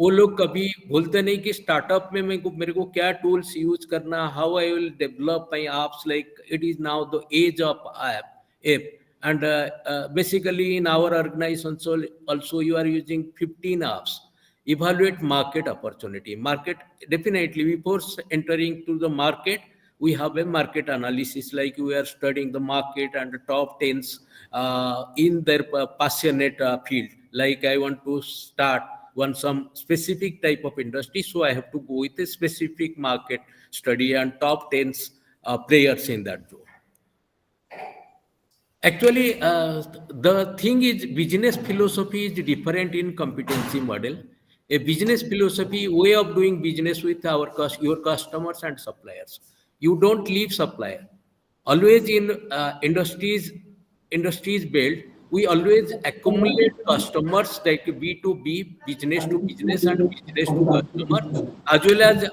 वो लोग कभी बोलते नहीं कि स्टार्टअप में मेरे को क्या टूल्स यूज करना, how I will develop my apps. Like it is now the age of app. And basically in our organization also you are using 15 apps. Evaluate market opportunity. Market, definitely before entering to the market, we have a market analysis, like we are studying the market and the top 10s in their passionate field. Like I want to start one some specific type of industry, so I have to go with a specific market study and top 10s players in that zone. Actually, the thing is, business philosophy is different in competency model. A business philosophy way of doing business with your customers and suppliers. You don't leave supplier. Always in industries built, we always accumulate customers like B2B, business to business and business to customer, as well as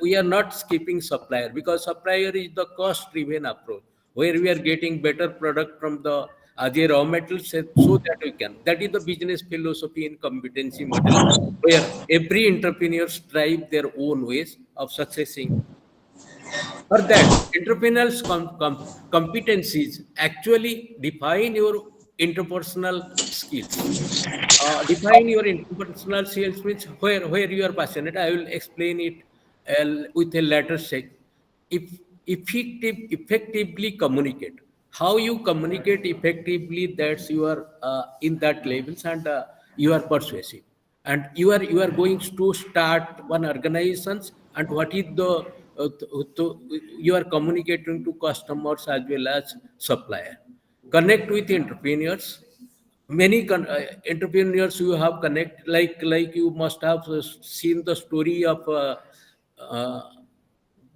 we are not skipping supplier, because supplier is the cost driven approach where we are getting better product from the as a raw material so that we can. That is the business philosophy in competency model, where every entrepreneur strive their own ways of successing. For that, entrepreneurial competencies actually define your interpersonal skills. Define your interpersonal skills, which where you are passionate. I will explain it with a later sec. If effectively communicate, how you communicate effectively, that's you are in that levels, and you are persuasive, and you are going to start one organizations, and what is the you are communicating to customers as well as supplier. Connect with entrepreneurs. Many entrepreneurs you have connect, like you must have seen the story of uh,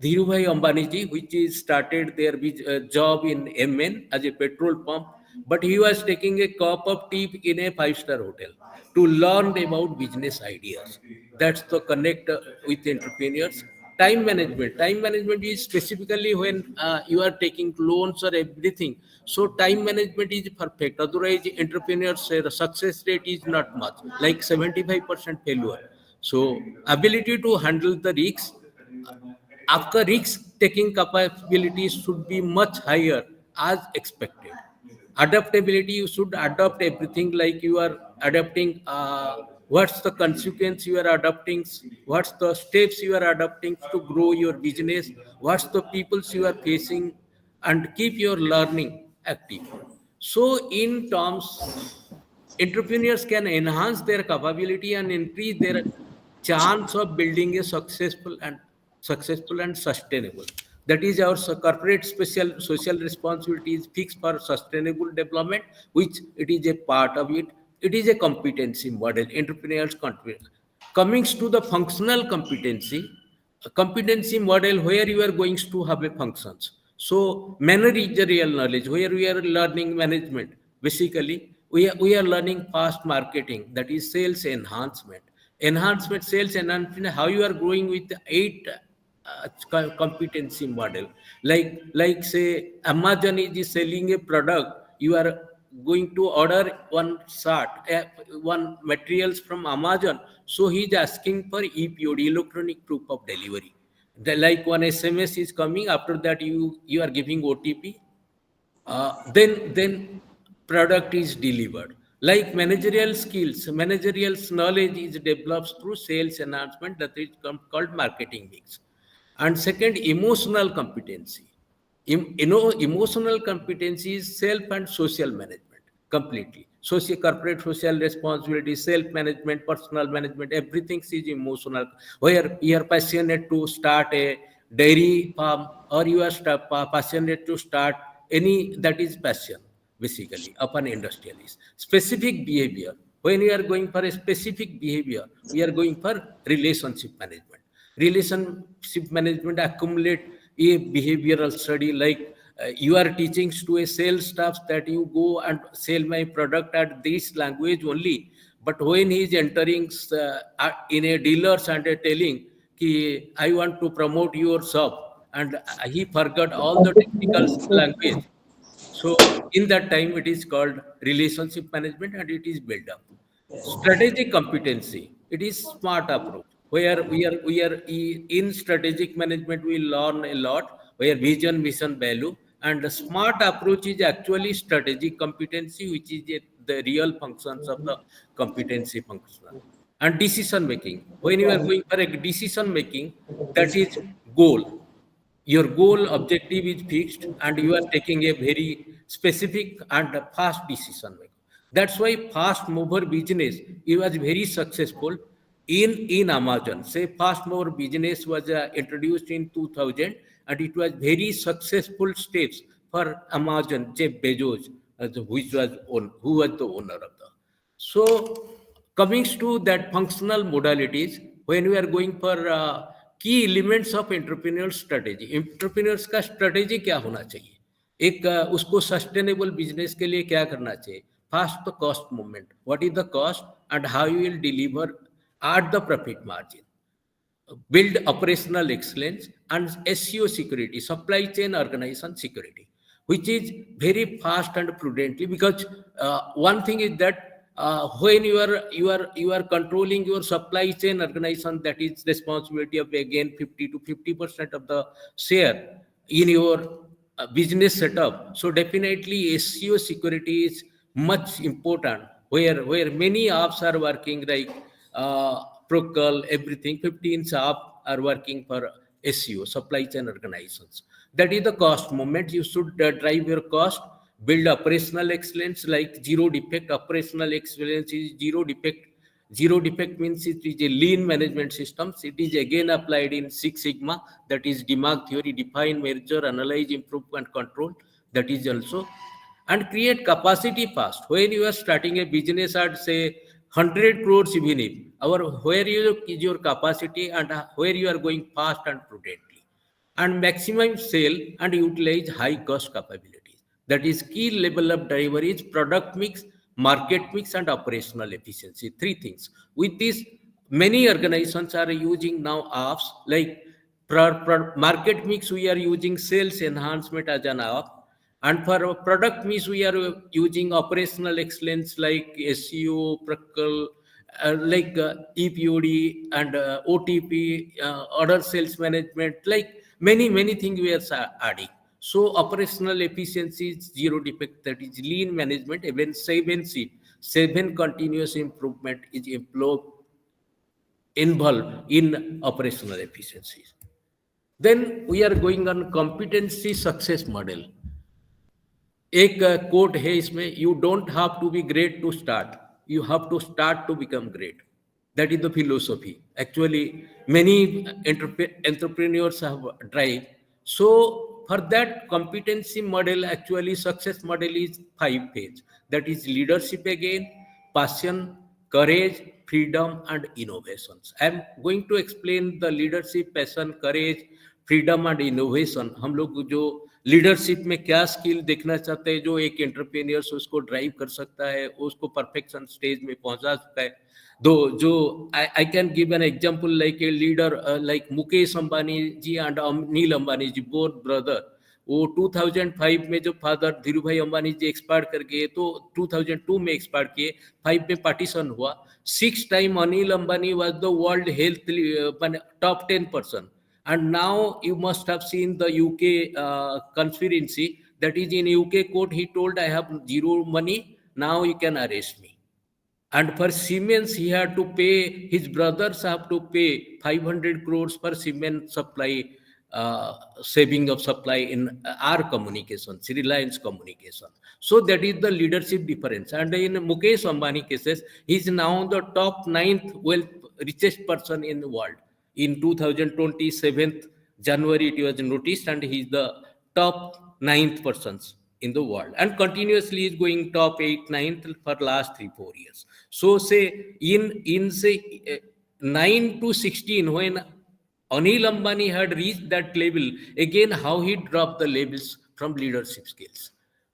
Dhirubhai Ambani ji, which is started their job in MN as a petrol pump, but he was taking a cup of tea in a five-star hotel to learn about business ideas. That's the connect with entrepreneurs. Time management. Time management is specifically when you are taking loans or everything. So time management is perfect. Otherwise, entrepreneurs say the success rate is not much, like 75% failure. So ability to handle the risks, after risk taking capability should be much higher as expected. Adaptability, you should adapt everything, like you are adapting what's the consequence you are adapting, what's the steps you are adapting to grow your business, what's the peoples you are facing, and keep your learning active. So in terms, entrepreneurs can enhance their capability and increase their chance of building a successful and sustainable. That is our corporate special social responsibility is fixed for sustainable development, which it is a part of it. It is a competency model, entrepreneurial competence. Coming to the functional competency, a competency model where you are going to have a functions. So managerial knowledge, where we are learning management. Basically, we are learning fast marketing, that is sales enhancement. Enhancement, sales enhancement, how you are growing with eight competency model. Like say Amazon is selling a product, you are going to order one shirt, one materials from Amazon. So he's asking for EPOD, electronic proof of delivery. Like one SMS is coming, after that you are giving OTP, then product is delivered. Like managerial skills, managerial knowledge is developed through sales enhancement, that is called marketing mix. And second, emotional competency. Emotional competency is self and social management completely. Social, corporate social responsibility, self management, personal management, everything is emotional. Where you are passionate to start a dairy farm, or you are passionate to start any, that is passion basically upon industrialist. Specific behavior. When we are going for a specific behavior, we are going for relationship management. Relationship management accumulate a behavioral study, like you are teaching to a sales staff that you go and sell my product at this language only, but when he is entering in a dealers and telling ki, I want to promote your shop, and he forgot all the technical language. So in that time, it is called relationship management, and it is built up. Strategic competency. It is smart approach where we are in strategic management. We learn a lot where vision, mission, value, and the smart approach is actually strategic competency, which is the real functions of the competency functional. And decision making. When you are going for a decision making, that is goal. Your goal objective is fixed and you are taking a very specific and fast decision making. That's why fast mover business it was very successful in Amazon. Say fast mover business was introduced in 2000 and it was very successful steps for Amazon. Jeff Bezos, who was the owner of the. So coming to that functional modalities, when we are going for की elements of entrepreneur strategy, entrepreneurs का strategy क्या होना चाहिए, एक उसको sustainable business के लिए क्या करना चाहिए, fast the cost movement, what is the cost and how you will deliver at the profit margin, build operational excellence and SEO security, supply chain organization security, which is very fast and prudently because one thing is that when you are controlling your supply chain organization, that is responsibility of again 50 to 50% of the share in your business setup. So definitely SEO security is much important where many apps are working like Procul, everything, 15 apps are working for SEO, supply chain organizations. That is the cost moment. You should drive your cost, build operational excellence like zero defect. Operational excellence is zero defect. Zero defect means it is a lean management system. It is again applied in Six Sigma, that is DMARC theory, define, measure, analyze, improve, and control. That is also. And create capacity fast. When you are starting a business at say 100 crores even if, where is your capacity and where you are going fast and prudently. And maximum sale and utilize high cost capabilities. That is key level of driver is product mix, market mix, and operational efficiency. Three things. With this, many organizations are using now apps like market mix. We are using sales enhancement as an app, and for our product mix, we are using operational excellence like SEO, Procul, like EPOD and OTP, order sales management, like many things we are adding. So operational efficiency is zero defect, that is lean management, even 7 continuous improvement is involved in operational efficiencies. Then we are going on competency success model. एक quote है इसमें, you don't have to be great to start, you have to start to become great. That is the philosophy. Actually, many entrepreneurs have drive. So for that competency model, actually success model is 5 phase. That is leadership again, passion, courage, freedom, and innovations. I am going to explain the leadership, passion, courage, freedom and innovation. हम लोग जो leadership में क्या skill देखना चाहते हैं जो एक एंटरप्रेन्योर्स उसको ड्राइव कर सकता है, उसको परफेक्शन स्टेज में पहुंचा सकता है. दो जो I can give an example like a leader like Mukesh Ambani ji and Anil Ambani ji, both brother. वो 2005 में जब फादर धीरू भाई अंबानी जी एक्सपायर कर गए तो 2002 में एक्सपायर किए, 5 में पार्टीशन हुआ. 6 time Anil Ambani was the world health top 10 person. And now you must have seen the UK conspiracy. That is in UK court, he told, I have zero money, now you can arrest me. And for Siemens, he had to pay, his brothers have to pay 500 crores for Siemens supply, saving of supply in our communications, Reliance Communication. So that is the leadership difference. And in Mukesh Ambani cases, he is now the top 9th richest person in the world. In 2027 January it was noticed, and he is the top 9th persons in the world, and continuously is going top 8, 9th for last 3-4 years. So say in say 9 to 16, when Anil Ambani had reached that level, again how he dropped the levels from leadership skills.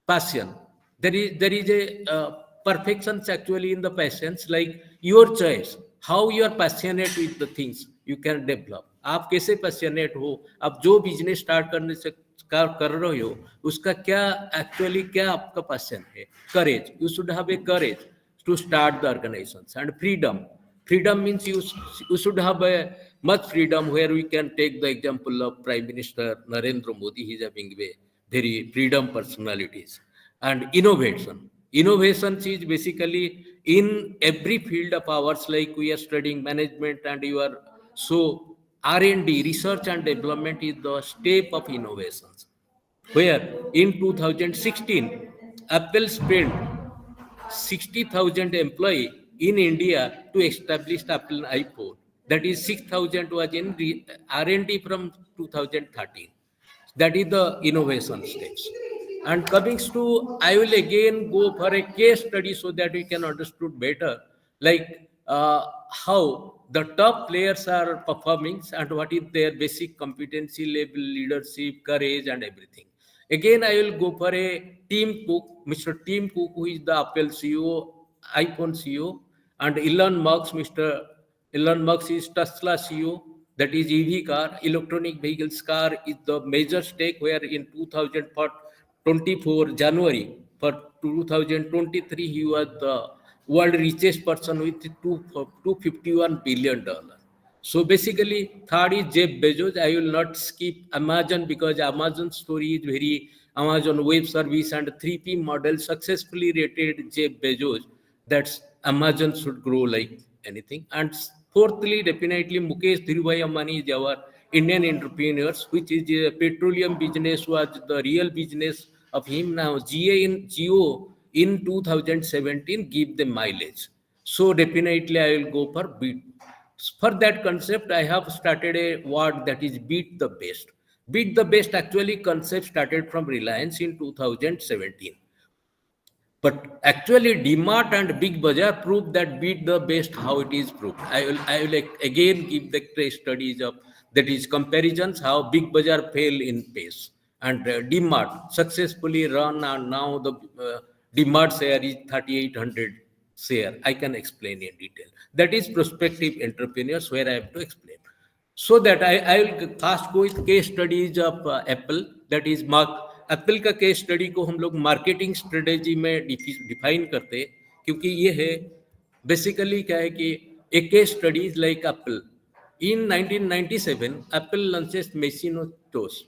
Passion, there is a perfection actually in the passions, like your choice, how you are passionate with the things you can develop. आप कैसे passionate हो, आप जो business start करने से कर रहे हो उसका क्या एक्चुअली क्या आपका पैशन है. Courage, you should have a courage to start the organisations. And freedom, Freedom means you should have a much freedom, where we can take the example of Prime Minister Narendra Modi. He is having a very freedom personalities. And innovation. Innovations is basically in every field of ours, like we are studying management and you are, so R&D, research and development, is the step of innovations, where in 2016 Apple spent 60,000 employee in India to establish Apple iPhone. That is 6,000 was in R&D from 2013. That is the innovation steps. And coming to, I will again go for a case study so that we can understood better, like how the top players are performing and what is their basic competency level, leadership, courage, and everything. Again, I will go for a Tim Cook, Mr. Tim Cook, who is the Apple CEO, iPhone CEO, and Elon Musk, Mr. Elon Musk is Tesla CEO, that is EV car, electronic vehicles car is the major stake, where in 2024 January for 2023 he was the world richest person with $251 billion. So basically, third is Jeff Bezos. I will not skip Amazon because Amazon story is very, Amazon Web Service and 3P model successfully rated Jeff Bezos. That's Amazon should grow like anything. And fourthly, definitely Mukesh Dhirubhai Ambani is our Indian entrepreneurs, which is a petroleum business was the real business of him. Now Geo in 2017 give the mileage. So definitely I will go for beat. For that concept, I have started a word that is beat the best. Beat the best actually concept started from Reliance in 2017. But actually, DMart and Big Bazaar proved that beat the best how it is proved. I will again give the case studies of, that is comparisons how Big Bazaar fail in pace and DMart successfully run, and now the DMart share is 3,800 share. I can explain in detail. That is prospective entrepreneurs where I have to explain. So that I will fast go with case studies of Apple, that is mark Apple का case study को हम लोग marketing strategy में define करते हैं, क्योंकि ये है बेसिकली क्या है कि एक case study like Apple in 1997 Apple launches Macintosh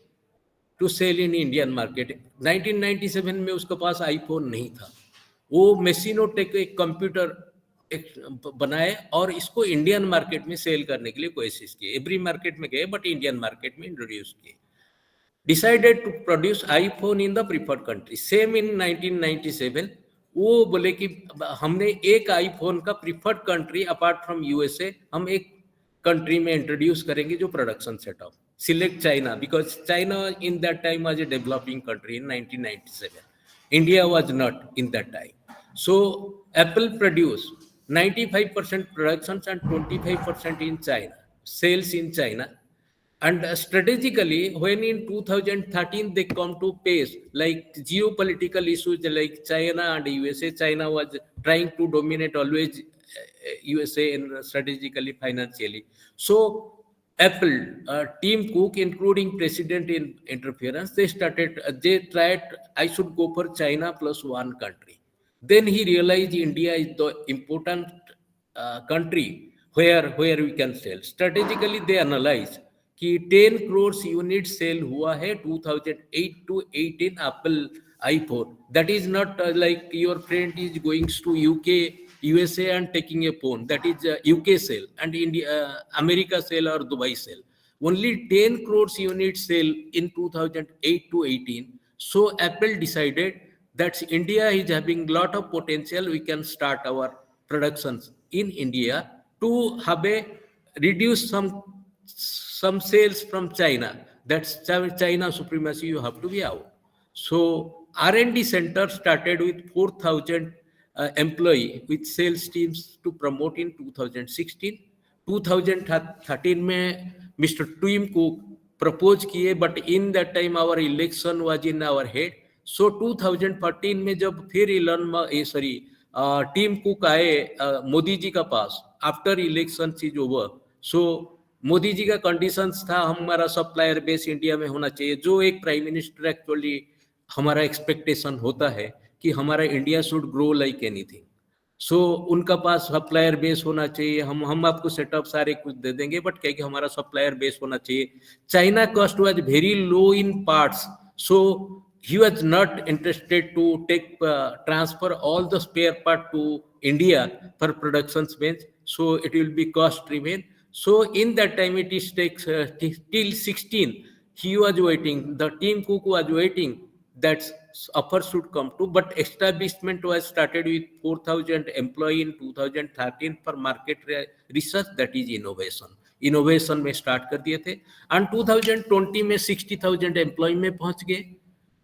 to sell in Indian market. 1997 में उसके पास आईफोन नहीं था. वो मैकिन्टोश एक कंप्यूटर एक बनाए और इसको इंडियन मार्केट में सेल करने के लिए कोशिश किए. एवरी मार्केट में गए बट इंडियन मार्केट में इंट्रोड्यूस किए. Decided to produce iPhone in the preferred country. Same in 1997. वो बोले कि हमने एक आईफोन का preferred country apart from USA हम एक कंट्री में इंट्रोड्यूस करेंगे जो production setup. Select China because China in that time was a developing country in 1997. India was not in that time. So Apple produced 95% productions and 25% in China, sales in China. And strategically, when in 2013 they come to pace, like geopolitical issues like China and USA, China was trying to dominate always USA in strategically, financially. So Apple, Tim Cook, including president in interference, they tried, I should go for China plus one country. Then he realized India is the important country where we can sell. Strategically, they analyze कि 10 crores unit cell हुआ है 2008 to 18 Apple iPhone. That is not like your friend is going to UK USA and taking a phone. That is UK sale and India America sale और Dubai sale. only 10 crores unit sale in 2008 to 18. So Apple decided that India is having lot of potential, we can start our productions in India to have a reduce some sales from China. That's China supremacy, you have to be out. So R&D center started with 4,000 employee with sales teams to promote in 2016. 2013 में Mr. Tim Cook propose किए, but in that time our election was in our head. So 2014 में जब फिर Tim Cook आए मोदी जी का पास after election is over. सो मोदी जी का conditions था हमारा सप्लायर बेस इंडिया में होना चाहिए, जो एक प्राइम मिनिस्टर एक्चुअली हमारा एक्सपेक्टेशन होता है कि हमारा India should grow like anything. So उनका पास सप्लायर बेस होना चाहिए, हम आपको सेटअप सारे कुछ दे देंगे, बट क्या कि हमारा सप्लायर बेस होना चाहिए. China cost was very low in parts, so he was not interested to take transfer all the spare part to India for production bench, so it will be cost remain. So in that time it is takes till 16 he was waiting, the team Cook was waiting that offer should come to, but establishment was started with 4,000 employee in 2013 for market research, that is innovation में start कर दिए थे, and 2020 में 60,000 employee में पहुंच गए.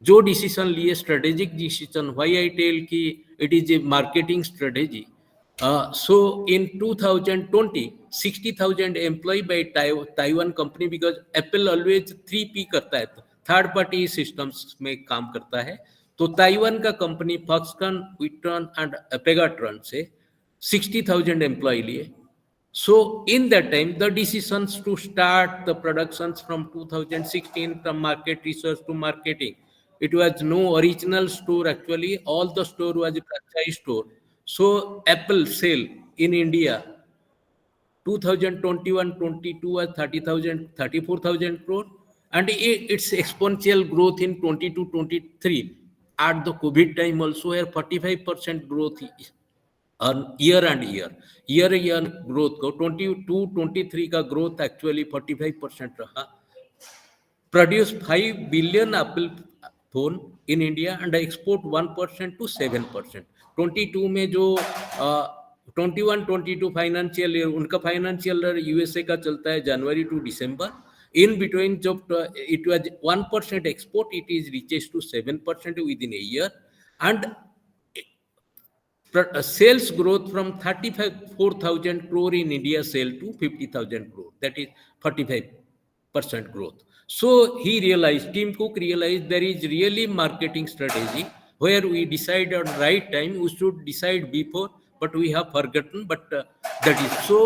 जो decision लिए strategic decision, why I tell कि it is a marketing strategy. So in 2020 60,000 employee by Taiwan company, because Apple always 3P करता है, थर्ड पार्टी सिस्टम्स में काम करता है. तो ताइवान का कंपनी फॉक्सकॉन, विट्रॉन एंड पेगाट्रॉन से 60,000 एम्प्लॉय लिए. So in that time, the decisions to start the productions from 2016, from market research to marketing, it was no original store actually. All the store was a franchise store. So Apple sale in India 2021-22 was 30,000, 34,000 crore, and its exponential growth in 22-23 at the COVID time also, where 45% growth year and year growth को 22-23 का growth actually 45% रहा. Produce 5 billion Apple phone in India and export 1% to 7%. 22 में जो 21-22 financial year, उनका financial year USA का चलता है जनवरी टू दिसंबर. इन बिटवीन जब it was 1% export, it is reaches to 7% with in a year, and sales growth from 34,000 crore in India sale to 50,000 crore. That is 45% growth. So he realized, Tim Cook realized there is really marketing strategy where we decide on right time. We should decide before, but we have forgotten. But that is so.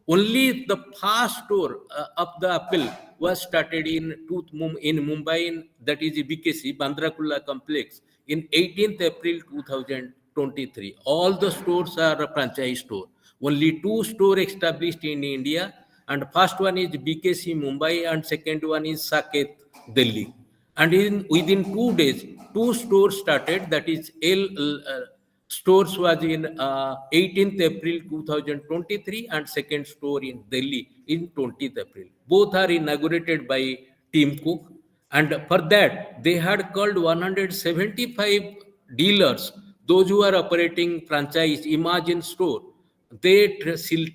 Only the first store of the Apple was started in Mumbai, that is BKC, Bandra Kurla complex, in 18th April 2023. All the stores are a franchise store. Only 2 stores established in India, and first one is BKC Mumbai and second one is Saket Delhi. And within 2 days, 2 stores started, that is stores was in 18th April 2023 and second store in Delhi in 20th April. Both are inaugurated by Tim Cook, and for that they had called 175 dealers, those who are operating franchise Imagine store. They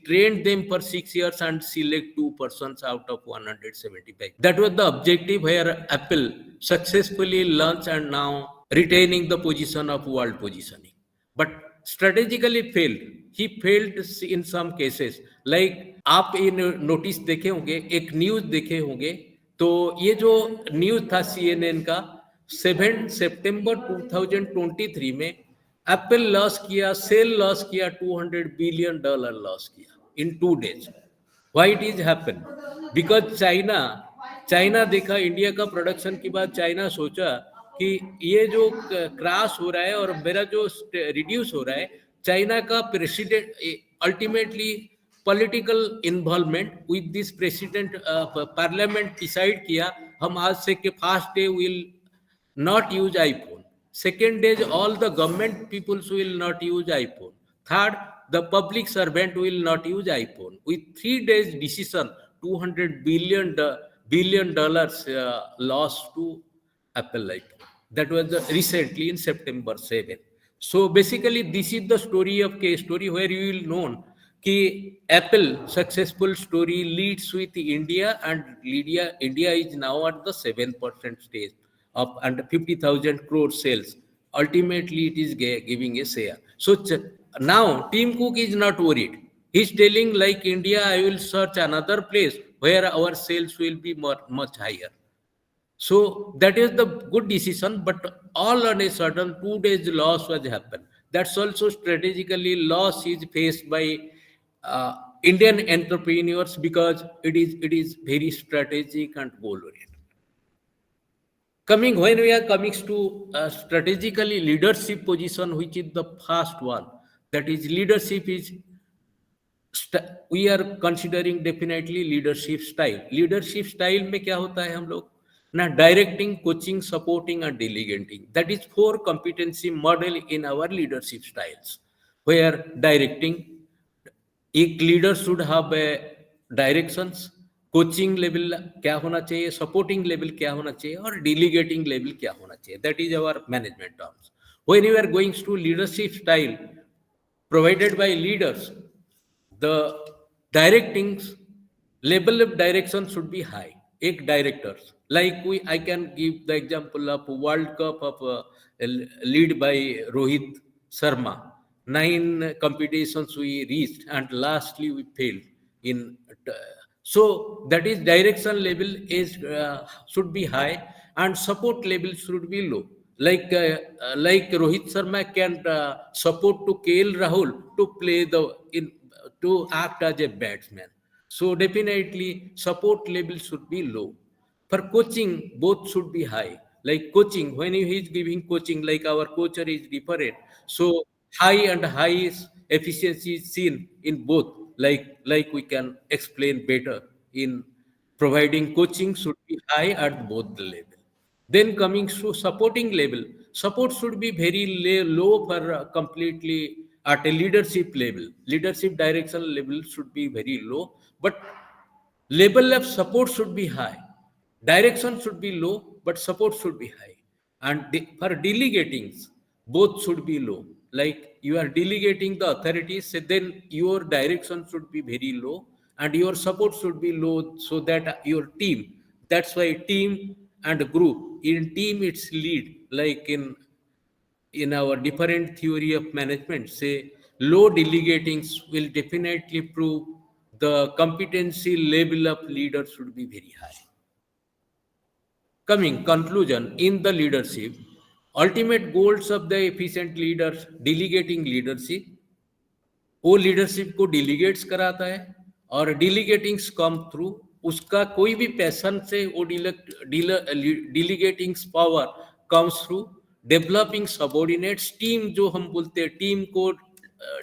trained them for 6 years and select 2 persons out of 175. That was the objective, where Apple successfully launched and now retaining the position of world positioning. But strategically failed. He failed in some cases. Like आप इन notice देखे होंगे, एक news देखे होंगे, तो ये जो news था CNN का, 7 सितंबर 2023 में एप्पल लॉस किया, सेल लॉस किया, $200 बिलियन लॉस किया इन 2 days. Why it is happen? Because China देखा इंडिया का प्रोडक्शन के बाद, चाइना सोचा कि ये जो क्रैश हो रहा है और मेरा जो रिड्यूस हो रहा है, चाइना का president ultimately political involvement with this president, parliament decide किया हम आज से के first day will not use iPhone. Second is all the government peoples will not use iPhone. Third, the public servant will not use iPhone. With 3 days decision, $200 billion loss to Apple iPhone. That was recently in September 7. So basically, this is the story of case story, where you will know कि Apple successful story leads with India, and India is now at the 7% stage of under 50,000 crore sales. Ultimately, it is giving a share. So now Tim Cook is not worried. He's telling like India, I will search another place where our sales will be much higher. So that is the good decision, but all on a sudden 2 days loss was happened. That's also strategically loss is faced by Indian entrepreneurs, because it is very strategic and goal oriented. When we are coming to strategically leadership position, which is the first one, That is, leadership is we are considering definitely leadership style. Leadership style में क्या होता है हम लोग ना, directing, coaching, supporting and delegating. That is 4 competency model in our leadership styles, where directing, एक leader should have directions, coaching level क्या होना चाहिए, सपोर्टिंग लेवल क्या होना चाहिए, और डिलीगेटिंग लेवल क्या होना चाहिए. That is our management terms. When you are going to leadership style provided by leaders, the directing's level of direction should be high. Ek directors, like I can give the example of World Cup of lead by Rohit Sharma. 9 competitions we reached, and lastly we failed in. So that is, direction level is should be high, and support level should be low. Like Rohit Sharma can support to KL Rahul to play to act as a batsman. So definitely support level should be low. For coaching, both should be high. Like coaching, when he is giving coaching, like our coacher is different. So high and high efficiency is seen in both. Like we can explain better in providing coaching should be high at both the level. Then coming to supporting level, support should be very low for completely at a leadership level. Leadership direction level should be very low, but level of support should be high. Direction should be low, but support should be high. And for delegating, both should be low. Like you are delegating the authorities, so then your direction should be very low and your support should be low, so that your team, that's why team and group, in team it's lead, like in our different theory of management, say low delegatings will definitely prove the competency level of leader should be very high. Coming conclusion, in the leadership, ultimate goals of the efficient leaders, delegating leadership, वो leadership को डिलीगेट्स कराता है, और डिलीगेटिंग्स come through उसका कोई भी passion से वो delegatings power comes through developing subordinates. Team जो हम बोलते हैं, टीम को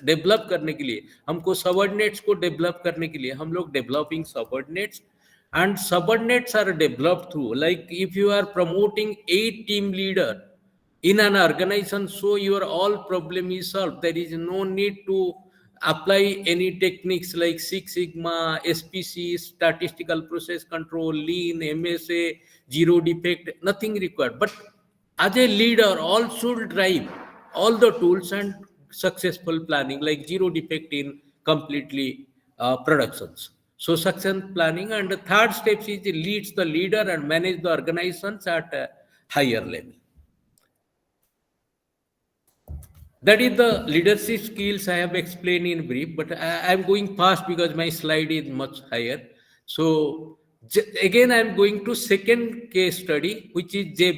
डेवलप करने के लिए, हमको सबॉर्डिनेट्स को डेवलप करने के लिए हम लोग developing subordinates, and subordinates are developed through, like if you are promoting 8 team leader in an organization, so your all problem is solved. There is no need to apply any techniques like Six Sigma, SPC, statistical process control, lean, MSA, zero defect, nothing required. But as a leader, all should drive all the tools and successful planning, like zero defect in completely productions. So succession planning, and the third step is leads the leader and manage the organizations at a higher level. That is the leadership skills I have explained in brief, but I am going fast because my slide is much higher. So again, I am going to second case study, which is Jeff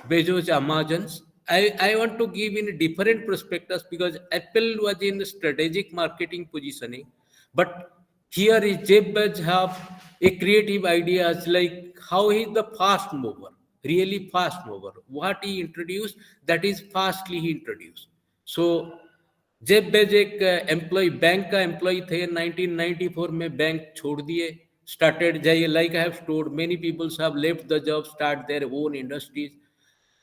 Bezos, Amazon's. I want to give in a different perspectives, because Apple was in strategic marketing positioning, but here is Jeff Bezos have a creative ideas, like how he is the fast mover, really fast mover. What he introduced, that is fastly he introduced. So Jeff Bezos एक employ, bank का employ थे. 1994 में bank छोड़ दिए, started जाइए, like I have told many peoples have left the job, start their own industries,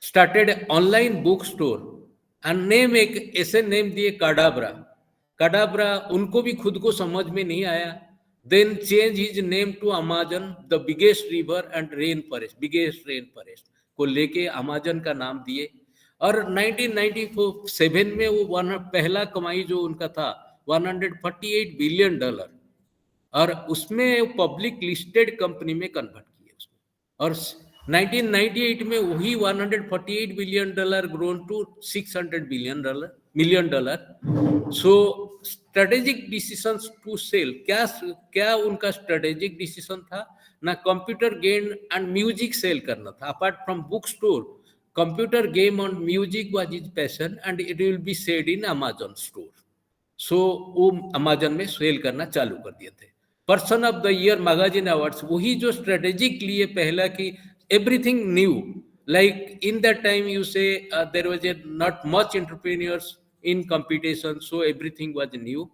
started online book store, and name एक ऐसे name दिए काडाब्रा. उनको भी खुद को समझ में नहीं आया. Then change his name to Amazon, the biggest river and rain forest, biggest rain forest को लेके अमेज़न का नाम दिए. और 1997 में वो पहला कमाई जो उनका था $148 बिलियन, और उसमें पब्लिक लिस्टेड कंपनी में कन्वर्ट किए उसको. और 1998 में वही $148 billion grown to $600 million. So strategic decisions to sell, क्या उनका स्ट्रेटेजिक डिसीजन था ना, computer game and music sell करना था. Apart from book store, computer game and music was his passion, and it will be said in Amazon store. So वो Amazon में cell करना चालू कर दिए थे. Person of the year magazine awards, वही जो स्ट्रेटेजिक लिए पहला कि everything new, like in that time you say there was a not much entrepreneurs in competition, so everything was new.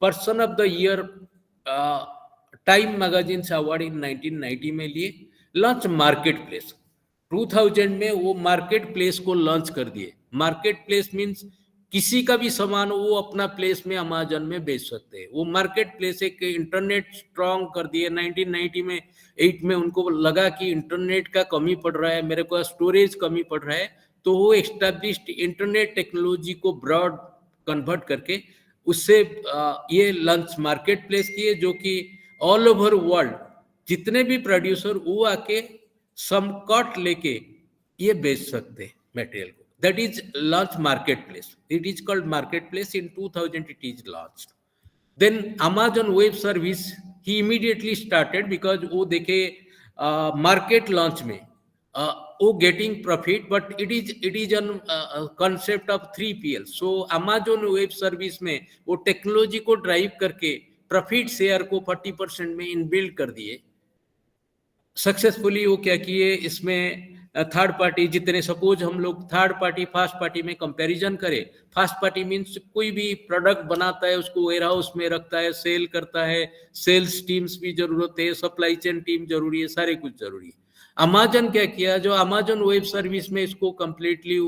Person of the year time magazine से award in 1990 में लिए. Launch market place 2000 में, वो market place को launch कर दिए. Market place means किसी का भी सामान वो अपना प्लेस में अमेजन में बेच सकते हैं. वो मार्केट प्लेस एक इंटरनेट स्ट्रांग कर दिए 1990 में. 8 में उनको लगा कि इंटरनेट का कमी पड़ रहा है, मेरे को स्टोरेज कमी पड़ रहा है, तो वो एस्टैब्लिश्ड इंटरनेट टेक्नोलॉजी को ब्रॉड कन्वर्ट करके उससे ये लॉन्च मार्केट प्लेस किए, जो कि ऑल ओवर वर्ल्ड जितने भी प्रोड्यूसर वो आके सम कट लेके ये बेच सकते मटेरियल को. That is launch market place. It is called market place. In 2000 it is launched. Then Amazon Web Service he immediately started because वो देखे मार्केट लॉन्च में वो getting profit, but it is an concept of 3PL. So Amazon web service में वो technology को drive करके profit share को 40% में इनबिल्ड कर दिए सक्सेसफुली. वो क्या किए, इसमें थर्ड पार्टी जितने, सपोज हम लोग थर्ड पार्टी फर्स्ट पार्टी में कंपैरिजन करें. फर्स्ट पार्टी मीन्स कोई भी प्रोडक्ट बनाता है उसको वेयर हाउस में रखता है, सेल करता है, सेल्स टीम्स भी जरूरत है, सप्लाई चेन टीम जरूरी है, सारे कुछ जरूरी है. अमेजन क्या किया, जो अमेजन वेब सर्विस में इसको कंप्लीटली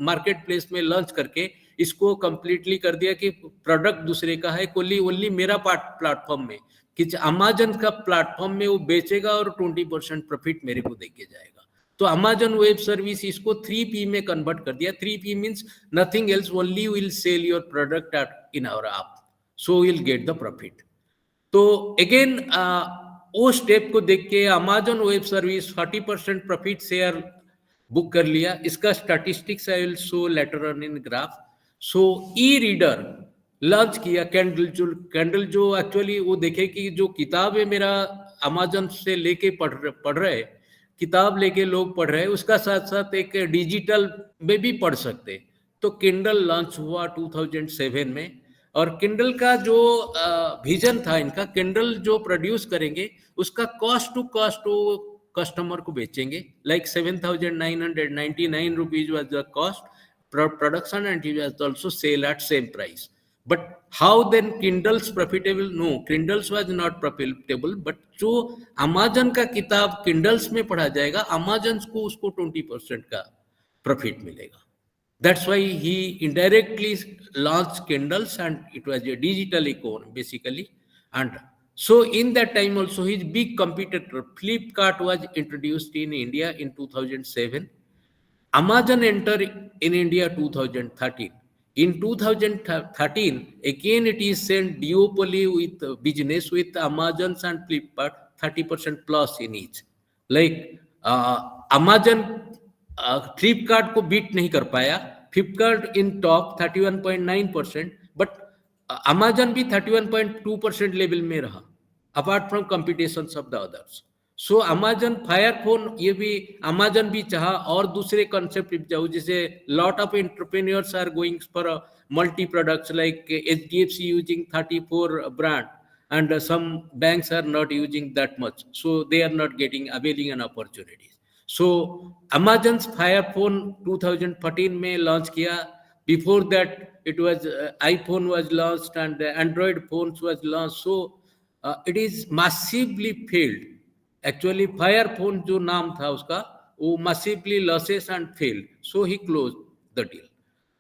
मार्केट प्लेस में लॉन्च करके इसको कंप्लीटली कर दिया कि प्रोडक्ट दूसरे का है, ओनली मेरा प्लेटफॉर्म में, कि अमेजन का प्लेटफॉर्म में वो बेचेगा और 20% प्रॉफिट मेरे को देके जाएगा. तो अमेजन वेब सर्विस इसको 3P में कन्वर्ट कर दिया. 3P means nothing else, only will sell your product in our app, so will get the profit. तो अगेन वो स्टेप को देख के Amazon web service 40% profit share book कर लिया. इसका statistics I will show later on in graph. So e reader launch किया. Kindle जो एक्चुअली वो देखे कि जो किताब है मेरा अमेजन से लेके पढ़ रहे, किताब लेके लोग पढ़ रहे हैं, उसका साथ साथ एक डिजिटल में भी पढ़ सकते. तो किंडल लॉन्च हुआ 2007 में. और किंडल का जो विजन था इनका, किंडल जो प्रोड्यूस करेंगे उसका कॉस्ट टू कॉस्ट वो कस्टमर को बेचेंगे. Like 7,999 rupees was the cost production, and it was also sale at same price. But how then Kindle's profitable? No, Kindle's was not profitable. But जो Amazon का किताब Kindles में पढ़ा जाएगा, Amazon को उसको 20% का प्रॉफिट मिलेगा. That's why he indirectly launched Kindles, and it was a digital icon basically. And so in that time also his big competitor Flipkart was introduced in India in 2007. Amazon entered in India 2013. In 2013, again it is sent duopoly with business with Amazon and Flipkart, 30% plus in each. Like Amazon Flipkart को beat नहीं कर पाया. Flipkart in top 31.9%, but Amazon भी 31.2% level में रहा, apart from competitions of the others. So Amazon fire phone, ये भी Amazon भी चाहा और दूसरे कॉन्सेप्ट जाओ, जैसे lot of entrepreneurs are going for multi products, like HDFC using 34 brand and some banks are not using that much, so they are not availing an opportunities. So Amazon's Fire Phone 2014 में launch किया. Before that it was iPhone was launched and Android phones was launched. So it is massively failed. Actually Fire Phone जो नाम था उसका, वो massively losses and failed. So he closed the deal.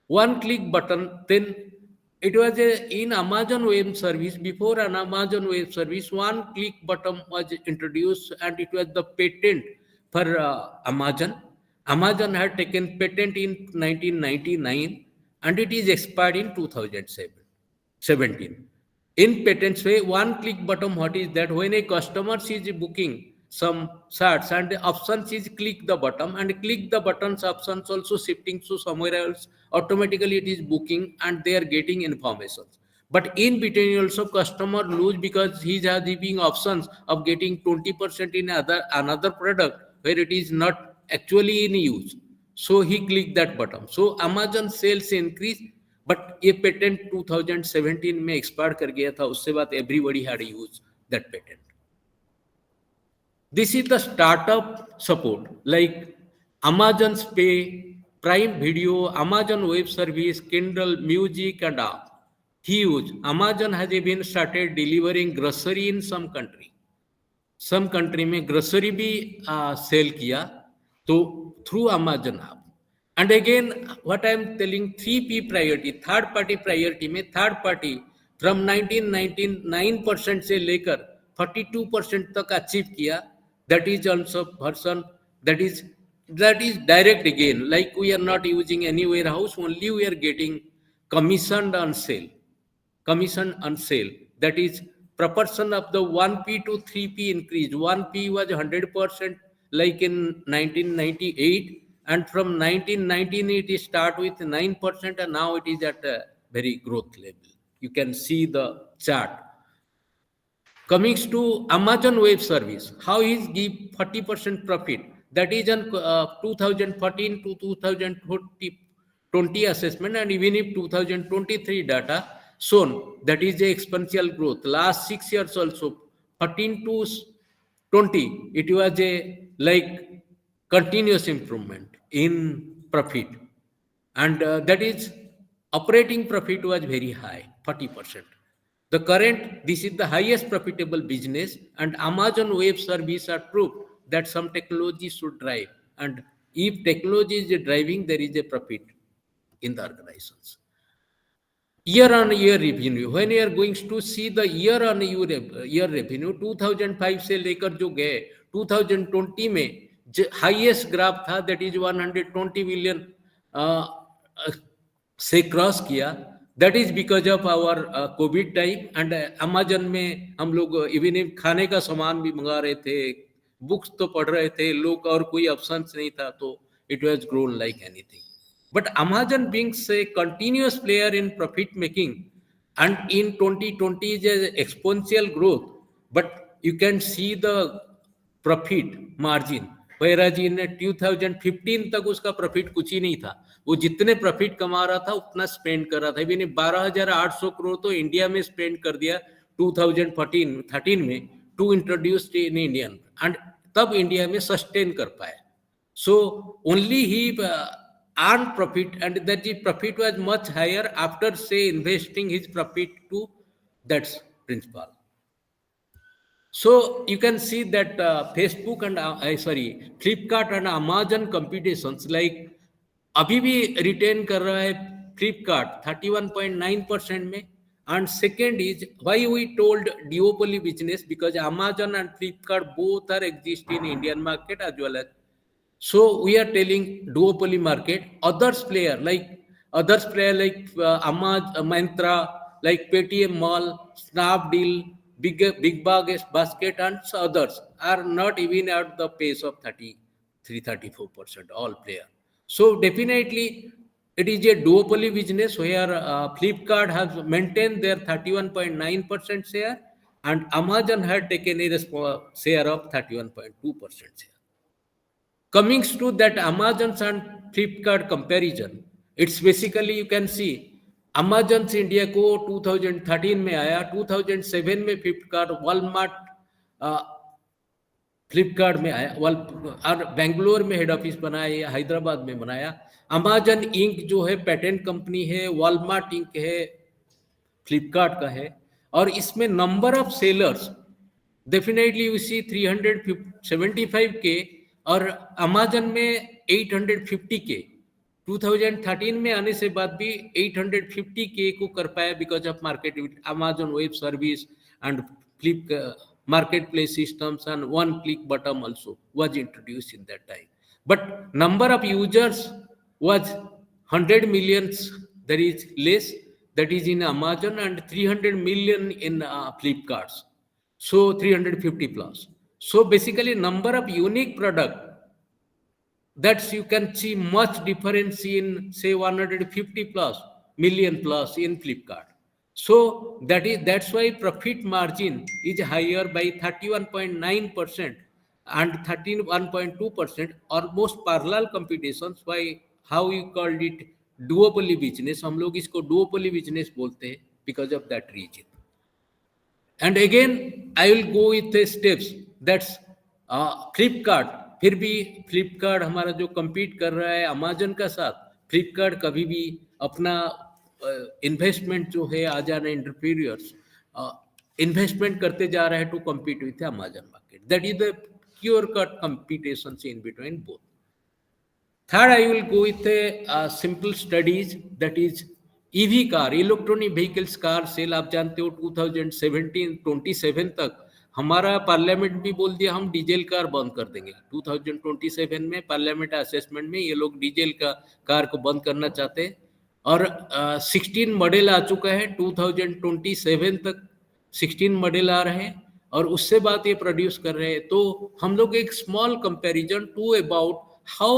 One click button. Then it was in Amazon Web Service. Before an Amazon Web Service, one click button was introduced, and it was the patent for Amazon. Amazon had taken patent in 1999, and it is expired in 2017. In patents way, one click button, what is that? When a customer is booking some shirts, and the options is click the button, and click the buttons options also shifting to somewhere else, automatically it is booking and they are getting information. But in between also customer lose, because he is having options of getting 20% in another product where it is not actually in use. So he clicked that button. So Amazon sales increase, but ये patent 2017 में expire कर गया था. उससे बाद everybody had used that patent. This is the startup support, like Amazon's Pay, Prime Video, Amazon Web Service, Kindle, Music, and all. Huge. Amazon has even started delivering grocery in some country. Some country में grocery भी sell किया तो through Amazon app. And again what I am telling, 3P priority, third party priority में third party from 1999% से लेकर 42% तक achieve किया. That is also version, that is direct again, like we are not using any warehouse, only we are getting commissioned on sale. That is proportion of the 1P to 3P increase. 1P was 100% like in 1998, and from 1998 it start with 9%, and now it is at a very growth level. You can see the chart. Coming to Amazon Web Service, how is give 40% profit? That is on 2014 to 2020 assessment, and even if 2023 data shown, that is the exponential growth. Last 6 years also, 14 to 20, it was a like continuous improvement in profit, and that is operating profit was very high, 40%. The current, this is the highest profitable business, and Amazon Web Service are proof that some technology should drive. And if technology is driving, there is a profit in the organizations. Year-on-year revenue, when you are going to see the year-on-year revenue, 2005 से लेकर जो गए 2020 में highest graph था, that is 120 million से cross किया. That is because of our Covid time. And Amazon में हम लोग इवन खाने का सामान भी मंगा रहे थे, बुक्स तो पढ़ रहे थे लोग, और कोई ऑप्शन नहीं था, तो it was grown like anything. But Amazon being a continuous player in profit making, and in 2020 is exponential growth, but you can see the profit margin, whereas in 2015 तक उसका प्रॉफिट कुछ ही नहीं था. वो जितने प्रॉफिट कमा रहा था उतना स्पेंड कर रहा था. इवन 12,800 करोड़ तो इंडिया में स्पेंड कर दिया 2013 में to introduce in Indian, and तब इंडिया में सस्टेन कर पाए. So only he earn profit, and that profit was much higher after से investing his profit to that's principal. So you can see that Facebook and Flipkart and Amazon competitions, like अभी भी retain कर रहा है फ्लिपकार्ट 31.9% में. And second is why we told duopoly business, because Amazon and Flipkart both are exist in Indian market as well as, so we are telling duopoly market. Others player like Amazon, Myntra, like Paytm Mall, Snapdeal, Big Basket, and others are not even at the pace of 33-34%, all player. So definitely it is a duopoly business where Flipkart has maintained their 31.9% share, and Amazon had taken a share of 31.2% share. Coming to that Amazon and Flipkart comparison, it's basically you can see Amazon India को 2013 में आया, 2007 में फ्लिपकार्ट में आया, और बेंगलोर में head office बनाया, हैदराबाद में बनाया. अमेजन इंक जो है पेटेंट कंपनी है, वॉलमार्ट इंक है, फ्लिपकार्ट का है. और इसमें number of sellers definitely you see 375K, और अमेजन में 850K. 2013 में आने से बाद भी 850K को कर पाया because of market with Amazon web service and flip marketplace systems, and one click button also was introduced in that time. But number of users was 100 millions, there is less, that is in Amazon, and 300 million in Flipkart, so 350 plus. So basically number of unique product, that's you can see much difference in say 150 plus million plus in Flipkart. So that's why profit margin is higher by 31.9% and 31.2%, almost parallel competitions. Why, how you called it duopoly business, हम लोग इसको duopoly business बोलते हैं because of that reason. And again I will go with the steps. That's Flipkart फिर भी फ्लिपकार्ट हमारा जो compete कर रहा है अमेजन का साथ, फ्लिपकार्ट कभी भी अपना इन्वेस्टमेंट जो है आज आने एंटरप्रेन्योर्स इन्वेस्टमेंट करते जा रहे हैं to compete with Amazon market. That is the pure cut competitions in between both. Third, I will go with a simple studies, that is EV car, electronic vehicles car sale. आप जानते हो 2027 तक हमारा parliament भी बोल दिया हम diesel car बंद कर देंगे. 2027 में पार्लियामेंट असेसमेंट में ये लोग डीजल का कार को बंद करना चाहते हैं. और 16 मॉडल आ चुका है. 2027 तक 16 मॉडल आ रहे हैं और उससे बाद ये प्रोड्यूस कर रहे हैं. तो हम लोग एक small comparison to about how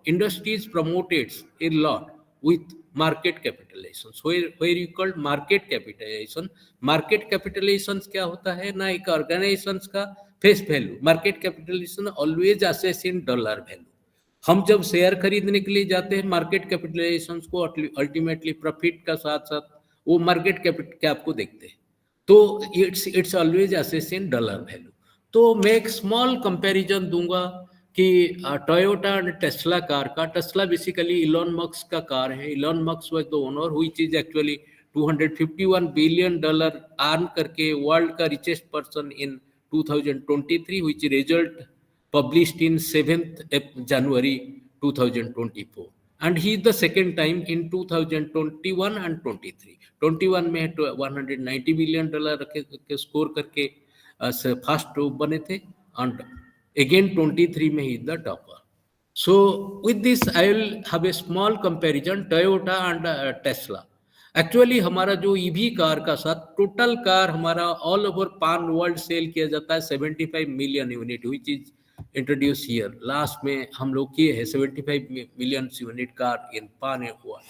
industries promoted a lot with market capitalizations, where you called market capitalization. Market capitalizations क्या होता है ना, एक ऑर्गेनाइजेशंस का face value. Market capitalisation always assess in dollar value. हम जब शेयर खरीदने के लिए जाते हैं मार्केट कैपिटलाइजेशन को अल्टीमेटली प्रॉफिट का साथ साथ वो मार्केट कैप को देखते हैं. तो it's always assess in dollar value. तो मैं एक स्मॉल कंपैरिजन दूंगा कि टोयोटा एंड टेस्ला कार का. टेस्ला बेसिकली इलॉन मस्क का कार है. Elon Musk was the owner which is actually $251 billion earn करके वर्ल्ड का richest person in 2023, which result published in 7th January 2024, and he is the second time in 2021 and 23. 21 में $190 billion के score करके first बने थे, and again 23 में he is the topper. So with this I will have a small comparison Toyota and Tesla. Actually हमारा जो EV car का साथ टोटल कार हमारा ऑल ओवर पान वर्ल्ड सेल किया जाता है 75 million unit, which is introduce here. Last में हम लोग किए हैं 75 मिलियन यूनिट कार इन पान हुआ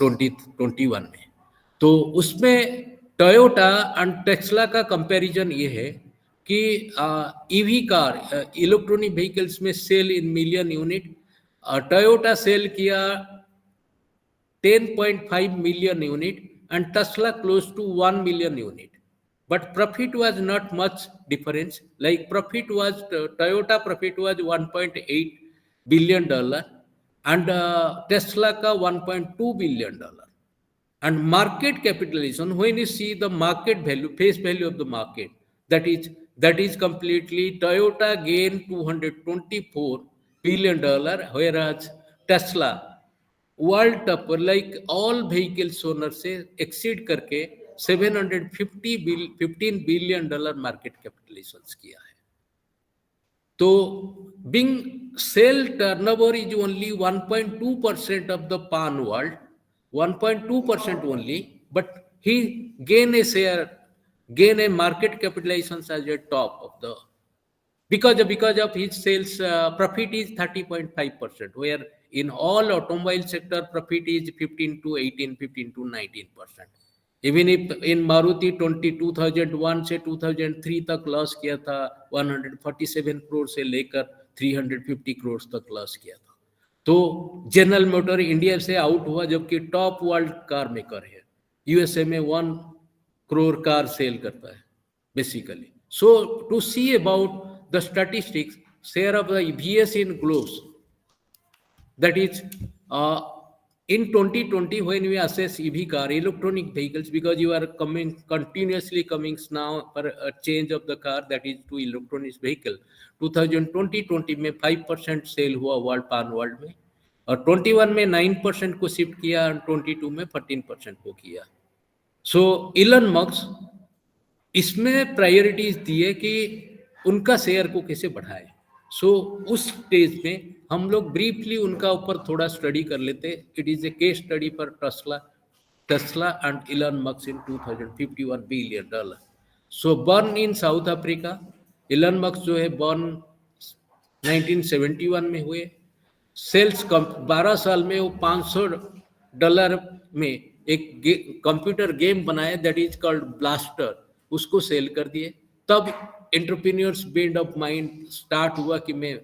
2021 में. तो उसमें टोयोटा एंड टेस्ला का कंपैरिजन ये है कि ईवी कार इलेक्ट्रॉनिक व्हीकल्स में sale in million unit, Toyota sale किया 10.5 million unit and Tesla close to 1 million unit. But profit was not much difference. Like profit was, Toyota profit was $1.8 billion and Tesla ka $1.2 billion. And market capitalization, when you see the market value, face value of the market, that is completely Toyota gained $224 billion, whereas Tesla world top like all vehicles owner से exceed करके 715 billion dollar market capitalisation किया है. तो being sale turnover is only 1.2% of the pan world, 1.2% only, but he gain a share, gain a market capitalisation as a top of the because of his sales profit is 30.5%, where in all automobile sector profit is 15 to 19%. Even if in Maruti 2001 से 2003 तक loss किया था, 147 करोड़ से लेकर 350 करोड़ तक loss किया था. तो जनरल मोटर इंडिया से आउट हुआ, जबकि टॉप वर्ल्ड कार मेकर है. यूएसए में 1 करोड़ कार सेल करता है basically. So to see about the statistics, share of the EVs in globes, that is in 2020 when we assess EV car, electronic vehicles, because you are continuously coming now for a change of the car, that is to electronic vehicle. 2020 में 5% cell हुआ world पान world में, और 21 में 9% को shift किया और 22 में 14% को किया. सो इलन मस्क इसमें प्रायोरिटीज दिए कि उनका शेयर को कैसे बढ़ाए. सो उस स्टेज में हम लोग ब्रीफली उनका ऊपर थोड़ा स्टडी कर लेते. It is A case study for Tesla and Elon Musk in $251 billion. So burn in south Africa. Elon Musk जो है बर्न 1971 में हुए. सेल्स 12 साल में वो $500 में एक कंप्यूटर गेम बनाया, दैट इज कॉल्ड ब्लास्टर, उसको सेल कर दिए. तब entrepreneurs bend of mind start हुआ कि मैं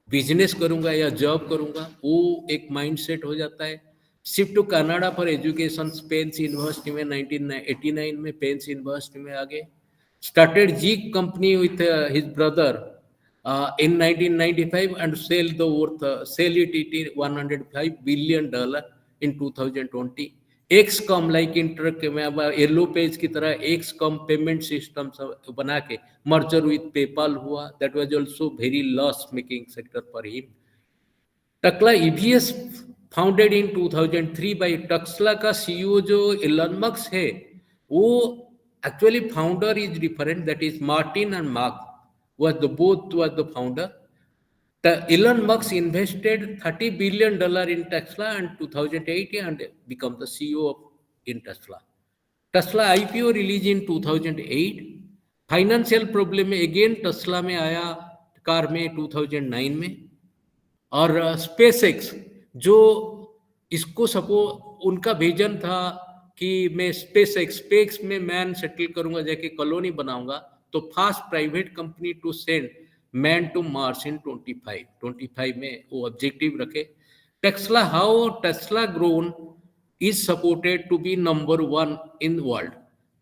बिजनेस करूंगा या जॉब करूंगा. वो एक माइंडसेट हो जाता है. Shift to Canada for education, Penn's university में 1989 में पेन्स यूनिवर्सिटी में आ गए. स्टार्टेड जी company with his brother in 1995 and sell it at $105 billion in 2020. XCOM like yellow page की तरह XCOM पेमेंट सिस्टम बना के मर्जर विथ पेपाल हुआ. That was also very loss making sector for him. Tesla EVs founded in 2003 by Tesla का CEO जो Elon Musk है, वो actually founder is different. That is Martin and Mark both was the founder. Elon Musk invested $30 billion in Tesla in 2008 and become the CEO in Tesla. Tesla IPO released in 2008. Financial problem में again Tesla में आया car में 2009 में. और space x जो इसको उनका vision था कि मैं स्पेस में मैन सेटल करूंगा, जाके कॉलोनी बनाऊंगा, तो fast private company to send man to Mars in 25 में वो ऑब्जेक्टिव रखे. Tesla, how Tesla grown is supported to be number 1 in world.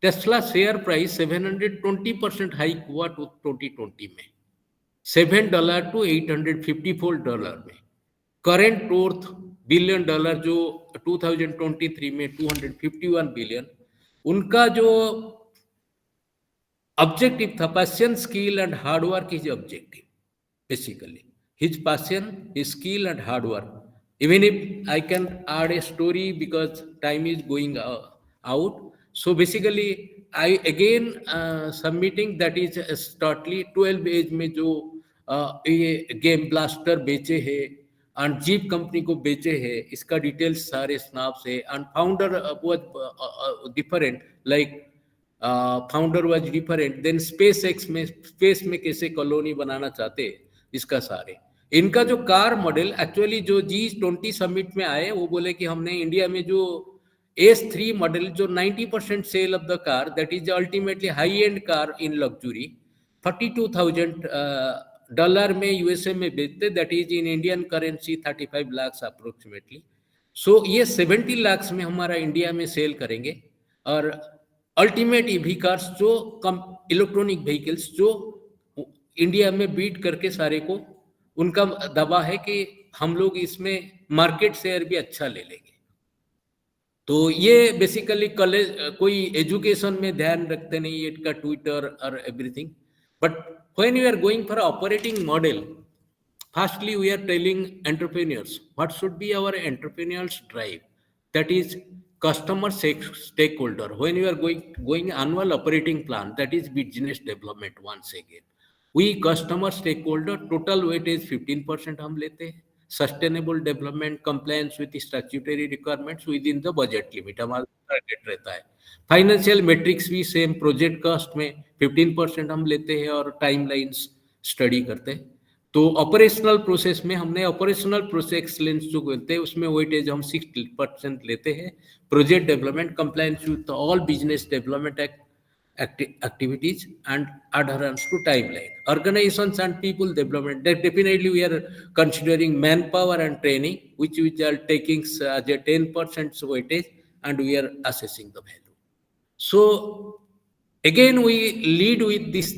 Tesla share price 720% hike हुआ 2020 में, $7 to $854 में. करेंट वर्थ $1 billion जो 2023 में 251 बिलियन. उनका जो objective था passion, skill and hard work is objective. Basically his passion, his skill and hard work. Even if I can add a story because time is going out, so basically I again submitting that is totally 12 as में जो ये game blaster बेचे है and jeep company को बेचे है, इसका details सारे स्नैप्स है. And founder was different, like founder was different. Then space में कैसे कॉलोनी बनाना चाहते, इसका सारे. इनका जो कार मॉडल एक्चुअली जो G20 समिट में आए, वो बोले कि हमने इंडिया में जो S3 मॉडल जो 90% sale of the car, that is ultimately high end car in luxury, $32,000 में यूएसए में बेचते. That is in Indian currency 35 lakh approximately. So ये 70 लाख में हमारा इंडिया में सेल करेंगे. और अल्टीमेट ईवी कार्स जो इलेक्ट्रॉनिक व्हीकल्स जो इंडिया में बीट करके सारे को, उनका दावा है कि हम लोग इसमें मार्केट शेयर भी अच्छा ले लेंगे. तो ये बेसिकली कॉलेज कोई एजुकेशन में ध्यान रखते नहीं, ये का ट्विटर और everything. But when you are going for operating model, firstly we are telling entrepreneurs what should be our entrepreneurial drive, that is customer stakeholder. When you are going annual operating plan, that is business development. Once again we customer stakeholder total weight is 15% हम लेते हैं. Sustainable development, compliance with statutory requirements with in the budget limit हमारा target रहता है. Financial matrix भी same, project cost में 15% हम लेते हैं और टाइमलाइंस स्टडी करते हैं. तो ऑपरेशनल प्रोसेस में हमने ऑपरेशनल प्रोसेस एक्सलेंस जो बोलते हैं उसमें वेटेज हम 6% लेते हैं. Project development, compliance with all business development activities and adherence to timeline. Organizations and people development, that definitely we are considering manpower and training, which we are taking as a 10% weightage, and we are assessing the value. So again we lead with this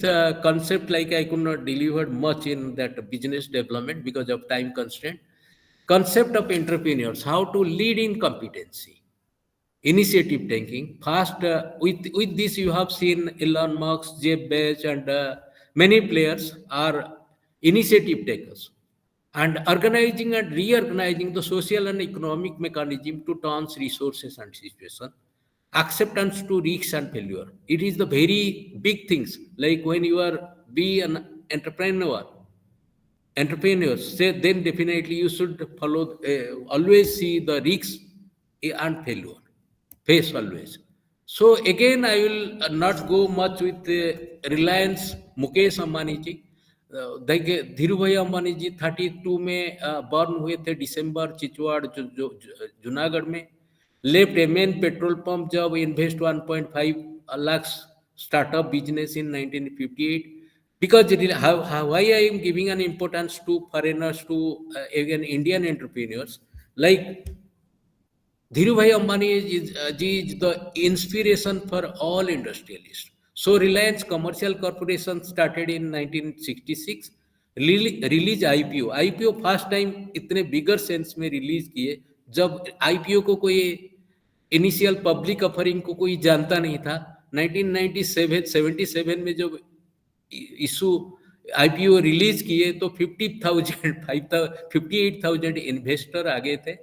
concept, like I could not deliver much in that business development because of time constraint. Concept of entrepreneurs, how to lead in competency, initiative taking fast. With this you have seen Elon Musk, Jeff Bezos and many players are initiative takers and organizing and reorganizing the social and economic mechanism to turn resources and situation. Acceptance to risks and failure, it is the very big things. Like when you are be an entrepreneurs say, then definitely you should follow always see the risks and failure face always. So again I will not go much with Reliance. Mukesh Ambani ji, Dhiru भाई अंबानी जी 32 में burn हुए थे, दिसंबर, चिचवाड़ जूनागढ़ में. Left ए main petrol pump जब invest 1.5 lakh startup business in 1958. Because why I am giving an importance to foreigners, to again Indian entrepreneurs, like Dhirubhai Ambani is the inspiration for all industrialists. So Reliance Commercial Corporation started in 1966. Release IPO. IPO first time इतने बिगर sense में release किए जब IPO को कोई initial public offering को कोई जानता नहीं था। 1997 में जब इशू आईपीओ रिलीज किए तो 58,000 इन्वेस्टर आ गए थे,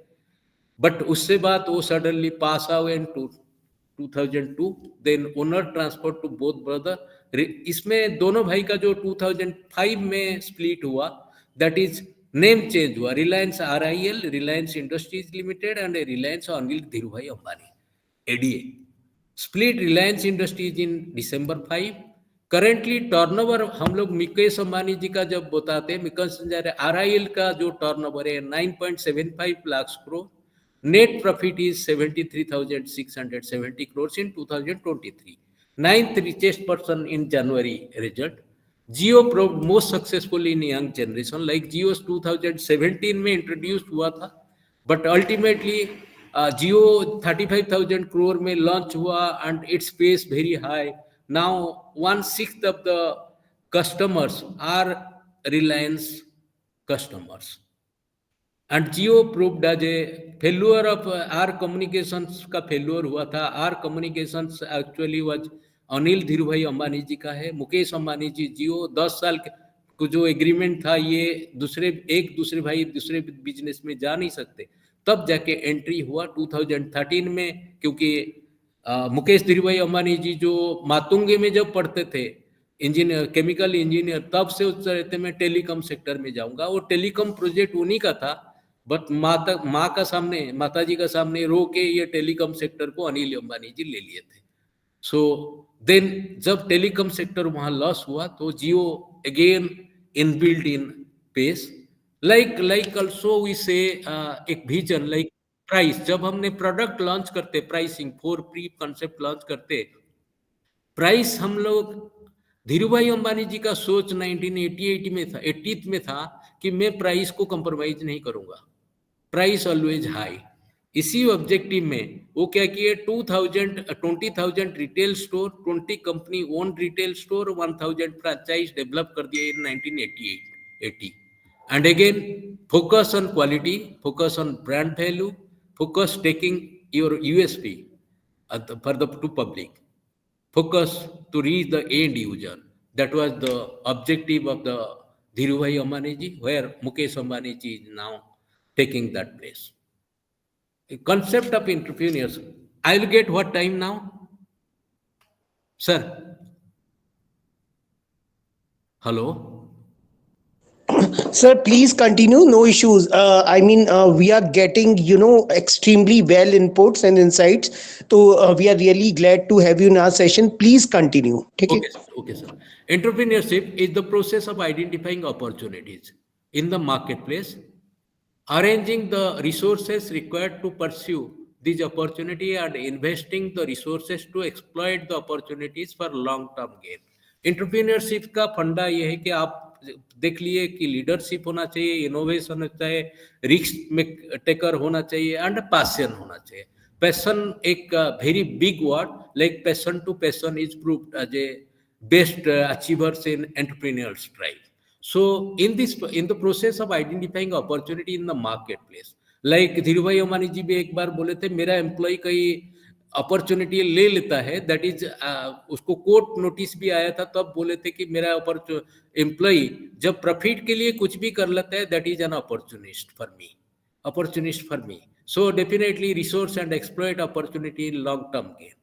बट उससे बाद वो suddenly pass out in 2002, then owner transfer to both brother. इसमें दोनों भाई का जो 2005 में स्प्लिट हुआ, दैट इज नेम चेंज हुआ, Reliance RIL, Reliance industries limited and Reliance Anil Dhirubhai Ambani ADA. Split Reliance industries in December 5। Currently turnover हम लोग मुकेश अंबानी जी का जब बताते हैं, मुकेश आरआईएल का जो टर्नओवर है 9.75 lakh crore, net profit is 73,670 crores in 2023, ninth richest person in January result। Jio proved most successful in young generation, like Jio 2017 में इंट्रोड्यूस हुआ था, बट अल्टीमेटली जियो 35,000 crore में लॉन्च हुआ and it's pace very high. Now 1/6 of the customers are Reliance customers, and Jio proved as a failure of R Communications का failure हुआ था। R Communications actually was Anil Dhirubhai Ambani ji का है। मुकेश अंबानी जी जियो 10 साल को जो एग्रीमेंट था, ये दूसरे भाई दूसरे बिजनेस में जा नहीं सकते, तब जाके एंट्री हुआ 2013 में। क्योंकि मुकेश धीरूभाई अंबानी जी जो मातुंगे में जब पढ़ते थे इंजीनियर, केमिकल इंजीनियर, तब से उस रहते मैं टेलीकॉम सेक्टर में जाऊंगा। वो टेलीकॉम प्रोजेक्ट उन्हीं का था, बट माता जी का सामने रो के ये टेलीकॉम सेक्टर को अनिल अंबानी जी ले लिए थे। सो देन जब टेलीकॉम सेक्टर वहां लॉस हुआ तो Jio again inbuilt in pace, like also we say एक विजन लाइक प्राइस। जब हमने प्रोडक्ट लॉन्च करते, pricing for pre concept launch करते, प्राइस हम लोग, धीरूभाई अंबानी जी का सोच 1988 में था, 80 में था कि मैं प्राइस को कंप्रोमाइज नहीं करूंगा, प्राइस ऑलवेज हाई। इसी ऑब्जेक्टिव में वो क्या किए, 20,000 retail store, 20 company own retail store, 1000 franchise develop कर दिए इन 1980। And again focus on quality, focus on brand value, focus taking your USP for the two public, focus to reach the end user. That was the objective of the Dhirubhai Ambani ji, where Mukesh Ambani ji is now taking that place. A concept of entrepreneurs. I will get what time now? Sir? Hello? Sir, please continue. No issues. We are getting, extremely well inputs and insights. So we are really glad to have you in our session. Please continue. Okay, sir. Okay, sir. Entrepreneurship is the process of identifying opportunities in the marketplace, arranging the resources required to pursue this opportunity, and investing the resources to exploit the opportunities for long-term gain. Entrepreneurship का फंडा ये है कि आप देख लिए कि leadership होना चाहिए, इनोवेशन होना चाहिए, रिस्क में टेकर होना चाहिए, एंड पैशन होना चाहिए। पैशन एक very big word, like passion to passion is proved as a best achievers in entrepreneurs drive. So in the process of identifying opportunity in the marketplace, like Dhirubhai Ambani ji भी एक बार बोले थे, मेरा एम्प्लॉय कई opportunity ले लेता है, दैट इज उसको कोर्ट नोटिस भी आया था, तब बोले थे कि मेरा एम्प्लॉय जब प्रॉफिट के लिए कुछ भी कर लेता है, that is an opportunist for me. So definitely resource and exploit opportunity in long term gain.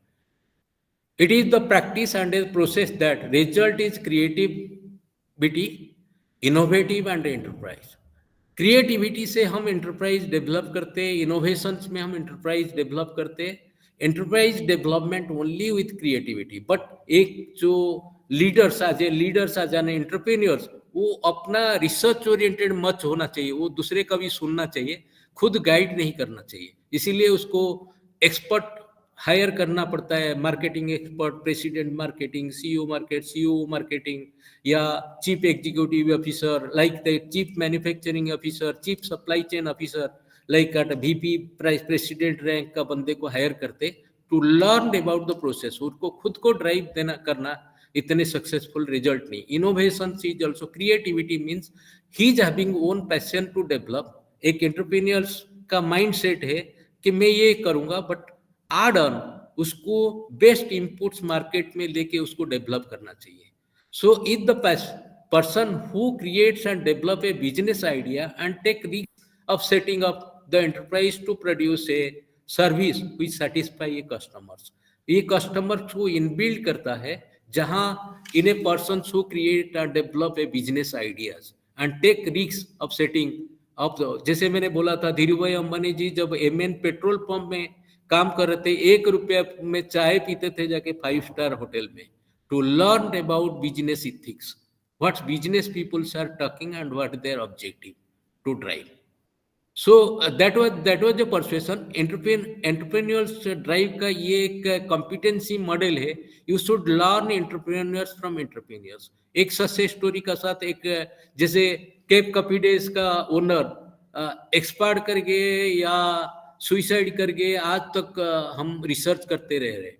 It is the practice and a process that result is creativity, innovative and enterprise. Creativity से हम enterprise develop करते हैं, innovations में हम enterprise develop करते हैं। Enterprise development only with creativity. But एक जो लीडर्स आज एन एंटरप्रेन्योर्स, वो अपना रिसर्च ओरिएंटेड मच होना चाहिए, वो दूसरे का भी सुनना चाहिए, खुद गाइड नहीं करना चाहिए। इसीलिए उसको एक्सपर्ट हायर करना पड़ता है, marketing expert, president marketing, CEO marketing, या chief executive officer, like the chief manufacturing officer, chief supply chain officer, like at VP president rank का बंदे को हायर करते to learn about the process. उनको खुद को ड्राइव करना इतने सक्सेसफुल रिजल्ट नहीं. Innovation is also creativity means he is having own passion to develop. एक एंटरप्रेन्योर्स का माइंड सेट है कि मैं ये करूंगा, बट आड ऑन उसको बेस्ट इनपुट्स मार्केट में लेके उसको डेवलप करना चाहिए. So if the person who creates and develop a business idea and take risk of setting up the enterprise to produce a service which satisfy a customers, ये customers को inbuilt करता है, जहाँ in a persons who create and develop a business ideas and take risks of setting up the, जैसे मैंने बोला था धीरू भाई अंबानी जी जब एमएन पेट्रोल पंप में काम कर रहे थे, 1 रुपया में चाय पीते थे जाके 5 स्टार होटल में, to learn about business ethics, what business people are talking and what their objective to drive. So that was the persuasion. Entrepreneurs drive का ये एक competency model है. You should learn entrepreneurs from entrepreneurs. एक success story का साथ एक जैसे cap coffee days का ओनर एक्सपायर कर गए या सुइसाइड कर गए, आज तक हम रिसर्च करते रह रहे.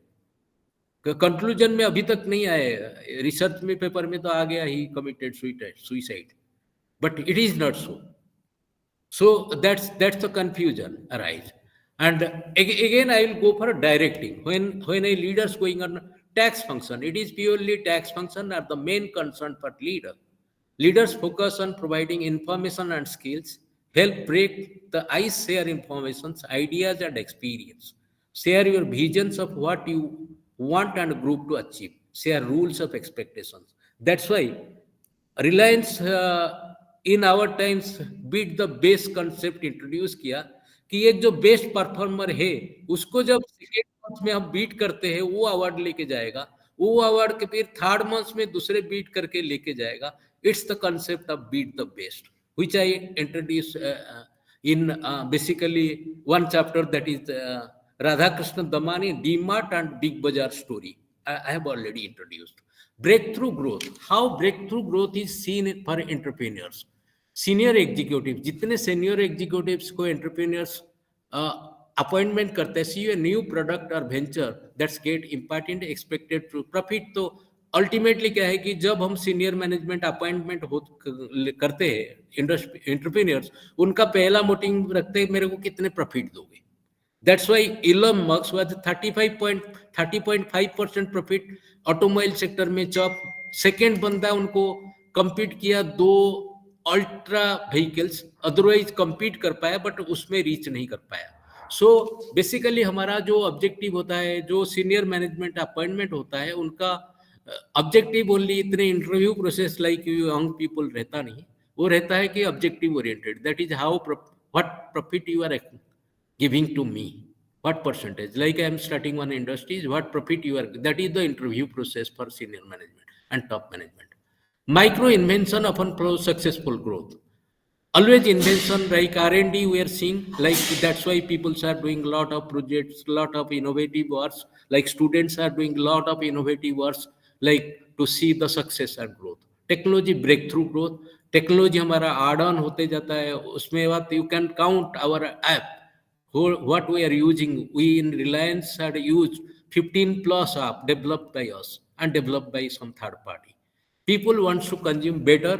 कंक्लूजन में अभी तक नहीं आए, रिसर्च में पेपर में तो आ गया ही committed suicide, but it is not so. So that's the confusion arise. And again I will go for directing. When a leader is going on tax function, it is purely tax function are the main concern for leader. Leaders focus on providing information and skills, help break the ice, share informations, ideas and experience, share your visions of what you want and group to achieve, share rules of expectations. That's why Reliance in our times beat the best concept introduce किया कि एक जो best performer है उसको जब second month में हम beat करते हैं वो अवार्ड लेके जाएगा, वो अवार्ड के फिर थर्ड मंथ में दूसरे बीट करके लेके जाएगा. It's the concept of beat the best which I introduce in basically one chapter that is Radhakrishnan Damani, DMart and Big Bazaar story. I have already introduced. Breakthrough growth. How breakthrough growth is seen for entrepreneurs. Senior executives, जितने senior executives को entrepreneurs appointment करते हैं, see a new product or venture that's get important expected to profit. तो ultimately क्या है कि जब हम सीनियर मैनेजमेंट अपॉइंटमेंट करते हैं एंटरप्रेन्योर्स, उनका पहला मोटिव रखते हैं मेरे को कितने प्रॉफिट दोगे. That's why Elon Musk was 30.5% profit automobile sector में जब सेकेंड बंदा उनको compete किया 2 अल्ट्रा व्हीकल्स, अदरवाइज compete कर पाया बट उसमें रीच नहीं कर पाया. सो बेसिकली हमारा जो ऑब्जेक्टिव होता है, जो सीनियर मैनेजमेंट अपॉइंटमेंट होता है, उनका ऑब्जेक्टिव ओनली इतने interview process like young people रहता नहीं, वो रहता है कि objective oriented. That is how what profit you are giving to me, what percentage, like I am starting one industries, what profit you are, that is the interview process for senior management and top management. Micro invention often follows successful growth. Always invention, like R&D we are seeing, like that's why people are doing lot of projects, lot of innovative works, like students are doing lot of innovative works, like to see the success and growth. Technology breakthrough growth, technology हमारा add on होते जाता है, उसमें बात you can count our app, what we are using. We in Reliance had used 15 plus app developed by us and developed by some third party. People want to consume better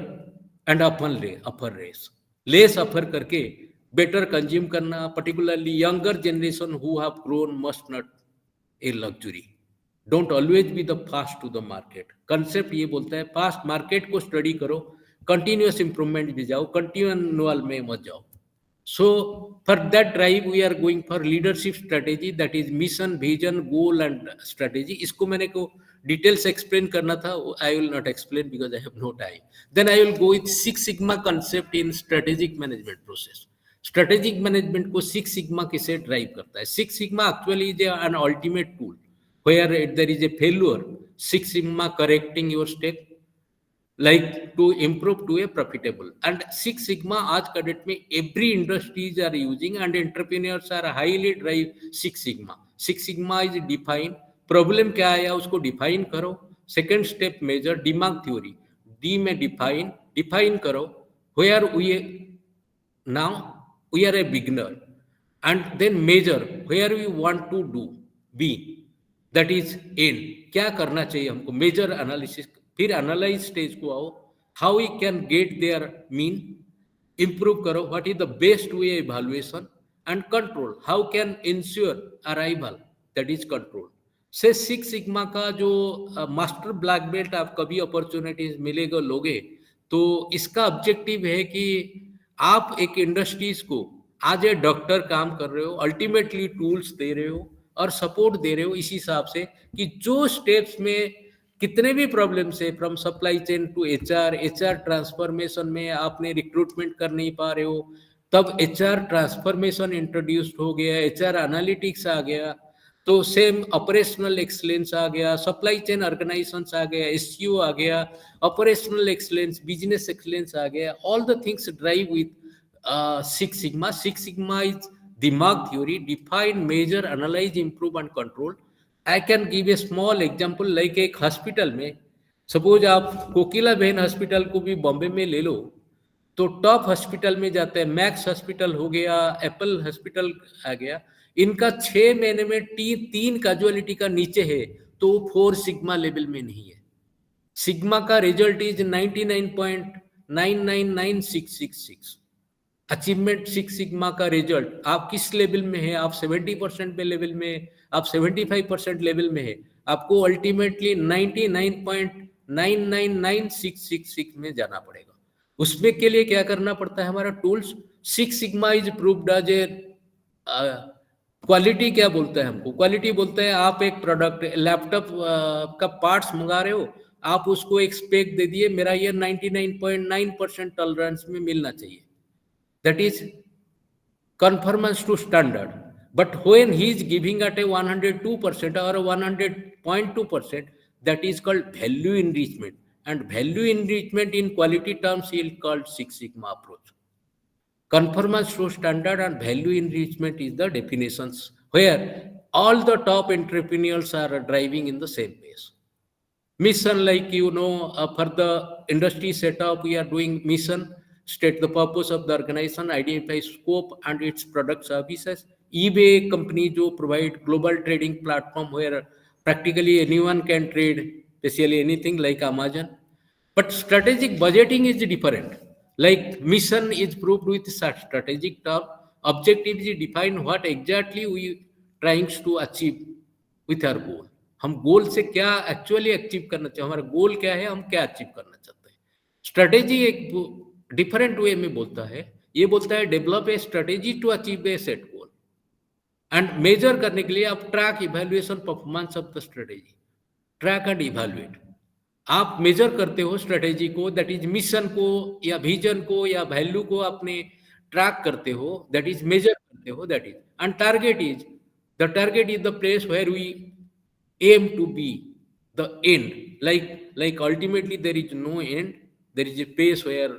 and upper race, less offer करके better consume करना. Particularly younger generation who have grown must not a luxury. Don't always be the fast to the market. Concept ये बोलता है fast market को study करो, continuous improvement भी जाओ, continual में मत जाओ. So for that drive we are going for leadership strategy, that is mission, vision, goal and strategy. इसको मैंने को details explain करना था, I will not explain because I have no time. Then I will go with Six Sigma concept in strategic management process. Strategic management को Six Sigma किसे drive करता है. Six Sigma actually is an ultimate tool where there is a failure, Six Sigma correcting your step, like to improve to a profitable. And Six Sigma आज का debt में every industries are using and entrepreneurs are highly drive Six Sigma. Six Sigma is define, problem क्या आया उसको define करो. Second step measure, दिमाग theory, D में define करो where we now we are a beginner, and then measure where we want to do be. That is and. क्या करना चाहिए हमको, मेजर एनालिसिस, फिर एनालाइज स्टेज को आओ, how we can get there mean, improve करो, what is the best way evaluation and control, how can ensure arrival, that is control. से six sigma का जो मास्टर ब्लैक बेल्ट आप कभी opportunities मिलेगा लोगे, तो इसका ऑब्जेक्टिव है कि आप एक इंडस्ट्रीज को आज ए डॉक्टर काम कर रहे हो, अल्टीमेटली टूल्स दे रहे हो और सपोर्ट दे रहे हो इस हिसाब से कि जो स्टेप्स में कितने भी प्रॉब्लम्स है, from supply chain to HR transformation में आपने रिक्रूटमेंट कर नहीं पा रहे हो, तब एचआर ट्रांसफॉर्मेशन इंट्रोड्यूस्ड हो गया, एचआर एनालिटिक्स आ गया, तो सेम ऑपरेशनल एक्सलेंस आ गया, सप्लाई चेन ऑर्गेनाइजेशन आ गया, एसईओ आ गया, ऑपरेशनल एक्सलेंस, बिजनेस एक्सलेंस आ गया, all the things drive with six sigma. Six sigma is DMAIC theory, define, measure, analyse, improve and control. I can give a small example, like एक hospital में, suppose आप कोकिला बहन hospital को भी बॉम्बे में ले लो, तो टॉप हॉस्पिटल में जाते हैं, मैक्स हॉस्पिटल हो गया, एप्पल हॉस्पिटल आ गया, इनका 6 महीने में तीन कैजुअलिटी का नीचे है, तो 4 सिग्मा लेवल में नहीं है। सिग्मा का result is 99.999666। Achievement six sigma का रिजल्ट, आप किस लेवल में है, आप 70% पे लेवल में, आप 75% लेवल में है, आपको अल्टीमेटली 99.999666 में जाना पड़ेगा। उसमें के लिए क्या करना पड़ता है, हमारा tools six sigma is proved as a quality. क्या बोलता है हमको, क्वालिटी बोलता है आप एक प्रोडक्ट लैपटॉप का पार्ट्स मंगा रहे हो, आप उसको एक स्पेक दे दिए, मेरा ये 99.9% टॉलरेंस में मिलना चाहिए, that is conformance to standard. But when he is giving at a 102% or a 100.2%, that is called value enrichment, and value enrichment in quality terms is called Six Sigma approach. Conformance to standard and value enrichment is the definitions where all the top entrepreneurs are driving in the same pace. Mission, like for the industry setup, we are doing mission, state the purpose of the organization, identify scope and its product services. eBay company जो provide global trading platform where practically anyone can trade, basically anything like Amazon. But strategic budgeting is different. Like mission is proved with strategic term, objective is defined what exactly we trying to achieve with our goal. हम गोल से क्या actually achieve करना चाहिए, हमारा गोल क्या है, हम क्या अचीव करना चाहते हैं। स्ट्रेटेजी एक डिफरेंट वे में बोलता है, ये बोलता है develop a strategy to achieve a set goal, and measure करने के लिए आप track evaluation performance of the strategy, track and evaluate. आप मेजर करते हो स्ट्रेटेजी को, दैट इज मिशन को या विजन को या वैल्यू को आपने ट्रैक करते हो, दैट इज मेजर करते हो, that is, and target is the place where we aim to be the end, like ultimately there is no end, there is a place where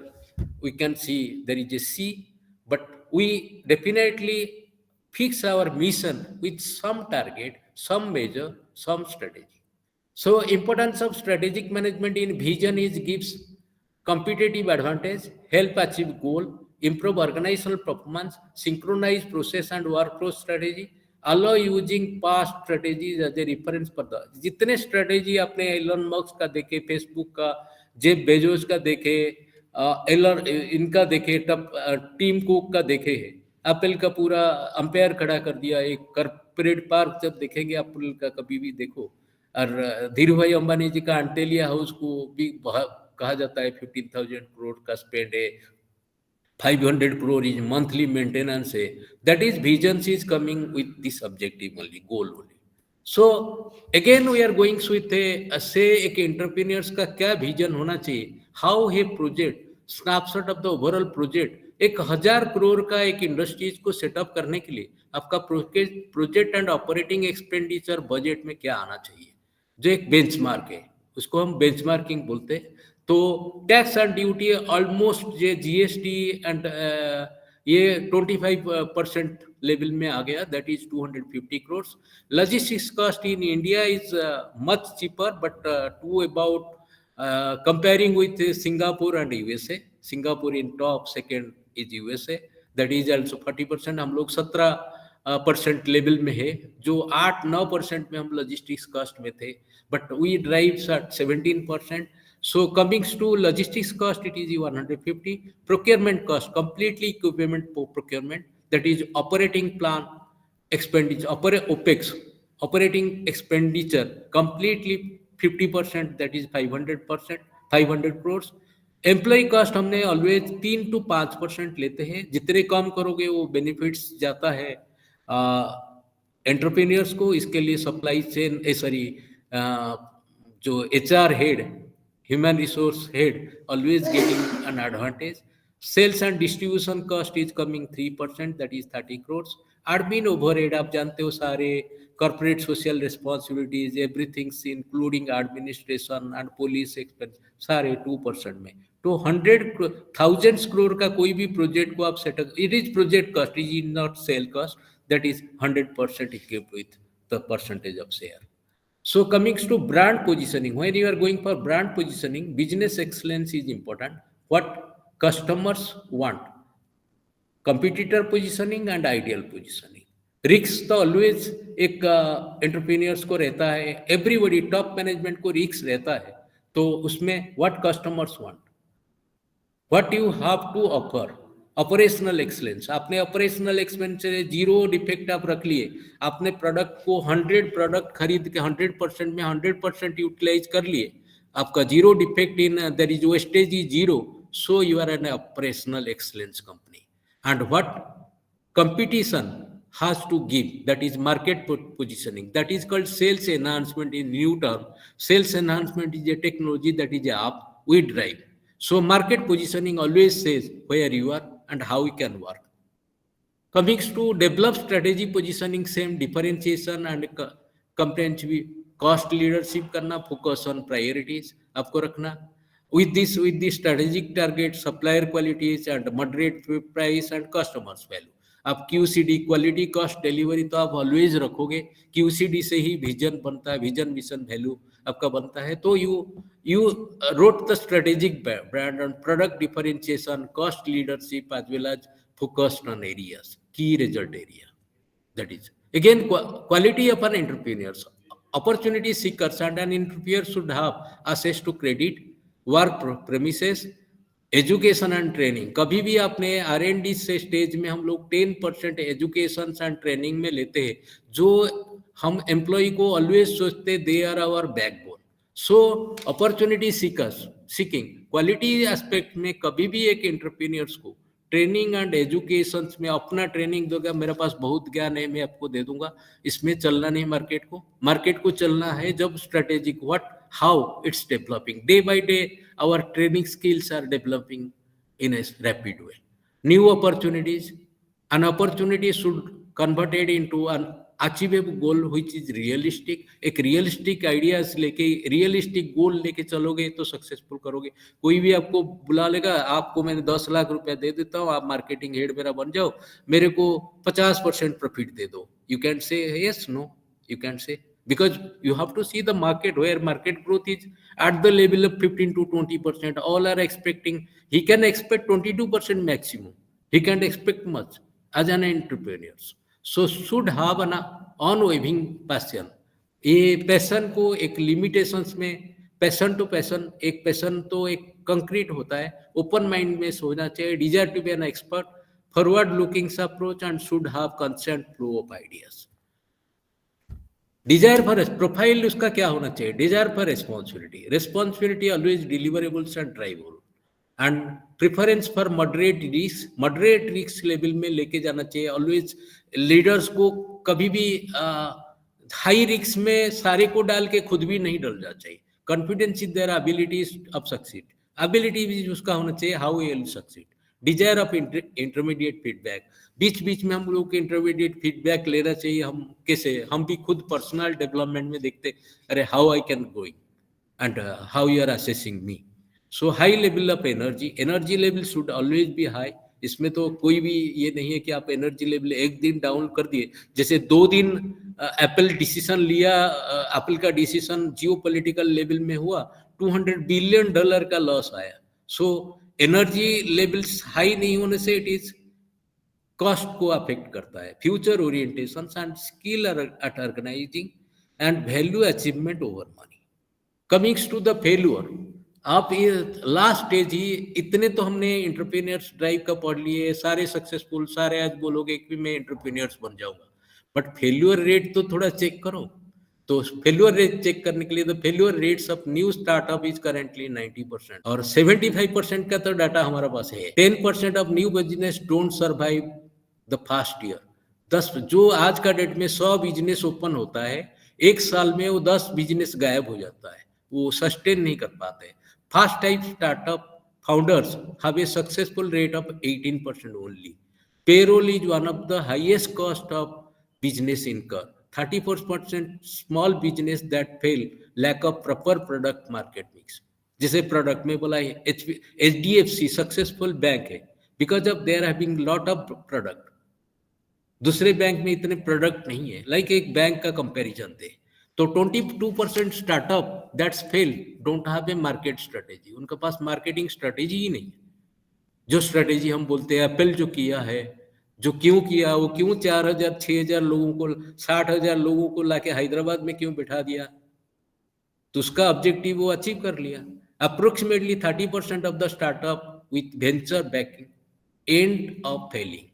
we can see there is a sea, but we definitely fix our mission with some target, some measure, some strategy. So importance of strategic management in vision is gives competitive advantage, help achieve goal, improve organizational performance, synchronize process and workflow strategy, allow using past strategies as a reference for the, जितने strategy आपने Elon Musk का देखे, Facebook का, Jeff Bezos का देखे, Elon इनका देखे, तब टीम कुक का देखे है, एप्पल का पूरा अंपायर खड़ा कर दिया, एक कॉर्पोरेट पार्क जब देखेंगे एप्पल का कभी भी देखो, और धीरू भाई अंबानी जी का अंटेलिया हाउस को भी कहा जाता है 15,000 करोड़ का स्पेंड है, 500 crore is monthly maintenance है, that is visions is coming with this objective only, goal only. So again we are going with a say एक entrepreneurs का क्या vision होना चाहिए, how a project, snapshot of the overall project, 1,000 crore का एक industries को setup करने के लिए आपका project and operating expenditure budget में क्या आना चाहिए, जो एक बेंचमार्क है, उसको हम बेंचमार्किंग बोलते हैं। तो टैक्स एंड ड्यूटी ऑलमोस्ट ये जीएसटी एंड ये 25% लेवल में आ गया, that is 250 crore. Logistics cost in India is much cheaper, but to about comparing with Singapore and USA, Singapore in top, second is USA, that is also 40%, हम लोग 17 percent level में है, जो 8-9% में हम लॉजिस्टिक्स कॉस्ट में थे, but we drive at 17%. So coming to logistics cost, it is 150. Procurement cost, completely equipment procurement, that is operating plan expenditure, OPEX, operating expenditure, completely 50%, that is 500%, 500 crores. Employ cost हमने always 3 to 5% लेते हैं, जितने कम करोगे वो benefits जाता है entrepreneurs को। इसके लिए सप्लाई चेन जो HR head, human resource head, always getting an advantage. Sales and distribution cost is coming 3%, that is 30 crores. Admin overhead आप जानते हो सारे, corporate social responsibilities, everything including administration and police expense, सारे 2% में। तो 100,000 crore का कोई भी प्रोजेक्ट को आप setup, it is project cost, it is not sale cost, that is 100% equipped with the percentage of share. So coming to brand positioning, when you are going for brand positioning, business excellence is important. What customers want, competitor positioning and ideal positioning. Risk तो always एक entrepreneurs को रहता है, everybody top management को risk रहता है। तो उसमें what customers want, what you have to offer, operational excellence. आपने ऑपरेशनल एक्सपेंस 0 डिफेक्ट आप रख लिए, आपने प्रोडक्ट को 100 प्रोडक्ट खरीद के 100% में 100% यूटिलाइज कर लिए, आपका 0 defect in there is wastage is 0, so you are an operational excellence company. And what competition has to give, that is market positioning, that is called sales enhancement in new term. Sales enhancement is a technology, that is a app we drive. So market positioning always says where you are and how you can work. Coming to develop strategy positioning, same differentiation and comprehensive cost leadership करना, focus on priorities आपको रखना। with this strategic target, supplier qualities and moderate price and customers value. आप QCD, quality cost delivery तो आप always रखोगे, QCD से ही vision बनता है, विजन मिशन वैल्यू आपका बनता है। तो you wrote the strategic brand and product differentiation, cost leadership as well as focused on areas, key result area. That is again quality of an entrepreneurs, opportunity seekers and an entrepreneur should have access to credit, work premises, education and training. कभी भी आपने R&D से stage में हम लोग 10% education and training में लेते हैं, जो हम एम्प्लॉय को ऑलवेज सोचते they are our backbone. So opportunity seeking quality aspect में कभी भी एक एंटरप्रेन्योर्स को ट्रेनिंग एंड एजुकेशन में अपना ट्रेनिंग दोगे, मेरे पास बहुत ज्ञान है मैं आपको दे दूंगा, इसमें चलना नहीं। मार्केट को चलना है जब strategic what how it's developing day by day, our training skills are developing in a rapid way. New opportunities, an opportunity should convert it into an achievable goal which is realistic. एक realistic ideas लेके, realistic गोल लेके चलोगे तो successful करोगे। कोई भी आपको बुला लेगा, आपको मैंने 10 लाख रुपया दे देता हूँ, आप मार्केटिंग हेड मेरा बन जाओ, मेरे को 50% प्रॉफिट दे दो, you can say yes, no, you can say, because you have to see the market, where market growth is at the level of 15 to 20%. All are expecting, he can expect 22% maximum, he can't expect much as an entrepreneur. So should have an unwavering passion. ये passion को एक limitations में, passion to passion, एक passion तो एक concrete होता है, open mind में सोचना चाहिए, desire to be an expert, forward looking approach and should have constant flow of ideas. Desire for profile उसका क्या होना चाहिए, desire for responsibility always deliverables and drivable, and preference for moderate risk level में लेके जाना चाहिए always. Leaders को कभी भी हाई रिस्क में सारे को डाल के खुद भी नहीं डल जाना चाहिए। Confidence in their abilities of succeed, ability भी उसका होना चाहिए how he will succeed. Desire of intermediate feedback, बीच बीच में हम लोग के इंटरमीडिएट फीडबैक लेना चाहिए। हम कैसे, हम भी खुद पर्सनल डेवलपमेंट में देखते, अरे how I can going and how you are assessing me. So high level of energy level should always be high. इसमें तो कोई भी ये नहीं है कि आप एनर्जी लेवल एक दिन डाउन कर दिए, जैसे 2 दिन एप्पल डिसीजन लिया, एप्पल का डिसीजन जियोपॉलिटिकल लेवल में हुआ, $200 बिलियन का लॉस आया। सो एनर्जी लेवल्स हाई नहीं होने से इट इज कॉस्ट को अफेक्ट करता है, future orientation and skill at organising and value achievement over money. Comings to the failure, आप ये लास्ट स्टेज ही, इतने तो हमने इंटरप्रीनियर्स ड्राइव का पढ़ लिए, सारे सक्सेसफुल, सारे आज बोलोगे कि मैं इंटरप्रीनियर्स बन जाऊंगा, बट फेल्यूर रेट तो थोड़ा चेक करो। तो फेल्यूर रेट चेक करने के लिए the failure rates of new startup is currently 90% और 75% का तो डाटा हमारा पास है। 10% of new business don't survive the first year. 10 जो आज का डेट में 100 बिजनेस ओपन होता है, एक साल में वो 10 बिजनेस गायब हो जाता है, वो सस्टेन नहीं कर पाते। First time startup founders have a successful rate of 18% only. Payroll is one of the highest cost of business incur. 34% small business that fail lack of proper product market mix. जैसे product में बोला HDFC successful bank है because of their having lot of product. दूसरे bank में इतने product नहीं है, like एक बैंक का कंपैरिजन दे तो 22% startup that's fail don't have a market strategy. उनके पास मार्केटिंग स्ट्रेटेजी ही नहीं है। जो स्ट्रेटेजी हम बोलते हैं एप्पल जो किया है, जो क्यों किया, वो क्यों 4,000 6,000 लोगों को 60,000 लोगों को लाके हैदराबाद में क्यों बिठा दिया, तो उसका ऑब्जेक्टिव वो अचीव कर लिया। Approximately 30% of the startup with venture backing and of failing.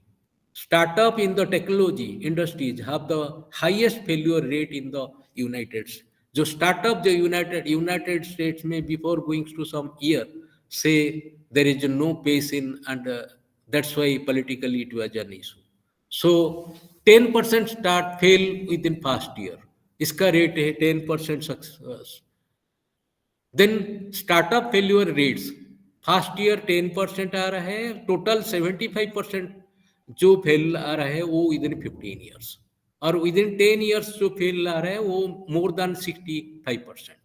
Startup in the technology industries have the highest failure rate in the United States. जो स्टार्टअप जो यूनाइटेड स्टेट्स में before going to some year से there is no pace in and that's why politically it was an issue. So 10% start fail within first year, इसका rate है 10% success. Then startup failure rates first year 10% आ रहा है, total 75% जो fail आ रहा है वो विद इन 15 ईयर्स, और विद इन 10 ईयर्स जो फेल आ रहा है वो more than 65%,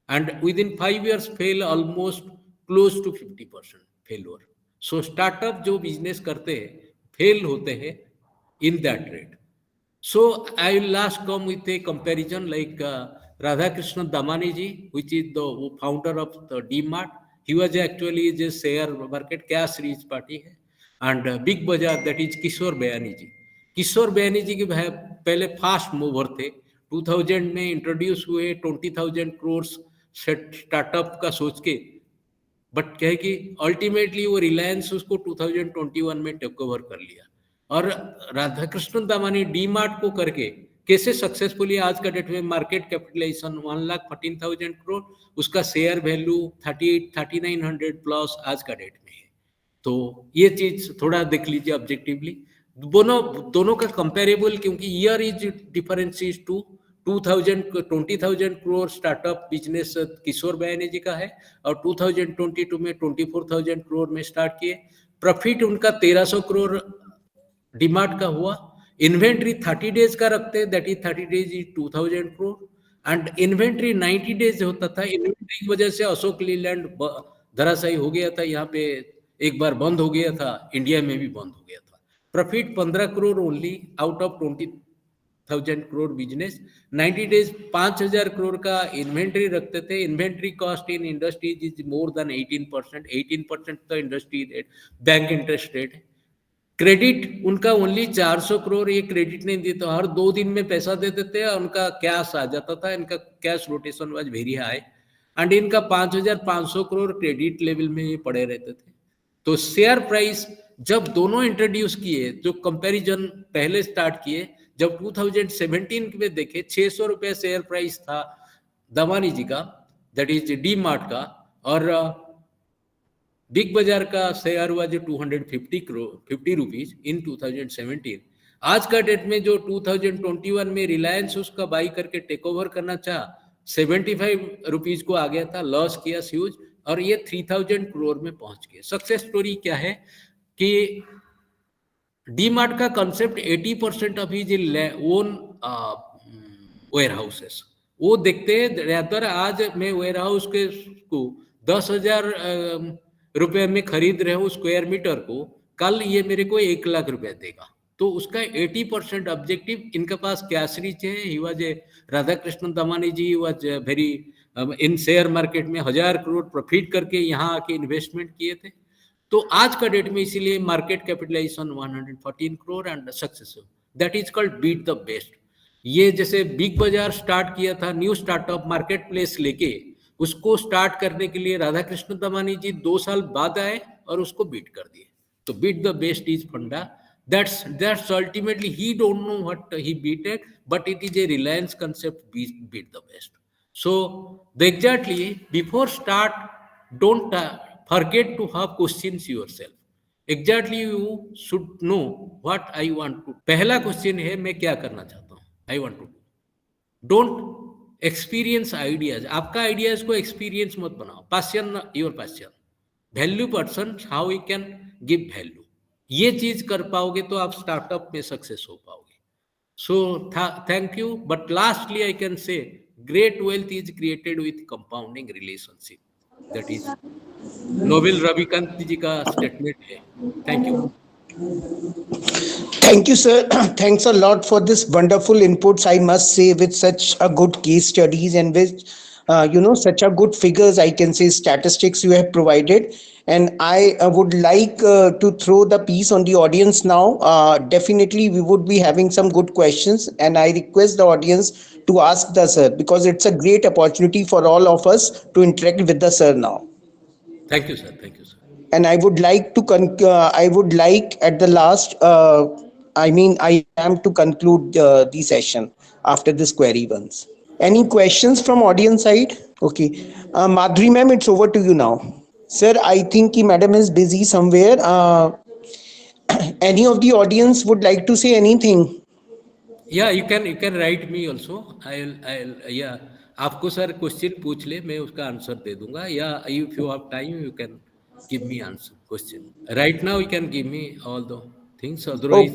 and within 5 years fail almost close to 50% failure. So startup जो बिजनेस करते हैं फेल होते हैं in that rate. So I will last come with a comparison like Radhakrishnan Damani ji, which is the founder of the DMart. He was actually a share market cash rich party है, and Big Bazaar that is किशोर बयानी जी। किशोर बयानी जी के पहले fast mover थे, 2000 में introduce हुए 20,000 crore startup का सोच के, but कहे कि अल्टीमेटली वो रिलायंस उसको 2021 में टेक ओवर कर लिया। और राधाकृष्णन दामानी डीमार्ट को करके कैसे सक्सेसफुली आज का डेट में मार्केट कैपिटलाइजेशन 1,14,000 करोड़, उसका शेयर वैल्यू 3900 प्लस आज का डेट में है। तो ये चीज थोड़ा देख लीजिए ऑब्जेक्टिवली, दोनों का कंपेरेबल, क्योंकि year is difference is to 20,000 crore startup business Kishore Biyani ji का है, और 2022 में 24,000 करोड़ में स्टार्ट किए। प्रॉफिट उनका 1,300 करोड़ डीमार्ट का हुआ। इन्वेंट्री 30 डेज का रखते हैं, that is 30 days is 2,000 crore, and inventory 90 days होता था। इन्वेंट्री की वजह से अशोक लीलैंड धराशायी हो गया था, यहाँ पे एक बार बंद हो गया था, इंडिया में भी बंद हो गया था। Profit 15 crore only out of 20,000 crore business. 90 days 5,000 crore का इन्वेंट्री रखते थे। Inventory cost in industries is more than 18%। 18% तो industry rate, bank interest rate है। क्रेडिट उनका ओनली 400 करोड़, ये क्रेडिट नहीं देते, हर 2 दिन में पैसा दे देते हैं, उनका कैश आ जाता था। इनका cash rotation was very high, and इनका 5,500 करोड़ क्रेडिट लेवल में ये पड़े रहते थे। तो शेयर प्राइस जब दोनों इंट्रोड्यूस किए, जो कंपैरिजन पहले स्टार्ट किए, जब 2017 में देखे 600 रुपये शेयर प्राइस था दमानी जी का, दैट इज डी मार्ट का, और बिग बाजार का शेयर हुआ जो 250 रुपीज इन 2017। आज का डेट में जो 2021 में रिलायंस उसका बाई करके टेक ओवर करना चाहा, 75 रुपीज को आ गया था, लॉस किया ह्यूज, और ये 3,000 करोड़ में पहुंच गए। सक्सेस स्टोरी क्या है कि डीमार्ट का concept 80% of his own warehouses, वो देखते हैं रेदर आज मैं वेयर हाउस के को 10,000 रुपए में खरीद रहे हूँ स्क्वायर मीटर को, कल ये मेरे को 1 लाख रुपए देगा। तो उसका 80% ऑब्जेक्टिव, इनके पास कैश रिच है। He was Radhakrishnan Damani ji was very in share market में 1,000 करोड़ प्रॉफिट करके यहाँ आके इन्वेस्टमेंट किए थे। तो आज का डेट में इसीलिए market capitalization 114 crore and successful, that is called beat the best. ये जैसे बिग बाजार स्टार्ट किया था न्यू स्टार्टअप मार्केट प्लेस लेके, उसको स्टार्ट करने के लिए राधा कृष्ण दमानी जी 2 साल बाद आए और उसको बीट कर दिए। तो बीट द बेस्ट इज फंडा, that's ultimately he don't know what he beat it, but it is a Reliance concept, beat the best. So exactly before start, don't forget to have questions yourself. Exactly you should know what I want to, पहला question है मैं क्या करना चाहता हूँ, I want to do, don't experience ideas, आपका ideas को experience मत बनाओ, passion your passion, value person how you can give value, ये चीज कर पाओगे तो आप स्टार्टअप में सक्सेस हो पाओगे। So thank you, but lastly I can say great wealth is created with compounding relationship, that is Naval Ravikant ji का स्टेटमेंट है। Thank you. Thank you, sir. Thanks a lot for this wonderful inputs. I must say, with such a good case studies and with such a good figures, I can say statistics you have provided. And I would like to throw the piece on the audience now. Definitely, we would be having some good questions, and I request the audience to ask the sir because it's a great opportunity for all of us to interact with the sir now. Thank you sir, thank you sir. And I would like to I would like at the last I am to conclude the session after this query once. Any questions from audience side? Okay, Madhuri ma'am, it's over to you now. Sir, I think ki madam is busy somewhere. Any of the audience would like to say anything? या you can write me also, I या आपको sir question पूछ ले, मैं उसका answer दे दूंगा, या if you have time you can give me answer question right now, you can give me all the things, otherwise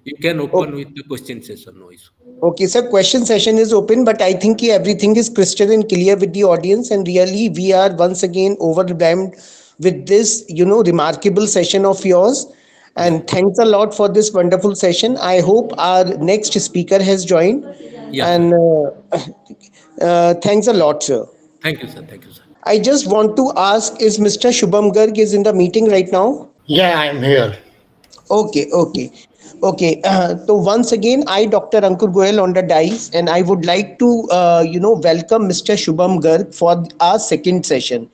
you can open with the question session, no issue. Okay, sir, question session is open, but I think everything is crystal and clear with the audience, and really we are once again overwhelmed with this remarkable session of yours. And thanks a lot for this wonderful session. I hope our next speaker has joined. Yeah, and thanks a lot, sir. Thank you sir, thank you sir. I just want to ask, is Mr. Shubham Garg is in the meeting right now? Yeah, I'm here. Okay. So once again, I, Dr. Ankur Goyal, on the dice, and I would like to, welcome Mr. Shubham Garg for our second session.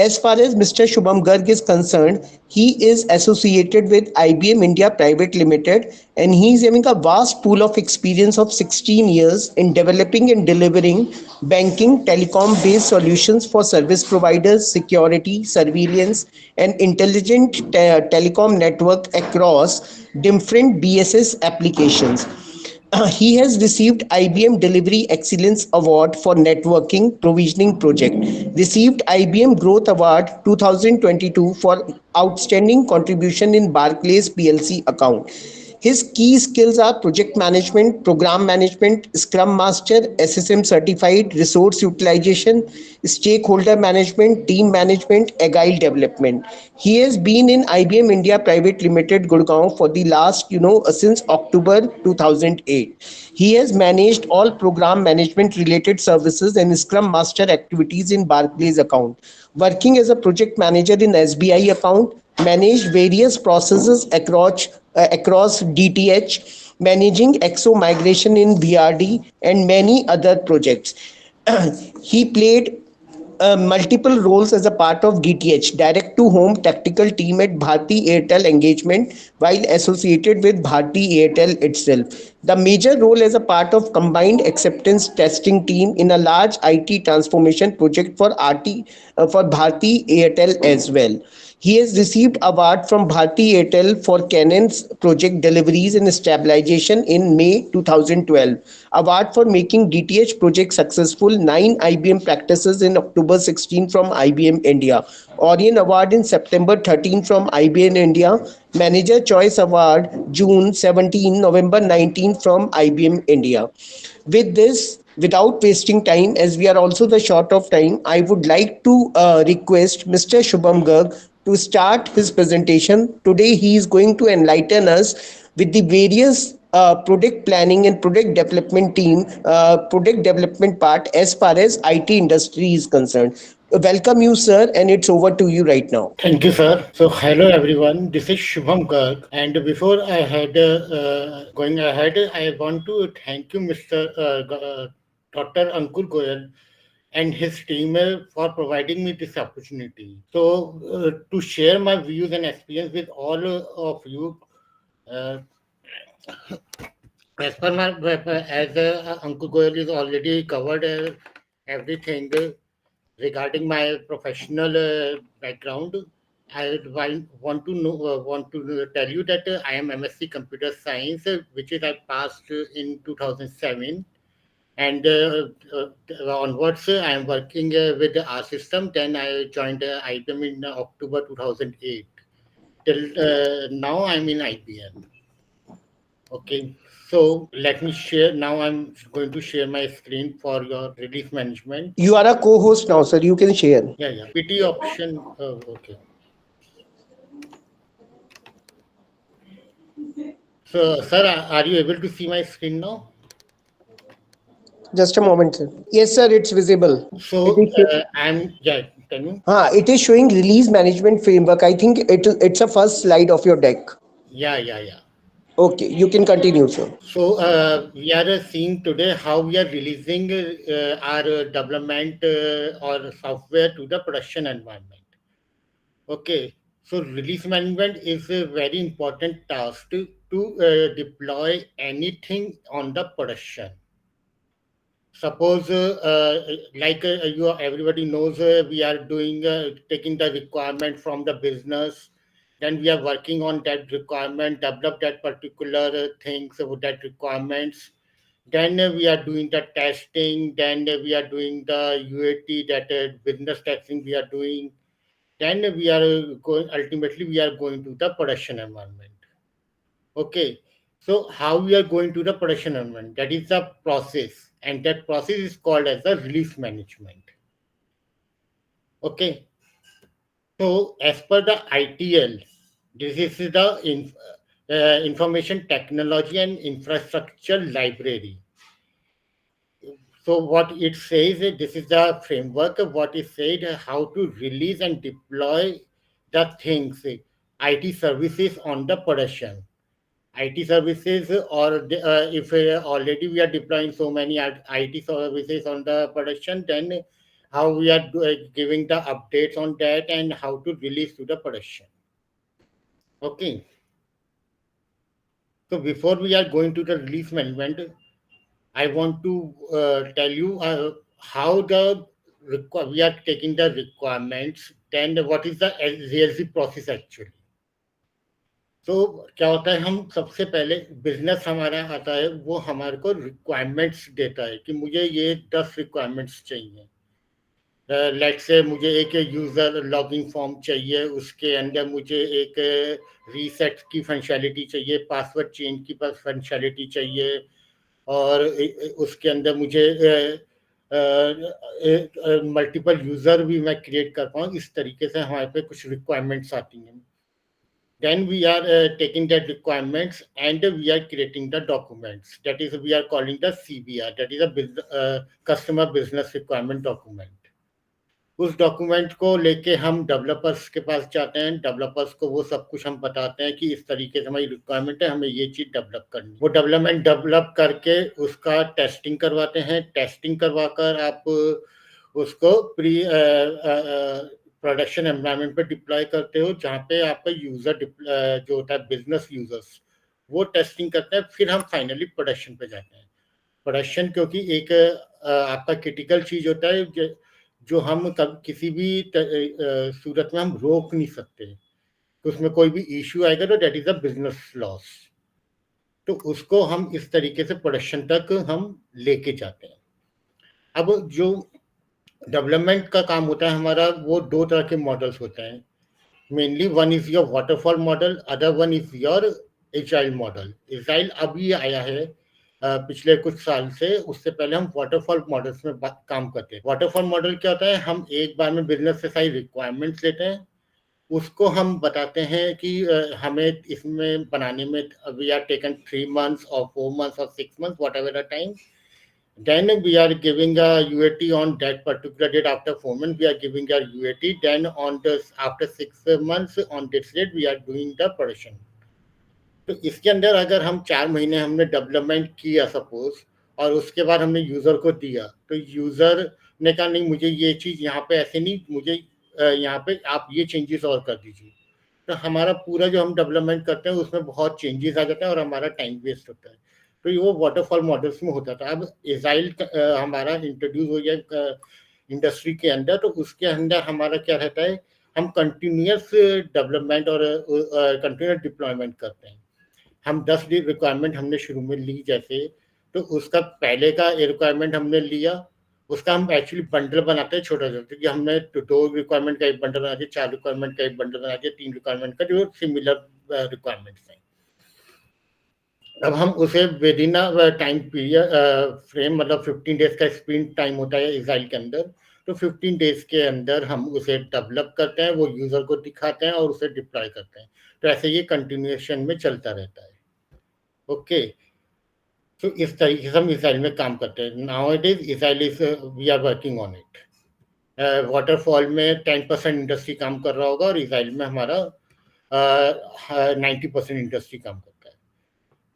As far as Mr. Shubham Garg is concerned, he is associated with IBM India Private Limited, and he is having a vast pool of experience of 16 years in developing and delivering banking, telecom-based solutions for service providers, security, surveillance, and intelligent telecom network across different BSS applications. He has received IBM Delivery Excellence Award for Networking Provisioning Project, received IBM Growth Award 2022 for Outstanding Contribution in Barclays PLC account. His key skills are project management, program management, Scrum Master, SSM certified, resource utilization, stakeholder management, team management, agile development. He has been in IBM India Private Limited, Gurgaon for the last, since October 2008. He has managed all program management related services and Scrum Master activities in Barclays account. Working as a project manager in SBI account, managed various processes across DTH, managing EXO migration in BRD, and many other projects. He played multiple roles as a part of DTH, direct to home tactical team at Bharti Airtel engagement, while associated with Bharti Airtel itself. The major role as a part of combined acceptance testing team in a large IT transformation project for Bharti Airtel as well. He has received award from Bharti Airtel for Canon's project deliveries and stabilization in May 2012. Award for making DTH project successful, 9 IBM practices in October 16 from IBM India. Orion Award in September 13 from IBM India. Manager Choice Award June 17, November 19 from IBM India. With this, without wasting time, as we are also the short of time, I would like to request Mr. Shubham Garg to start his presentation. Today, he is going to enlighten us with the various product planning and product development part as far as IT industry is concerned. welcome you, sir, and it's over to you right now. Thank you, sir. So, hello everyone. This is Shubham Garg, and before I had going ahead, I want to thank you, Mr. Dr. Ankur Goyal, and his team for providing me this opportunity. So, to share my views and experience with all of you, uh, as per my as Ankur Goyal is already covered everything regarding my professional background. Want to tell you that I am MSc Computer Science, which is I passed in 2007, and onwards I am working with the R system. Then I joined IBM in October 2008. Till now I'm in IBM. Okay, so let me share. Now I'm going to share my screen for your release management. You are a co-host now, sir. You can share. Yeah. PT option. Okay. So, sir, are you able to see my screen now? Just a moment, sir. Yes, sir, it's visible. It So, is, yeah, tell me. it is showing release management framework. I think it's a first slide of your deck. Yeah. Okay, you can continue, sir. So, we are seeing today how we are releasing our development or software to the production environment. Okay, so release management is a very important task to deploy anything on the production. Suppose you everybody knows, we are doing taking the requirement from the business, then we are working on that requirement, develop that particular things with that requirements, then we are doing the testing, then we are doing the UAT, that business testing we are doing, then we are going ultimately we are going to the production environment. Okay, so how we are going to the production environment? That is the process, and that process is called as the release management. Okay, so as per the ITL, this is the Information Technology and Infrastructure Library. So what it says, this is the framework of what it said, how to release and deploy the things, IT services on the production. IT services, or if already we are deploying so many IT services on the production, then how we are giving the updates on that and how to release to the production. Okay. So before we are going to the release management, I want to tell you how we are taking the requirements, then what is the SDLC process actually. तो क्या होता है, हम सबसे पहले business हमारा आता है, वो हमारे को रिक्वायरमेंट्स देता है कि मुझे ये 10 रिक्वायरमेंट्स चाहिए. लेट से मुझे एक यूज़र लॉगिन फॉर्म चाहिए, उसके अंदर मुझे एक रीसेट की फंक्शनैलिटी चाहिए, पासवर्ड चेंज की फंक्शनैलिटी चाहिए, और उसके अंदर मुझे मल्टीपल यूज़र भी मैं क्रिएट कर पाऊँ. इस तरीके से हमारे पे कुछ रिक्वायरमेंट्स आती हैं. Then we are taking that requirements and we are creating the documents. That is, we are calling the CBR. That is a customer business requirement document. उस डॉक्यूमेंट को लेके हम डेवलपर्स के पास जाते हैं. डेवलपर्स को वो सब कुछ हम बताते हैं कि इस तरीके से हमारी रिक्वायरमेंट है, हमें ये चीज़ डेवलप करनी है. वो डेवलप करके उसका टेस्टिंग करवाते हैं. टेस्टिंग करवाकर आप उसको प्रोडक्शन एनवायरनमेंट पे डिप्लॉय करते हो, जहाँ पे आपका यूजर जो होता है बिजनेस यूजर्स, वो टेस्टिंग करते हैं. फिर हम फाइनली प्रोडक्शन पे जाते हैं. प्रोडक्शन क्योंकि एक आपका क्रिटिकल चीज होता है जो हम किसी भी सूरत में हम रोक नहीं सकते. तो उसमें कोई भी इश्यू आएगा तो that is a business loss. तो उसको हम इस तरीके से प्रोडक्शन तक हम लेके जाते हैं. अब जो डेवलपमेंट का काम होता है हमारा, वो 2 तरह के मॉडल्स होते हैं. Mainly one is your waterfall model, other one is your agile model. Agile अभी आया है पिछले कुछ साल से. उससे पहले हम वाटरफॉल मॉडल्स में काम करते हैं. वाटरफॉल मॉडल क्या होता है, हम एक बार में बिजनेस से सारी रिक्वायरमेंट्स लेते हैं, उसको हम बताते हैं कि हमें इसमें बनाने में वी आर टेकन 3 months और 4 months और 6 months, what ever the time. Then we are giving a UAT on that particular date. After 4 months, we are giving a UAT. Then on this, after 6 months, on this date, we are doing the production. तो इसके अंदर अगर हम 4 महीने हमने development किया suppose, और उसके बाद हमने यूजर को दिया, तो यूजर ने कहा नहीं मुझे ये चीज यहाँ पे ऐसे नहीं, मुझे यहाँ पे आप ये चेंजेस और कर दीजिए, तो हमारा पूरा जो हम डेवलपमेंट करते हैं उसमें बहुत चेंजेस आ जाते हैं और हमारा टाइम वेस्ट होता है। तो ये वो वाटरफॉल मॉडल्स में होता था। अब एजाइल हमारा इंट्रोड्यूस हो गया इंडस्ट्री के अंदर, तो उसके अंदर हमारा क्या रहता है, हम कंटिन्यूअस डेवलपमेंट और कंटिन्यूअस डिप्लॉयमेंट करते हैं। हम 10 रिक्वायरमेंट हमने शुरू में ली जैसे, तो उसका पहले का रिक्वायरमेंट हमने लिया, उसका हम एक्चुअली बंडल बनाते हैं छोटा छोटा, क्योंकि हमने 2 रिक्वायरमेंट का एक बंडल बना दिया, 4 रिक्वायरमेंट का एक बंडल बना दिया, 3 रिक्वायरमेंट का जो सिमिलर रिक्वायरमेंट्स हैं। अब हम उसे with in time period frame, मतलब 15 डेज का स्प्रिंट टाइम होता है इजराइल के अंदर, तो 15 डेज के अंदर हम उसे डेवलप करते हैं, वो यूजर को दिखाते हैं और उसे डिप्लॉय करते हैं। तो ऐसे ये कंटिन्यूएशन में चलता रहता है। ओके, तो इस तरीके से हम इजराइल में काम करते हैं। Now it is Israel is we are working on it. Waterfall में 10% इंडस्ट्री काम कर रहा होगा और इजराइल में हमारा 90% इंडस्ट्री काम करता है।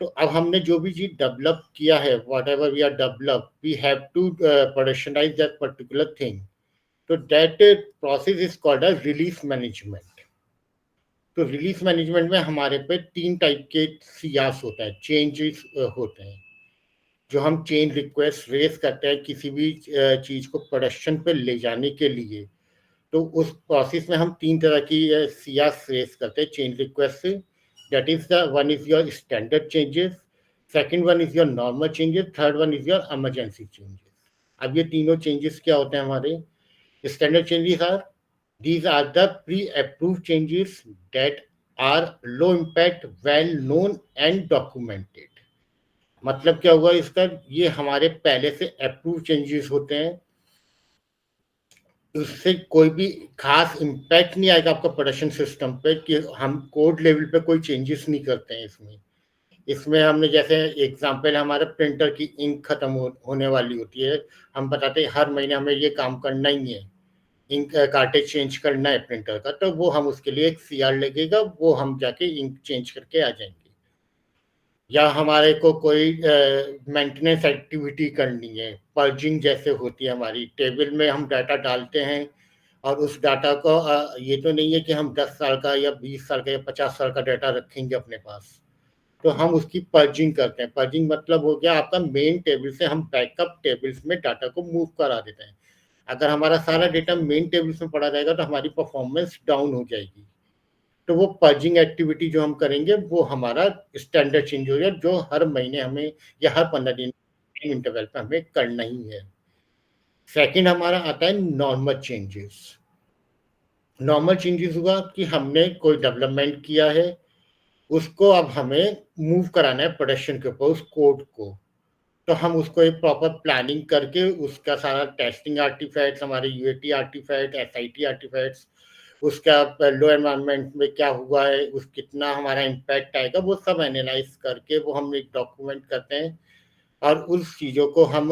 तो अब हमने जो भी चीज डेवलप किया है, whatever we are develop, we have to productionise that particular thing. तो that process is called as release management. तो रिलीज मैनेजमेंट में हमारे पे 3 टाइप के सियास होता है, चेंजेस होते हैं। जो हम चेंज रिक्वेस्ट रेस करते हैं किसी भी चीज को प्रोडक्शन पे ले जाने के लिए, तो उस प्रोसेस में हम 3 तरह की सियास रेस करते हैं चेंज रिक्वेस्ट से। That is the one is your standard changes, second one is your normal changes, third one is your emergency changes. अब ये तीनों चेंजेस क्या होते हैं हमारे? Standard changes are these are the pre-approved changes that are low impact, well known and documented। मतलब क्या हुआ इसका, ये हमारे पहले से अप्रूव चेंजेस होते हैं, उससे कोई भी खास इम्पैक्ट नहीं आएगा आपका प्रोडक्शन सिस्टम पे, कि हम कोड लेवल पे कोई चेंजेस नहीं करते हैं इसमें हमने जैसे एग्जांपल, हमारे प्रिंटर की इंक खत्म होने वाली होती है, हम बताते हैं हर महीने हमें ये काम करना ही है, इंक कार्टेज चेंज करना है प्रिंटर का, तो वो हम उसके लिए एक सीआर लगेगा, वो हम जाके इंक चेंज करके आ जाएंगे। या हमारे को कोई मेंटेनेंस एक्टिविटी करनी है, पर्जिंग जैसे होती है, हमारी टेबल में हम डाटा डालते हैं और उस डाटा को ये तो नहीं है कि हम 10 साल का या 20 साल का या 50 साल का डाटा रखेंगे अपने पास, तो हम उसकी पर्जिंग करते हैं। पर्जिंग मतलब हो गया आपका मेन टेबल से हम बैकअप टेबल्स में डाटा को मूव करा देते हैं। अगर हमारा सारा डेटा मेन टेबल्स में पड़ा रहेगा तो हमारी परफॉर्मेंस डाउन हो जाएगी। तो वो पर्जिंग एक्टिविटी जो हम करेंगे वो हमारा स्टैंडर्ड चेंज हो गया, जो हर महीने हमें या हर 15 दिन इंटरवल पे हमें करना ही है। सेकंड हमारा आता है नॉर्मल चेंजेस। नॉर्मल चेंजेस हुआ कि हमने कोई डेवलपमेंट किया है, उसको अब हमें मूव कराना है प्रोडक्शन के ऊपर, उस कोड को, तो हम उसको एक प्रॉपर प्लानिंग करके उसका सारा टेस्टिंग आर्टिफैक्ट्स, हमारे यूएटी आर्टिफैक्ट, एसआईटी आर्टिफैक्ट्स, उसका लो एनवायरनमेंट में क्या हुआ है, उस कितना हमारा इम्पैक्ट आएगा, वो सब एनालाइज करके वो हम एक डॉक्यूमेंट करते हैं और उस चीज़ों को हम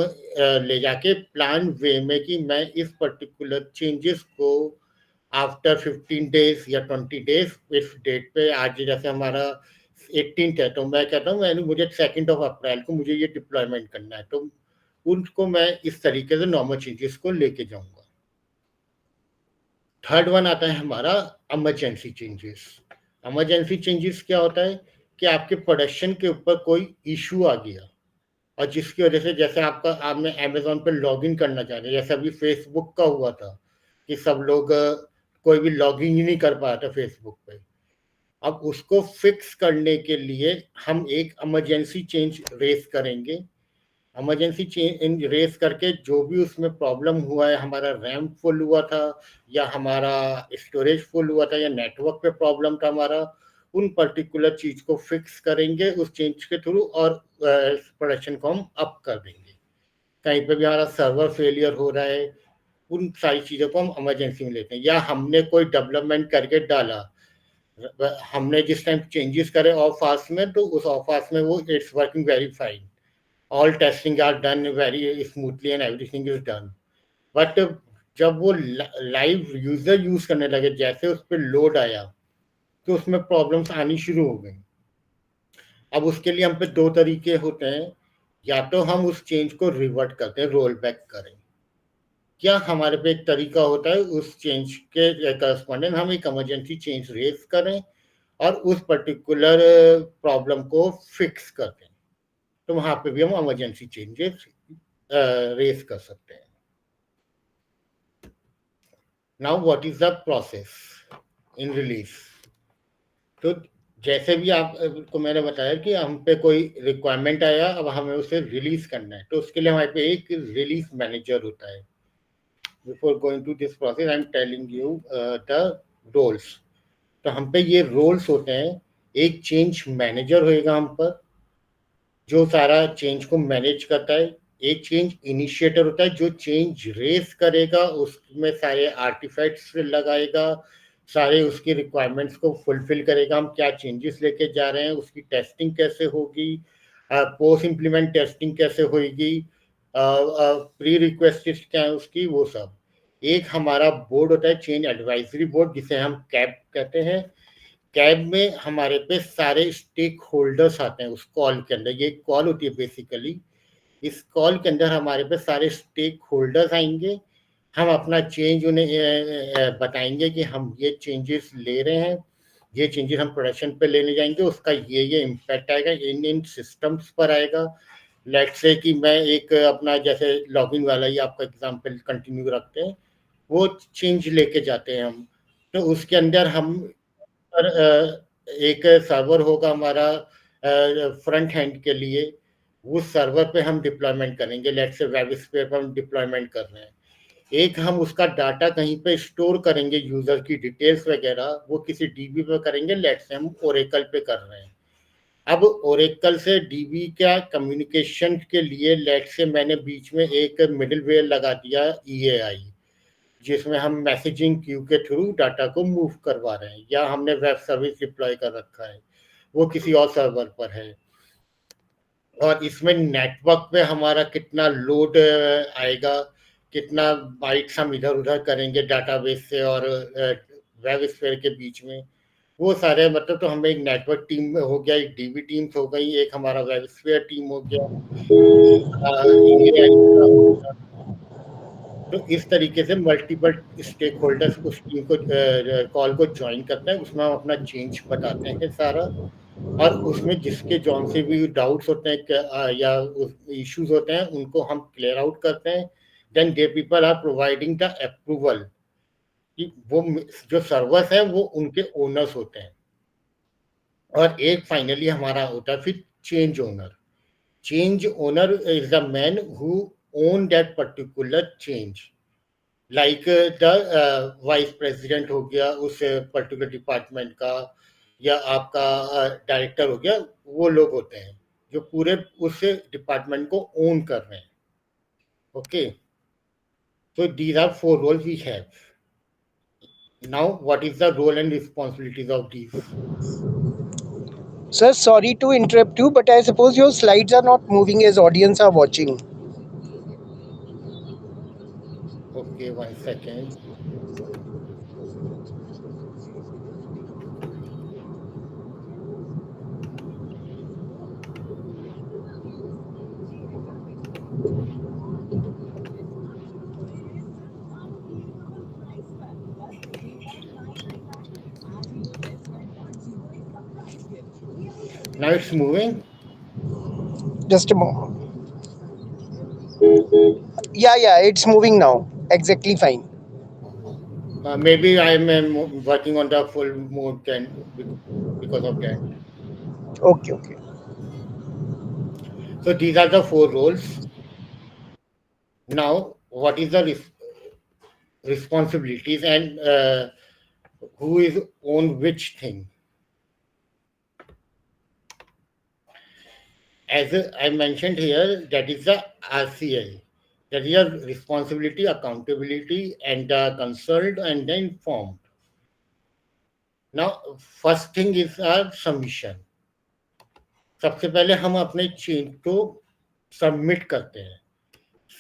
ले जाके प्लान वे में कि मैं इस पर्टिकुलर चेंजेस को आफ्टर 15 डेज या 20 डेज इस डेट पे, आज जैसे हमारा 18th है, तो मैं कहता हूँ मैंने मुझे 2 अप्रैल को मुझे ये डिप्लॉयमेंट करना है, तो उनको मैं इस तरीके से नॉर्मल चेंजेस को लेके जाऊंगा। थर्ड वन आता है हमारा इमरजेंसी चेंजेस। इमरजेंसी चेंजेस क्या होता है कि आपके प्रोडक्शन के ऊपर कोई इशू आ गया और जिसकी वजह से, जैसे आपने अमेजोन पे लॉग इन करना चाह रहे, जैसे अभी फेसबुक का हुआ था कि सब लोग कोई भी लॉग इन ही नहीं कर पाया था फेसबुक पे। अब उसको फिक्स करने के लिए हम एक इमरजेंसी चेंज रेस करेंगे। इमरजेंसी चेंज रेस करके जो भी उसमें प्रॉब्लम हुआ है, हमारा रैम फुल हुआ था या हमारा स्टोरेज फुल हुआ था या नेटवर्क पे प्रॉब्लम था हमारा, उन पर्टिकुलर चीज को फिक्स करेंगे उस चेंज के थ्रू और प्रोडक्शन को हम अप कर देंगे। कहीं पे भी हमारा सर्वर फेलियर हो रहा है, उन सारी चीज़ों को हम इमरजेंसी में लेते हैं। या हमने कोई डेवलपमेंट करके डाला, हमने जिस टाइम चेंजेस करे ऑफ आवर्स में, तो उस ऑफ आवर्स में वो it's working very fine, all testing are done very smoothly and everything is done. But जब वो लाइव यूजर यूज करने लगे, जैसे उस पर लोड आया तो उसमें प्रॉब्लम्स आनी शुरू हो गई. अब उसके लिए हम पे दो तरीके होते हैं, या तो हम उस चेंज को रिवर्ट करते हैं, रोल बैक करें. क्या हमारे पे एक तरीका होता है उस चेंज के करस्पॉन्डेंट हम एक इमरजेंसी चेंज रेज करें और उस पर्टिकुलर प्रॉब्लम को फिक्स कर दें. तो वहां पे भी हम इमरजेंसी चेंजेस रेज कर सकते हैं. Now what is the process in release. तो जैसे भी आपको मैंने बताया कि हम पे कोई रिक्वायरमेंट आया, अब हमें उसे रिलीज करना है, तो उसके लिए हमारे पे एक रिलीज मैनेजर होता है. Before going to this process I am telling you the roles. तो हम पे ये रोल्स होते हैं. एक चेंज मैनेजर होएगा हम पर, जो सारा चेंज को मैनेज करता है. एक चेंज इनिशिएटर होता है जो चेंज रेस करेगा, उसमें सारे आर्टिफैक्ट्स लगाएगा, सारे उसकी रिक्वायरमेंट्स को फुलफिल करेगा. हम क्या चेंजेस लेके जा रहे हैं, उसकी टेस्टिंग कैसे होगी, पोस्ट इम्प्लीमेंट टेस्टिंग कैसे होगी, प्री रिक्वेस्ट क्या है उसकी, वो सब. एक हमारा बोर्ड होता है चेंज एडवाइजरी बोर्ड, जिसे हम कैब कहते हैं. कैब में हमारे पे सारे स्टेक होल्डर्स आते हैं उस कॉल के अंदर. ये कॉल होती है बेसिकली. इस कॉल के अंदर हमारे पे सारे स्टेक होल्डर्स आएंगे. हम अपना चेंज उन्हें बताएंगे कि हम ये चेंजेस ले रहे हैं, ये चेंजेस हम प्रोडक्शन पे लेने जाएंगे, उसका ये इम्पैक्ट आएगा, इन सिस्टम्स पर आएगा. लेट्स से कि मैं एक अपना जैसे लॉगिन वाला ही आपका एग्जांपल कंटिन्यू रखते हैं, वो चेंज लेके जाते हैं हम. तो उसके अंदर हम एक सर्वर होगा हमारा फ्रंट हैंड के लिए. उस सर्वर पे हम डिप्लॉयमेंट करेंगे. लेट्स से वेब स्फीयर पर हम डिप्लॉयमेंट कर रहे हैं. एक हम उसका डाटा कहीं पे स्टोर करेंगे, यूजर की डिटेल्स वगैरह, वो किसी डीबी पे करेंगे. लेट्स से हम ओरेकल पे कर रहे हैं. अब ओरेकल से डीबी का कम्युनिकेशन के लिए लेट्स से मैंने बीच में एक मिडिलवेयर लगा दिया EAI, जिसमें हम मैसेजिंग क्यू के थ्रू डाटा को मूव करवा रहे हैं, या हमने वेब सर्विस डिप्लॉय कर रखा है, वो किसी और सर्वर पर है. और इसमें नेटवर्क पे हमारा कितना लोड आएगा, कितना बाइट्स हम इधर उधर करेंगे डाटाबेस से और वेब स्फीयर के बीच में, वो सारे मतलब. तो हमें एक नेटवर्क टीम हो गया, एक डीबी टीम्स हो गई, एक हमारा वेब स्फीयर टीम हो गया, तो इस तरीके से मल्टीपल स्टेक होल्डर्स उस टीम को कॉल को ज्वाइन करते हैं. उसमें हम अपना चेंज बताते हैं सारा, और उसमें जिसके जौन से भी डाउट्स होते हैं या इश्यूज होते हैं, उनको हम क्लियर आउट करते हैं. Then they people are providing the approval कि वो जो सर्वर्स है वो उनके ओनर्स होते हैं. और एक फाइनली हमारा होता है फिर change owner. Change owner is the man who own that particular change. Like the vice president हो गया उस पर्टिकुलर डिपार्टमेंट का, या आपका डायरेक्टर हो गया. वो लोग होते हैं जो पूरे उस डिपार्टमेंट को ओन कर रहे हैं. Okay, so these are 4 roles we have. Now what is the role and responsibilities of these? Sir, sorry to interrupt you, but I suppose your slides are not moving as audience are watching. Okay, 1 second. Now it's moving. Just a moment. Yeah, it's moving now. Exactly fine. Maybe I'm working on the full mode then because of that. Okay. So these are the 4 roles. Now what is the responsibilities and who is own which thing? As I mentioned here, that is the RCI. That is a responsibility, accountability, and concerned and then informed. Now, first thing is our submission. सबसे पहले हम अपने change को submit करते हैं।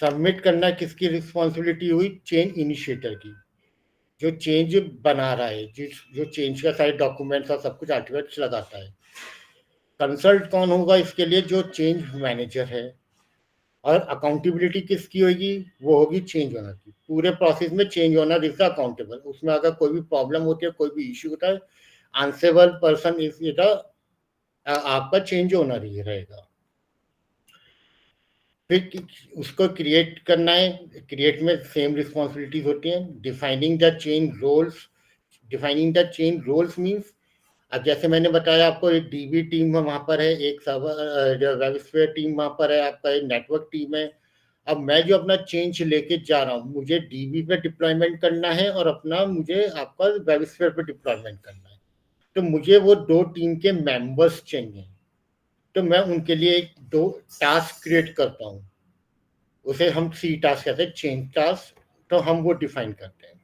Submit करना किसकी responsibility हुई? चेंज इनिशिएटर की, जो चेंज बना रहा है, जो चेंज का सारे डॉक्यूमेंट्स और सब कुछ आर्टिफैक्ट्स लगाता है। कंसल्ट कौन होगा इसके लिए? जो चेंज मैनेजर है। और अकाउंटेबिलिटी किसकी होगी? वो होगी चेंज ओनर की। पूरे प्रोसेस में चेंज ओनर इज अकाउंटेबल। उसमें अगर कोई भी प्रॉब्लम होती है, कोई भी इश्यू होता है, आंसरेबल पर्सन इज आपका चेंज ओनर ही रहेगा। फिर उसको क्रिएट करना है। क्रिएट में सेम रिस्पॉन्सिबिलिटीज होती हैं। Defining the change roles. Defining the change roles means, अब जैसे मैंने बताया आपको, एक डीबी टीम वहां पर है, एक सर्वर वेबस्फीयर टीम वहां पर है, आपका एक नेटवर्क टीम है। अब मैं जो अपना चेंज लेके जा रहा हूँ, मुझे डीबी पे डिप्लॉयमेंट करना है और अपना मुझे आपका वेबस्फीयर पे डिप्लॉयमेंट करना है। तो मुझे वो दो टीम के मेंबर्स चाहिए। तो मैं उनके लिए एक दो टास्क क्रिएट करता हूँ, उसे हम सी टास्क कहते हैं, चेंज टास्क। तो हम वो डिफाइन करते हैं।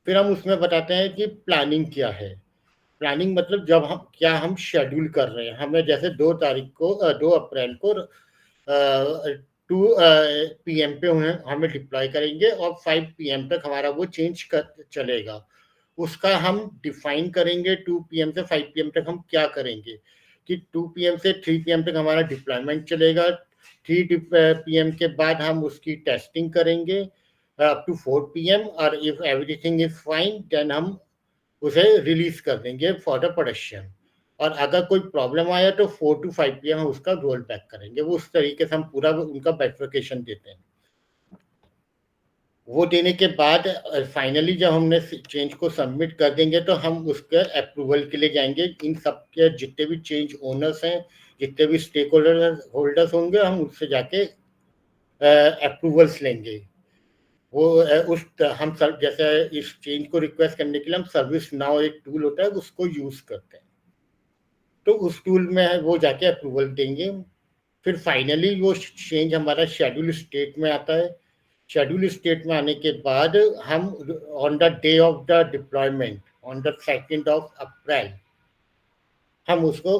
फिर हम उसमें बताते हैं कि प्लानिंग क्या है। प्लानिंग मतलब जब हम शेड्यूल कर रहे हैं, हमें जैसे 2 अप्रैल को 2 PM पे हमें डिप्लॉय करेंगे और 5 PM तक हमारा वो चेंज चलेगा। उसका हम डिफाइन करेंगे 2 PM से 5 PM तक हम क्या करेंगे। कि 2 PM से 3 PM तक हमारा डिप्लॉयमेंट चलेगा। 3 PM के बाद हम उसकी टेस्टिंग करेंगे अप टू 4 PM, और if everything is fine then हम उसे रिलीज कर देंगे फॉर द प्रोडक्शन। और अगर कोई प्रॉब्लम आया तो 4 to 5 PM हम उसका रोल बैक करेंगे। वो उस तरीके से हम पूरा उनका बैकफिकेशन देते हैं। वो देने के बाद फाइनली जब हमने चेंज को सबमिट कर देंगे तो हम उसके अप्रूवल के लिए जाएंगे। इन सब के जितने भी चेंज ओनर्स हैं, जितने भी स्टेक होल्डर्स होंगे, हम उससे जाके अप्रूवल्स लेंगे। वो हम सब जैसे इस चेंज को रिक्वेस्ट करने के लिए हम सर्विस नाउ एक टूल होता है, उसको यूज करते हैं। तो उस टूल में वो जाके अप्रूवल देंगे। फिर फाइनली वो चेंज हमारा शेड्यूल स्टेट में आता है। शेड्यूल स्टेट में आने के बाद हम on the day of the deployment, on the 2nd of April, हम उसको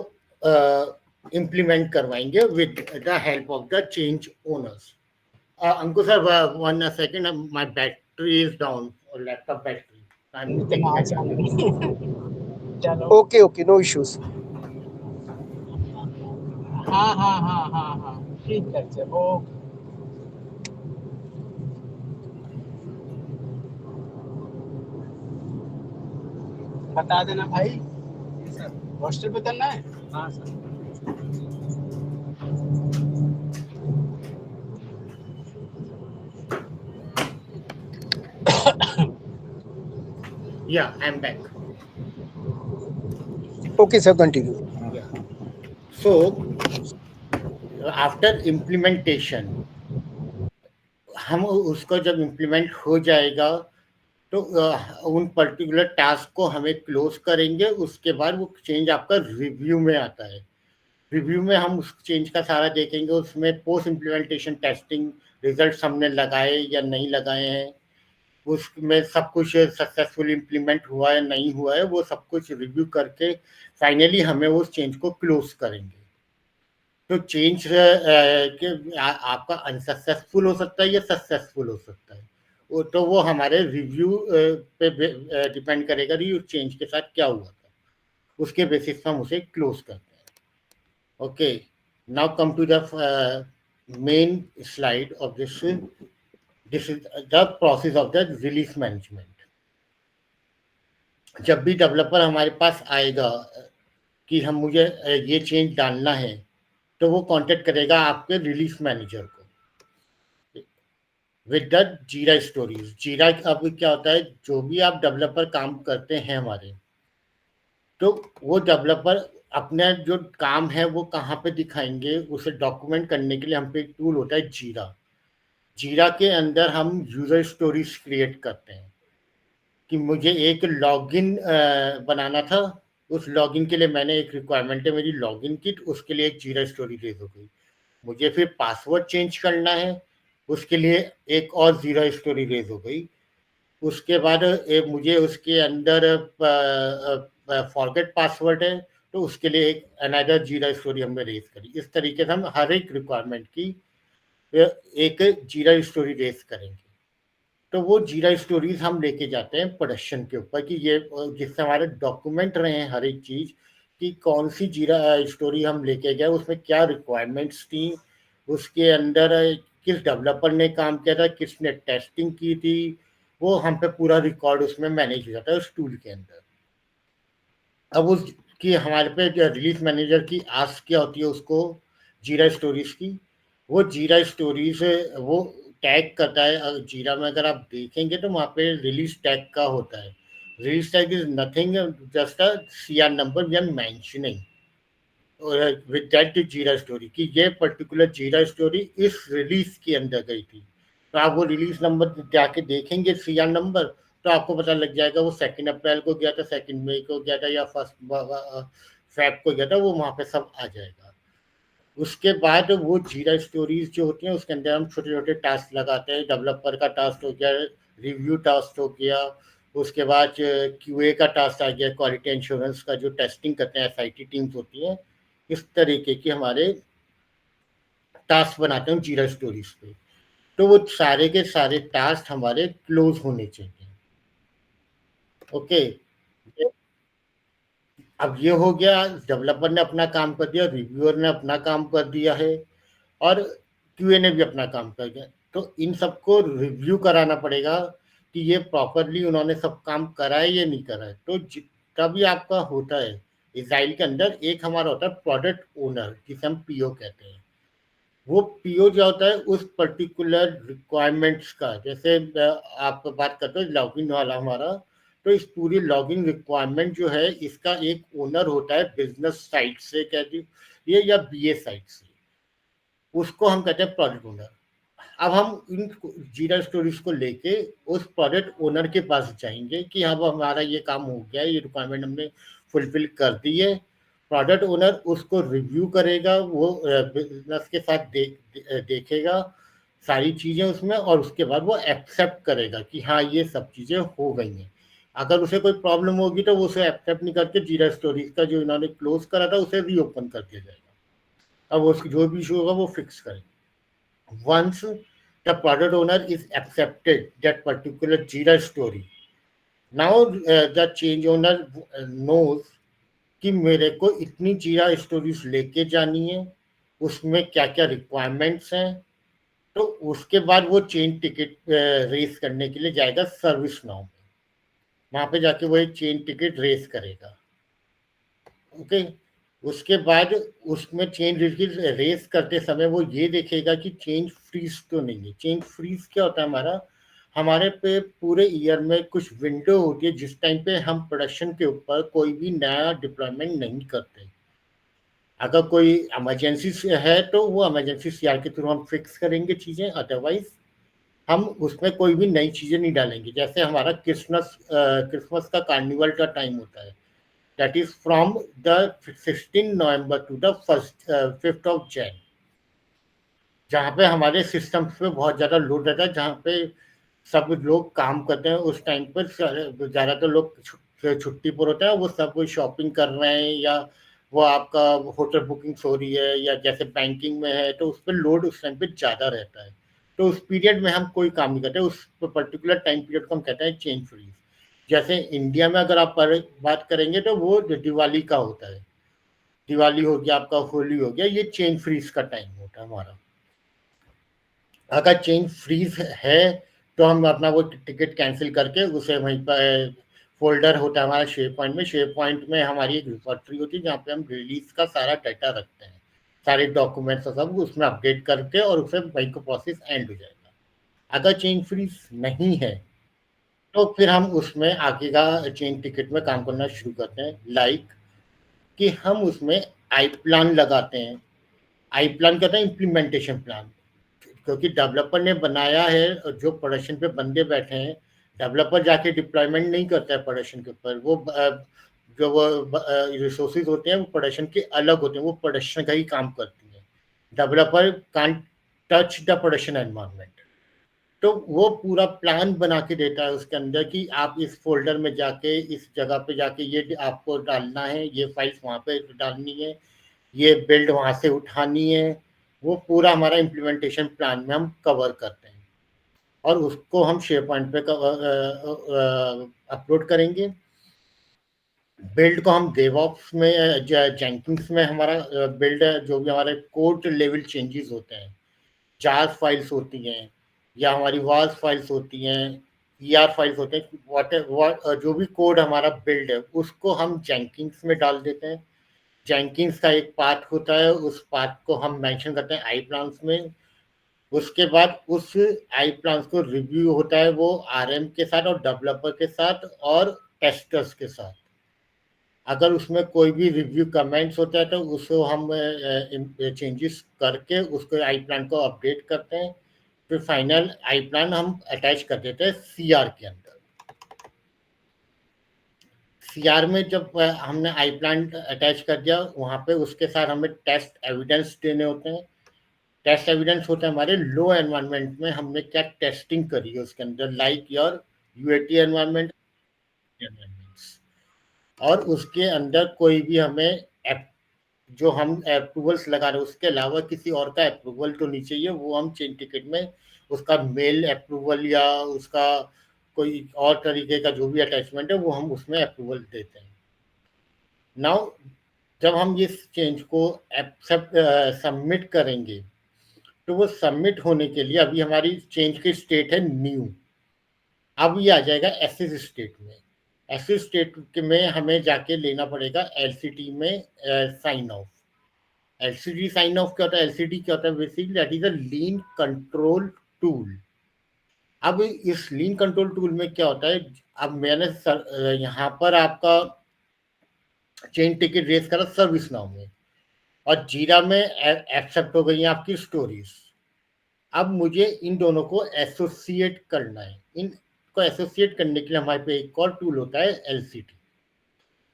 इम्प्लीमेंट करवाएंगे with the help of the change owners. Ankur sir, 1 second, my battery is down, or laptop battery. I'm taking a चलो Okay, no issues. हाँ ठीक है। चलो बता देना भाई। हॉस्टल पे चलना है? हाँ sir. Yeah, I'm back. Okay, sir, continue. Yeah. So after implementation, हम उसको जब इम्प्लीमेंट हो जाएगा तो उन पर्टिकुलर टास्क को हमें क्लोज करेंगे। उसके बाद वो चेंज आपका रिव्यू में आता है। रिव्यू में हम उस चेंज का सारा देखेंगे, उसमें पोस्ट इम्प्लीमेंटेशन टेस्टिंग रिजल्ट्स हमने लगाए या नहीं लगाए हैं, उसमें सब कुछ सक्सेसफुल इम्प्लीमेंट हुआ है नहीं हुआ है, वो सब कुछ रिव्यू करके फाइनली हमें उस चेंज को क्लोज करेंगे। तो चेंज आपका अनसक्सेसफुल हो सकता है या सक्सेसफुल हो सकता है, तो वो हमारे रिव्यू पे डिपेंड करेगा कि उस चेंज के साथ क्या हुआ था। उसके बेसिस पे हम उसे क्लोज करते हैं। Okay, now come to the main slide of this is the process of the release management. जब भी डेवलपर हमारे पास आएगा कि मुझे ये चेंज डालना है, तो वो कांटेक्ट करेगा आपके रिलीज मैनेजर को विद द जीरा स्टोरीज। जीरा अब क्या होता है, जो भी आप डेवलपर काम करते हैं हमारे, तो वो डेवलपर अपना जो काम है वो कहाँ पे दिखाएंगे, उसे डॉक्यूमेंट करने के लिए हम पे एक टूल होता है जीरा। जीरा के अंदर हम यूजर स्टोरीज क्रिएट करते हैं कि मुझे एक लॉगिन बनाना था। उस लॉगिन के लिए मैंने एक रिक्वायरमेंट है मेरी लॉगिन की, तो उसके लिए एक जीरा स्टोरी रेज हो गई। मुझे फिर पासवर्ड चेंज करना है, उसके लिए एक और जीरा स्टोरी रेज हो गई। उसके बाद मुझे उसके अंदर फॉरगेट पासवर्ड है, तो उसके लिए एक अनदर जीरा स्टोरी हमने रेस करी। इस तरीके से हम हर एक रिक्वायरमेंट की एक जीरा स्टोरी रेस करेंगे। तो वो जीरा स्टोरीज हम लेके जाते हैं प्रोडक्शन के ऊपर कि ये जिससे हमारे डॉक्यूमेंट रहे हैं हर एक चीज कि कौन सी जीरा स्टोरी हम लेके गए, उसमें क्या रिक्वायरमेंट्स थी, उसके अंदर किस डेवलपर ने काम किया था, किसने टेस्टिंग की थी, वो हम पे पूरा रिकॉर्ड उसमें मैनेज हो जाता है उस टूल के अंदर। अब उसकी हमारे पे रिलीज मैनेजर की आस्क क्या होती है उसको जीरा स्टोरीज की, वो जीरा स्टोरीज वो टैग करता है। जीरा में अगर आप देखेंगे तो वहाँ पे रिलीज टैग का होता है। Release tag is nothing just a CR number we are mentioning with that Jira story कि ये पर्टिकुलर जीरा स्टोरी इस रिलीज के अंदर गई थी। तो आप वो रिलीज नंबर जाके देखेंगे सीआर नंबर, तो आपको पता लग जाएगा वो 2 अप्रैल को गया था, 2 मई को गया था या 1 फेब को गया था, वो वहाँ पे सब आ जाएगा। उसके बाद वो जीरा स्टोरीज जो होती हैं उसके अंदर हम छोटे छोटे टास्क लगाते हैं। डेवलपर का टास्क हो गया, रिव्यू टास्क हो गया, उसके बाद क्यूए का टास्क आ गया, क्वालिटी इंश्योरेंस का जो टेस्टिंग करते हैं एसआईटी टीम्स होती हैं। इस तरीके के हमारे टास्क बनाते हैं जीरा स्टोरीज पे। तो वो सारे के सारे टास्क हमारे क्लोज होने चाहिए। ओके, अब ये हो गया, डेवलपर ने अपना काम कर दिया, रिव्यूअर ने अपना काम कर दिया है और क्यूए ने भी अपना काम कर दिया। तो इन सबको रिव्यू कराना पड़ेगा कि ये प्रॉपरली उन्होंने सब काम करा है या नहीं करा है। तो जितना भी आपका होता है इज़ाइल के अंदर, एक हमारा होता है प्रोडक्ट ओनर जिसे हम पीओ कहते हैं। वो पीओ जो होता है उस पर्टिकुलर रिक्वायरमेंट्स का, जैसे आप बात करते हो लॉगिन वाला हमारा, तो इस पूरी लॉगिन रिक्वायरमेंट जो है इसका एक ओनर होता है बिजनेस साइट से कह दीजिए या बीए साइट से, उसको हम कहते हैं प्रोडक्ट ओनर। अब हम इन जीरा स्टोरीज को लेके उस प्रोडक्ट ओनर के पास जाएंगे कि अब हमारा ये काम हो गया, ये रिक्वायरमेंट हमने फुलफिल कर दी है। प्रोडक्ट ओनर उसको रिव्यू करेगा, वो बिजनेस के साथ देखेगा सारी चीज़ें उसमें, और उसके बाद वो एक्सेप्ट करेगा कि हाँ ये सब चीज़ें हो गई हैं। अगर उसे कोई प्रॉब्लम होगी तो वो उसे एक्सेप्ट नहीं करके जीरा स्टोरीज का जो इन्होंने क्लोज करा था उसे रीओपन कर दिया जाएगा। अब उसकी जो भी इशू होगा वो फिक्स करेंगे। Once the product owner is accepted that particular Jira story, now the change owner knows कि मेरे को इतनी जीरा स्टोरीज लेके जानी है, उसमें क्या क्या रिक्वायरमेंट्स हैं। तो उसके बाद वो चेन टिकट रेस करने के लिए जाएगा सर्विस नाउ में, वहाँ पे जाके वो एक चेन टिकट रेस करेगा। ओके, उसके बाद उसमें चेन रेस करते समय वो ये देखेगा कि चेंज फ्रीज तो नहीं है। चेंज फ्रीज क्या होता है हमारे पे पूरे ईयर में कुछ विंडो होती है जिस टाइम पे हम प्रोडक्शन के ऊपर कोई भी नया डिप्लॉयमेंट नहीं करते। अगर कोई इमरजेंसी है तो वो इमरजेंसी सीआर के थ्रू हम फिक्स करेंगे चीज़ें, अदरवाइज हम उसमें कोई भी नई चीज़ें नहीं डालेंगे। जैसे हमारा क्रिसमस का कार्निवल का टाइम होता है, that is from the 16 November to the 5th of Jan, जहाँ पे हमारे सिस्टम पे बहुत ज़्यादा लोड रहता है, जहाँ पे सब लोग काम करते हैं। उस टाइम पर ज़्यादातर लोग छुट्टी पर होते हैं, वो सब शॉपिंग कर रहे हैं या वो आपका होटल बुकिंग हो रही है या जैसे बैंकिंग में है, तो उस पर लोड उस टाइम पे ज़्यादा रहता है। तो उस पीरियड में हम कोई काम नहीं करते, उस पर्टिकुलर टाइम पीरियड को हम कहते हैं चेंज फ्रीज। जैसे इंडिया में अगर आप बात करेंगे तो वो दिवाली का होता है, दिवाली हो गया, आपका होली हो गया, ये चेन फ्रीज का टाइम होता है हमारा। अगर चेन फ्रीज है तो हम अपना वो टिकट कैंसिल करके उसे वहीं पर फोल्डर होता है हमारा शेयर पॉइंट में। शेयर पॉइंट में हमारी एक रिपोजिटरी होती है जहाँ पे हम रिलीज का सारा डाटा रखते हैं, सारे डॉक्यूमेंट्स और सब उसमें अपडेट करके, और उसे वहीं का प्रोसेस एंड हो जाएगा। अगर चेन फ्रीज नहीं है तो फिर हम उसमें आगे का चेन टिकट में काम करना शुरू करते हैं। लाइक कि हम उसमें आई प्लान लगाते हैं। आई प्लान कहते हैं इम्प्लीमेंटेशन प्लान, क्योंकि डेवलपर ने बनाया है और जो प्रोडक्शन पे बंदे बैठे हैं, डेवलपर जाके डिप्लॉयमेंट नहीं करता है प्रोडक्शन के ऊपर। वो जो वो रिसोर्सेज होते हैं वो प्रोडक्शन के अलग होते हैं, वो प्रोडक्शन का ही काम करती है। Developer can't touch the production environment. तो वो पूरा प्लान बना के देता है उसके अंदर कि आप इस फोल्डर में जाके इस जगह पे जाके ये आपको डालना है, ये फाइल्स वहाँ पे डालनी है, ये बिल्ड वहाँ से उठानी है। वो पूरा हमारा इम्प्लीमेंटेशन प्लान में हम कवर करते हैं और उसको हम शेयर पॉइंट पे अपलोड करेंगे। बिल्ड को हम डेवऑप्स में जेंकिंस में हमारा बिल्ड जो भी हमारे कोड लेवल चेंजेस होते हैं, जार्स फाइल्स होती हैं या हमारी वार्स फाइल्स होती हैं, ईआर फाइल्स होते हैं, जो भी कोड हमारा बिल्ड है उसको हम जेंकिंस में डाल देते हैं। जेंकिंस का एक पार्ट होता है, उस पार्ट को हम मेंशन करते हैं आई प्लान्स में। उसके बाद उस आई प्लान्स को रिव्यू होता है वो आरएम के साथ और डेवलपर के साथ और टेस्टर्स के साथ। अगर उसमें कोई भी रिव्यू कमेंट्स होता है तो उसको हम चेंजेस करके उसको आई प्लान को अपडेट करते हैं। फिर फाइनल आई प्लान हम अटैच कर देते हैं सीआर के अंदर। सीआर में जब हमने आई प्लान अटैच कर दिया वहाँ पे उसके साथ हमें टेस्ट एविडेंस देने होते हैं। टेस्ट एविडेंस होता है हमारे लो एनवायरनमेंट में हमने क्या टेस्टिंग करी है उसके अंदर, लाइक योर यूएटी एनवायरनमेंट और उसके अंदर कोई भी हमें जो हम अप्रूवल्स लगा रहे हैं उसके अलावा किसी और का अप्रूवल तो नहीं चाहिए। वो हम चेन टिकट में उसका मेल अप्रूवल या उसका कोई और तरीके का जो भी अटैचमेंट है वो हम उसमें अप्रूवल देते हैं। नाउ जब हम ये चेंज को एक्सेप्ट सबमिट करेंगे तो वो सबमिट होने के लिए अभी हमारी चेंज की स्टेट है न्यू। अब ये आ जाएगा एसिड स्टेट में। एसिड स्टेट में हमें जाके लेना पड़ेगा एलसीटी में sign off. LCD sign off क्या होता है? एलसीडी क्या होता है? Basically that is a lean control tool. अब इस लीन कंट्रोल टूल में क्या होता है, अब मैंने यहाँ पर आपका चेन टिकट रेस करा सर्विस नाउ में और जीरा में एक्सेप्ट हो गई है आपकी स्टोरीज। अब मुझे इन दोनों को एसोसिएट करना है। इनको एसोसिएट करने के लिए हमारे पे एक और टूल होता है एलसीडी।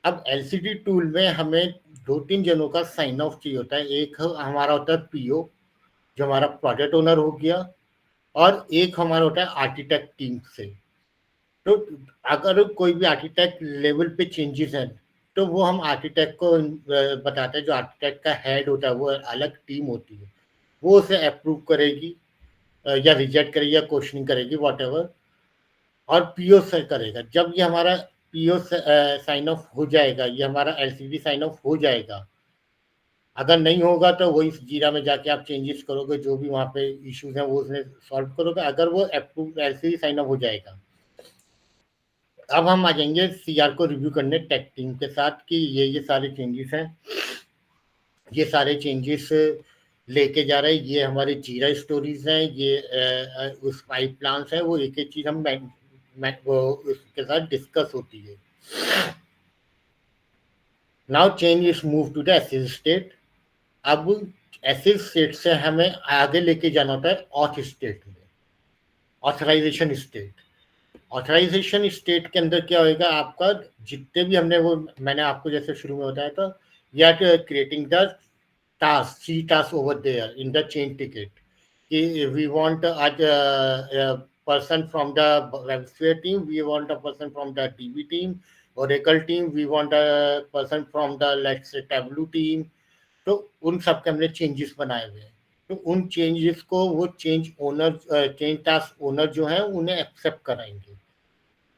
अब एलसीडी टूल में हमें 2-3 जनों का साइन ऑफ चाहिए होता है। एक हमारा होता है पीओ जो हमारा प्रोजेक्ट ओनर हो गया और एक हमारा होता है आर्किटेक्ट टीम से। तो अगर कोई भी आर्किटेक्ट लेवल पे चेंजेस हैं तो वो हम आर्किटेक्ट को बताते हैं। जो आर्किटेक्ट का हेड होता है वो अलग टीम होती है, वो उसे अप्रूव करेगी या रिजेक्ट करेगी या क्वेश्चनिंग करेगी व्हाटएवर, और पीओ से करेगा। जब ये हमारा पीओ साइन ऑफ हो जाएगा, ये हमारा एलसीडी साइन ऑफ हो जाएगा। अगर नहीं होगा तो वही जीरा में जाके आप चेंजेस करोगे, जो भी वहाँ पे इश्यूज हैं वो उसमें सॉल्व करोगे। अगर वो अप्रूव एलसीडी साइन ऑफ हो जाएगा, अब हम आ जाएंगे सीआर को रिव्यू करने टेक टीम के साथ कि ये सारे चेंजेस हैं। ये सारे चेंजेस लेके जा रहे हैं। ये हमारे जीरा स्टोरीज हैं, ये उस पाइप प्लान्स हैं। वो एक एक चीज हम वो उसके साथ डिस्कस होती है। Now change is move to the assess state. अब एसिड स्टेट से हमें आगे लेके जाना होता है ऑथ स्टेट में, ऑथराइजेशन स्टेट। ऑथराइजेशन स्टेट के अंदर क्या होगा, आपका जितने भी हमने वो मैंने आपको जैसे शुरू में बताया था, या creating the task, see task over there in the change ticket कि we want a person from the WebSphere team, we want a person from the DB team, Oracle team, we want a person from the let's say Tableau team। तो उन सब के हमने changes बनाए हुए हैं। तो उन चेंजेस को वो change owner, change task owner जो है उन्हें एक्सेप्ट कराएंगे।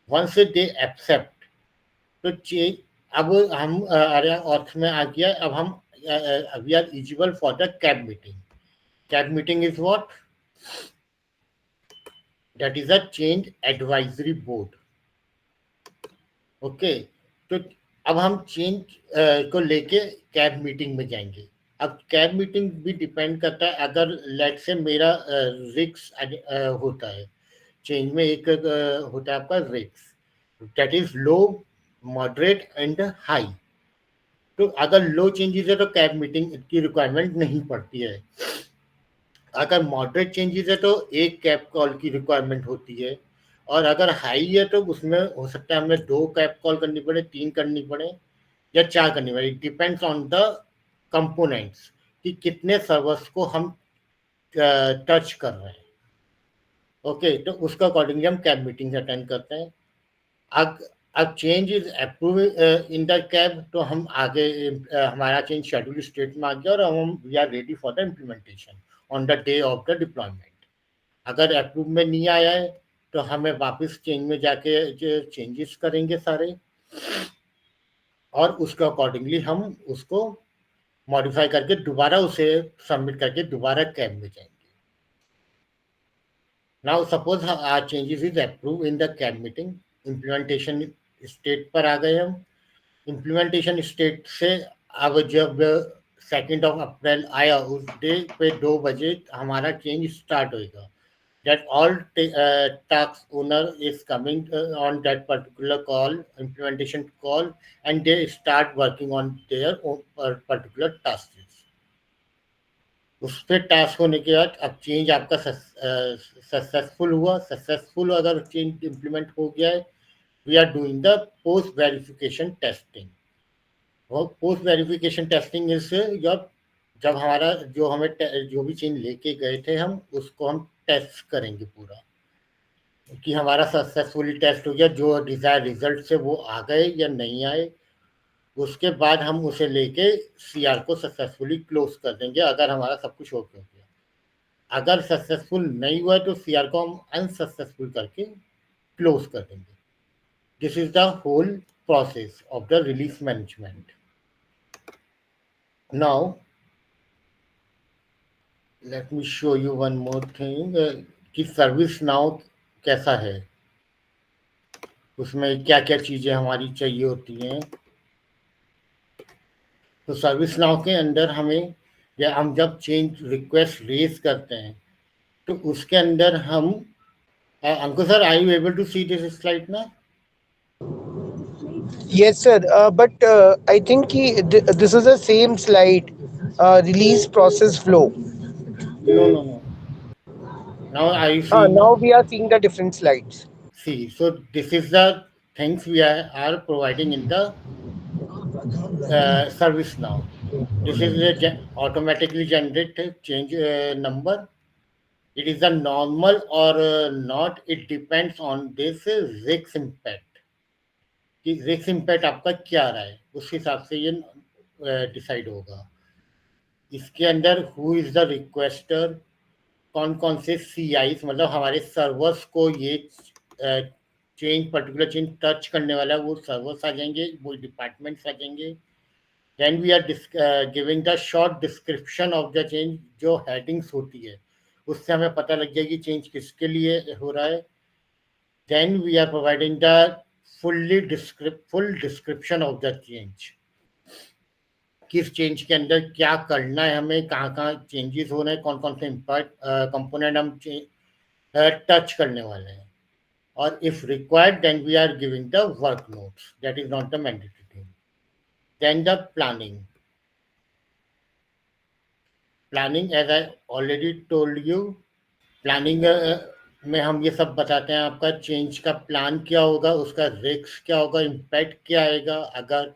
वंस दे एक्सेप्ट तो चेंज, अब हम अरे ऑथ में आ गया। अब हम we are eligible for the CAB meeting. CAB meeting is what? That is a change advisory board. Okay, तो अब हम चेंज को लेके कैब मीटिंग में जाएंगे। अब कैब मीटिंग भी डिपेंड करता है। अगर लेट से मेरा रिस्क होता है चेंज में, एक होता है आपका risk, that is low, moderate and high. तो अगर लो चेंजेस है तो कैब मीटिंग की रिक्वायरमेंट नहीं पड़ती है। अगर मॉडरेट चेंजेस है तो एक कैब कॉल की रिक्वायरमेंट होती है, और अगर हाई है तो उसमें हो सकता है हमें 2 कैब कॉल करनी पड़े, 3 करनी पड़े या 4 करनी पड़े। It depends on the components कि कितने सर्वर्स को हम टच कर रहे हैं। ओके, तो उसका अकॉर्डिंगली हम कैब मीटिंग अटेंड करते हैं. अब change is approve in the cab, तो हम आगे हमारा चेंज शेड्यूल स्टेट में आ गया और हम we are ready for the implementation on the day of the deployment. अगर अप्रूव में नहीं आया है तो हमें वापस चेंज में जाके चेंजेस करेंगे सारे, और उसके अकॉर्डिंगली हम उसको मॉडिफाई करके दोबारा उसे सबमिट करके दोबारा कैब में जाएंगे. Now suppose our changes is approve in the CAB meeting, implementation state पर आ गए हम. इम्प्लीमेंटेशन स्टेट से अब जब 2 अप्रैल आया, उस डे पे 2 बजे हमारा चेंज स्टार्ट होएगा. That all task owner is coming on that particular call, implementation call, and they start working on their own particular tasks. उस पे टास्क होने के बाद अब चेंज आपका सक्सेसफुल हुआ. सक्सेसफुल अगर चेंज इम्प्लीमेंट हो गया है, we are doing the post verification testing. Post verification testing is जब हमारा जो भी चेंज लेके गए थे हम उसको हम टेस्ट करेंगे पूरा कि हमारा सक्सेसफुली टेस्ट हो गया, जो डिजायर रिजल्ट से वो आ गए या नहीं आए. उसके बाद हम उसे लेके सीआर को सक्सेसफुली क्लोज कर देंगे अगर हमारा सब कुछ ओके हो गया. अगर सक्सेसफुल नहीं हुआ तो सीआर को हम अनसक्सेसफुल करके क्लोज कर देंगे. This is the whole process of the release management. Now let me show you one more thing कि सर्विस नाउ कैसा है, उसमें क्या क्या चीज़ें हमारी चाहिए होती हैं. तो सर्विस नाउ के अंदर हमें या हम जब चेंज रिक्वेस्ट रेज करते हैं तो उसके अंदर हम Ankur sir, are you able to see this slide ना? Yes, sir. But I think this is the same slide, release process flow. No. Now are you seeing? Now we are seeing the different slides. See, so this is the things we are providing in the service now. This is the automatically generated change number. It is a normal or not. It depends on this risk impact. कि risk impact आपका क्या रहा है, उस हिसाब से ये decide होगा. इसके अंदर हु इज द रिक्वेस्टर, कौन कौन से CIs मतलब हमारे सर्वर्स को ये चेंज पर्टिकुलर चेंज टच करने वाला है, वो सर्वर्स आ जाएंगे, वो डिपार्टमेंट्स आ जाएंगे. Then we are giving the short description of the change, जो हेडिंग्स होती है उससे हमें पता लग जाएगी चेंज किसके लिए हो रहा है. Then we are providing the full description of the change, किस चेंज के अंदर क्या करना है हमें, कहाँ चेंजेस हो रहे हैं, कौन कौन से इम्पैक्ट कंपोनेंट हम टच करने वाले हैं. और if required then we are giving the work notes, that is not the mandatory thing. Then the planning as I already told you, planning में हम ये सब बताते हैं आपका चेंज का प्लान क्या होगा, उसका रिस्क क्या होगा, इम्पैक्ट क्या आएगा. अगर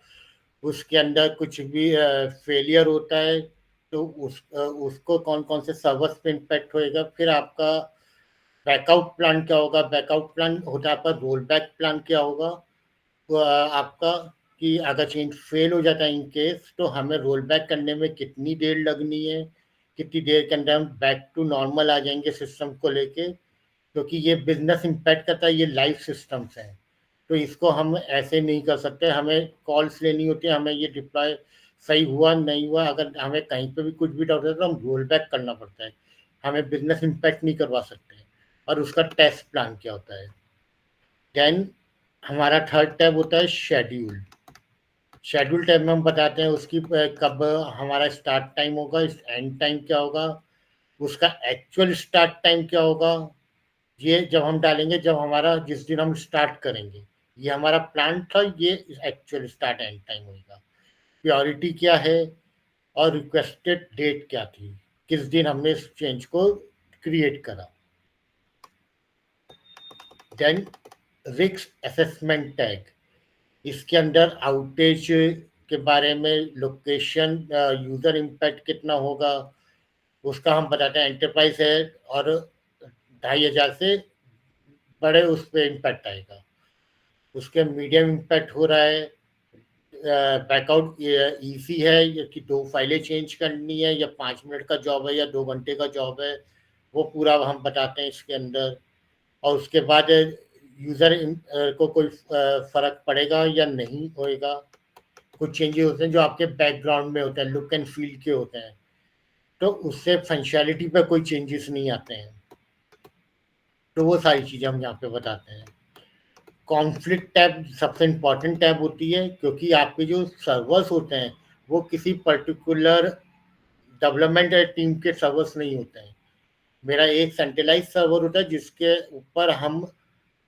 उसके अंदर कुछ भी फेलियर होता है तो उसको कौन कौन से सर्वर्स पे इम्पैक्ट होएगा. फिर आपका बैकआउट प्लान क्या होगा, बैकआउट प्लान होता है आपका रोल बैक प्लान क्या होगा. तो आपका कि अगर चेंज फेल हो जाता है इन केस, तो हमें रोल बैक करने में कितनी देर लगनी है, कितनी देर के अंदर हम बैक टू नॉर्मल आ जाएंगे सिस्टम को लेके, क्योंकि ये बिजनेस इम्पैक्ट करता है, ये लाइव सिस्टम्स हैं. तो इसको हम ऐसे नहीं कर सकते, हमें कॉल्स लेनी होती है, हमें ये डिप्लॉय सही हुआ नहीं हुआ, अगर हमें कहीं पे भी कुछ भी डाउट है तो हम रोल बैक करना पड़ता है, हमें बिजनेस इम्पैक्ट नहीं करवा सकते. और उसका टेस्ट प्लान क्या होता है. देन हमारा थर्ड टैब होता है शेड्यूल. शेड्यूल टैब में हम बताते हैं उसकी कब हमारा स्टार्ट टाइम होगा, एंड टाइम क्या होगा, उसका एक्चुअल स्टार्ट टाइम क्या होगा. ये जब हम डालेंगे जब हमारा जिस दिन हम स्टार्ट करेंगे, ये हमारा प्लान था, ये एक्चुअल स्टार्ट एंड टाइम होगा. प्योरिटी क्या है और रिक्वेस्टेड डेट क्या थी, किस दिन हमने इस चेंज को क्रिएट करा. देन रिस्क असेसमेंट टैग, इसके अंदर आउटेज के बारे में, लोकेशन, यूजर इम्पैक्ट कितना होगा उसका हम बताते हैं. एंटरप्राइज है और 2,500 से बड़े उस पर इम्पैक्ट आएगा। उसके मीडियम इम्पैक्ट हो रहा है, बैकआउट ईजी है, या कि 2 फाइलें चेंज करनी है, या 5 मिनट का जॉब है, या 2 घंटे का जॉब है, वो पूरा हम बताते हैं इसके अंदर। और उसके बाद यूज़र को कोई फ़र्क पड़ेगा या नहीं होएगा। कुछ चेंजेस होते हैं जो आपके बैकग्राउंड में होते हैं, लुक एंड फील के होते हैं, तो उससे फंक्शनैलिटी पे कोई चेंजेस नहीं आते हैं। तो वो सारी चीज़ें हम यहाँ पे बताते हैं। कॉन्फ्लिक्ट टैब सबसे इम्पॉर्टेंट टैब होती है, क्योंकि आपके जो सर्वर्स होते हैं वो किसी पर्टिकुलर डेवलपमेंट टीम के सर्वर्स नहीं होते हैं। मेरा एक सेंट्रलाइज सर्वर होता है जिसके ऊपर हम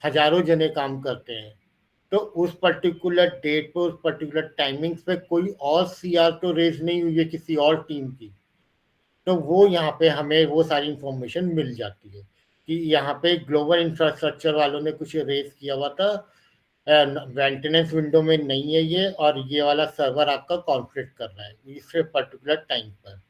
हजारों जने काम करते हैं। तो उस पर्टिकुलर डेट पे, उस पर्टिकुलर टाइमिंग्स पे कोई और सीआर तो रेज नहीं हुई है किसी और टीम की, तो वो यहाँ पे हमें वो सारी इंफॉर्मेशन मिल जाती है कि यहाँ पे ग्लोबल इंफ्रास्ट्रक्चर वालों ने कुछ रेज किया हुआ था, मेंटेनेंस विंडो में नहीं है ये, और ये वाला सर्वर आपका कॉन्फ्लिक्ट कर रहा है इस पर्टिकुलर टाइम पर।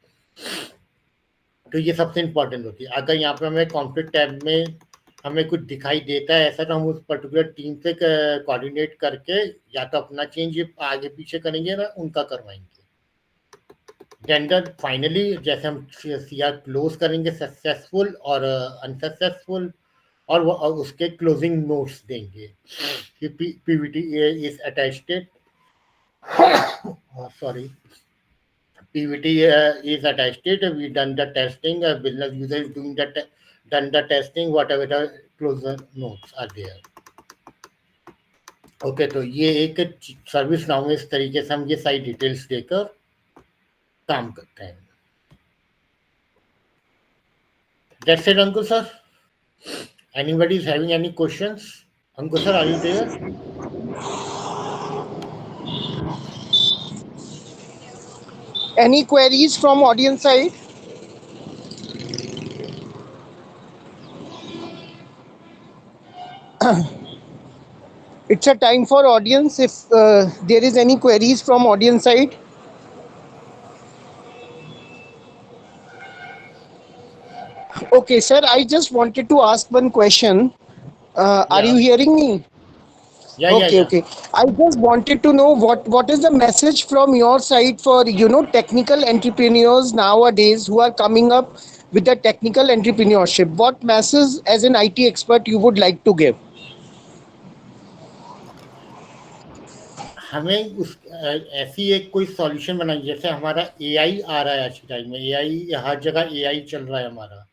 तो ये सबसे इम्पोर्टेंट होती है। अगर यहाँ पे हमें कॉन्फ्लिक्ट टैब में हमें कुछ दिखाई देता है ऐसा, तो हम उस पर्टिकुलर टीम से कोऑर्डिनेट करके या तो अपना चेंज आगे पीछे करेंगे ना उनका करवाएंगे। टेंडर फाइनली जैसे हम सीआर क्लोज करेंगे सक्सेसफुल और अनसक्सेसफुल, और वो उसके क्लोजिंग नोट्स देंगे कि Pvt is attached, sorry, PVT is attached. We done the testing. Business user is doing done the testing. Whatever the closure notes are there. Okay, तो ये एक सर्विस नाउ में इस तरीके से हम ये सारी डिटेल्स देकर काम करते हैं। That's it, Ankur sir. Anybody is having any questions? Ankur sir, are you there? Any queries from audience side? It's a time for audience. If there is any queries from audience side. Okay, sir, I just wanted to ask one question. Are you hearing me? Yeah. Okay. I just wanted to know what is the message from your side for technical entrepreneurs nowadays who are coming up with the technical entrepreneurship. What message as an IT expert you would like to give? हमें उस ऐसी एक कोई solution बनाई, जैसे हमारा AI आ रहा है आज के टाइम में, एआई हर जगह एआई चल रहा है हमारा।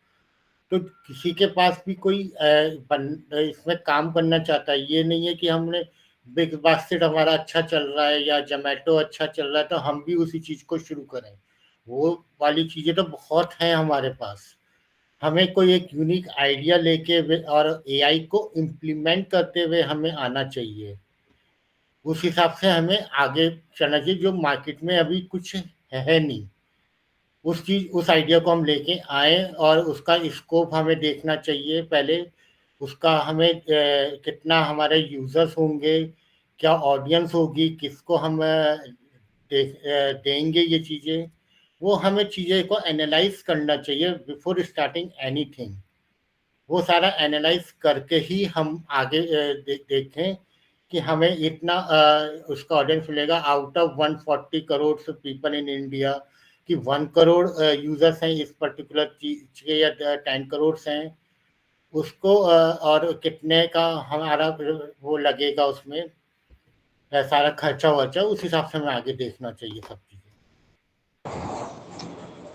तो किसी के पास भी कोई इसमें काम करना चाहता है, ये नहीं है कि हमने बिग बास्केट हमारा अच्छा चल रहा है या जोमेटो अच्छा चल रहा है तो हम भी उसी चीज को शुरू करें। वो वाली चीजें तो बहुत हैं हमारे पास। हमें कोई एक यूनिक आइडिया लेके और एआई को इम्प्लीमेंट करते हुए हमें आना चाहिए। उस हिसाब से हमें आगे चलना चाहिए, जो मार्केट में अभी कुछ है नहीं। उस आइडिया को हम लेके आए और उसका स्कोप हमें देखना चाहिए पहले। उसका हमें कितना हमारे यूजर्स होंगे, क्या ऑडियंस होगी, किसको हम देंगे ये चीज़ें, वो हमें चीज़ें को एनालाइज करना चाहिए बिफोर स्टार्टिंग एनीथिंग। वो सारा एनालाइज करके ही हम आगे देखें कि हमें इतना उसका ऑडियंस मिलेगा। Out of 140 crore people in India, कि 1 करोड़ यूजर्स हैं इस पर्टिकुलर चीज के, या 10 करोड़ हैं उसको, और कितने का हमारा वो लगेगा उसमें सारा खर्चा वर्चा, उस हिसाब से हमें आगे देखना चाहिए सब चीजें।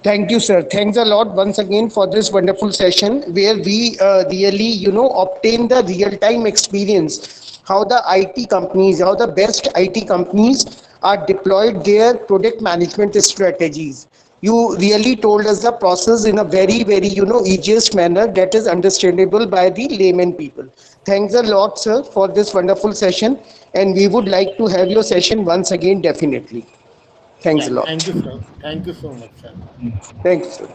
Thank you, sir. Thanks a lot once again for this wonderful session where we really, obtain the real-time experience, how the IT companies, how the best IT companies are deployed their product management strategies. You really told us the process in a very, very, easiest manner that is understandable by the layman people. Thanks a lot, sir, for this wonderful session. And we would like to have your session once again, definitely. Thanks a lot. Thank you, sir. Thank you so much, sir. Thanks, sir.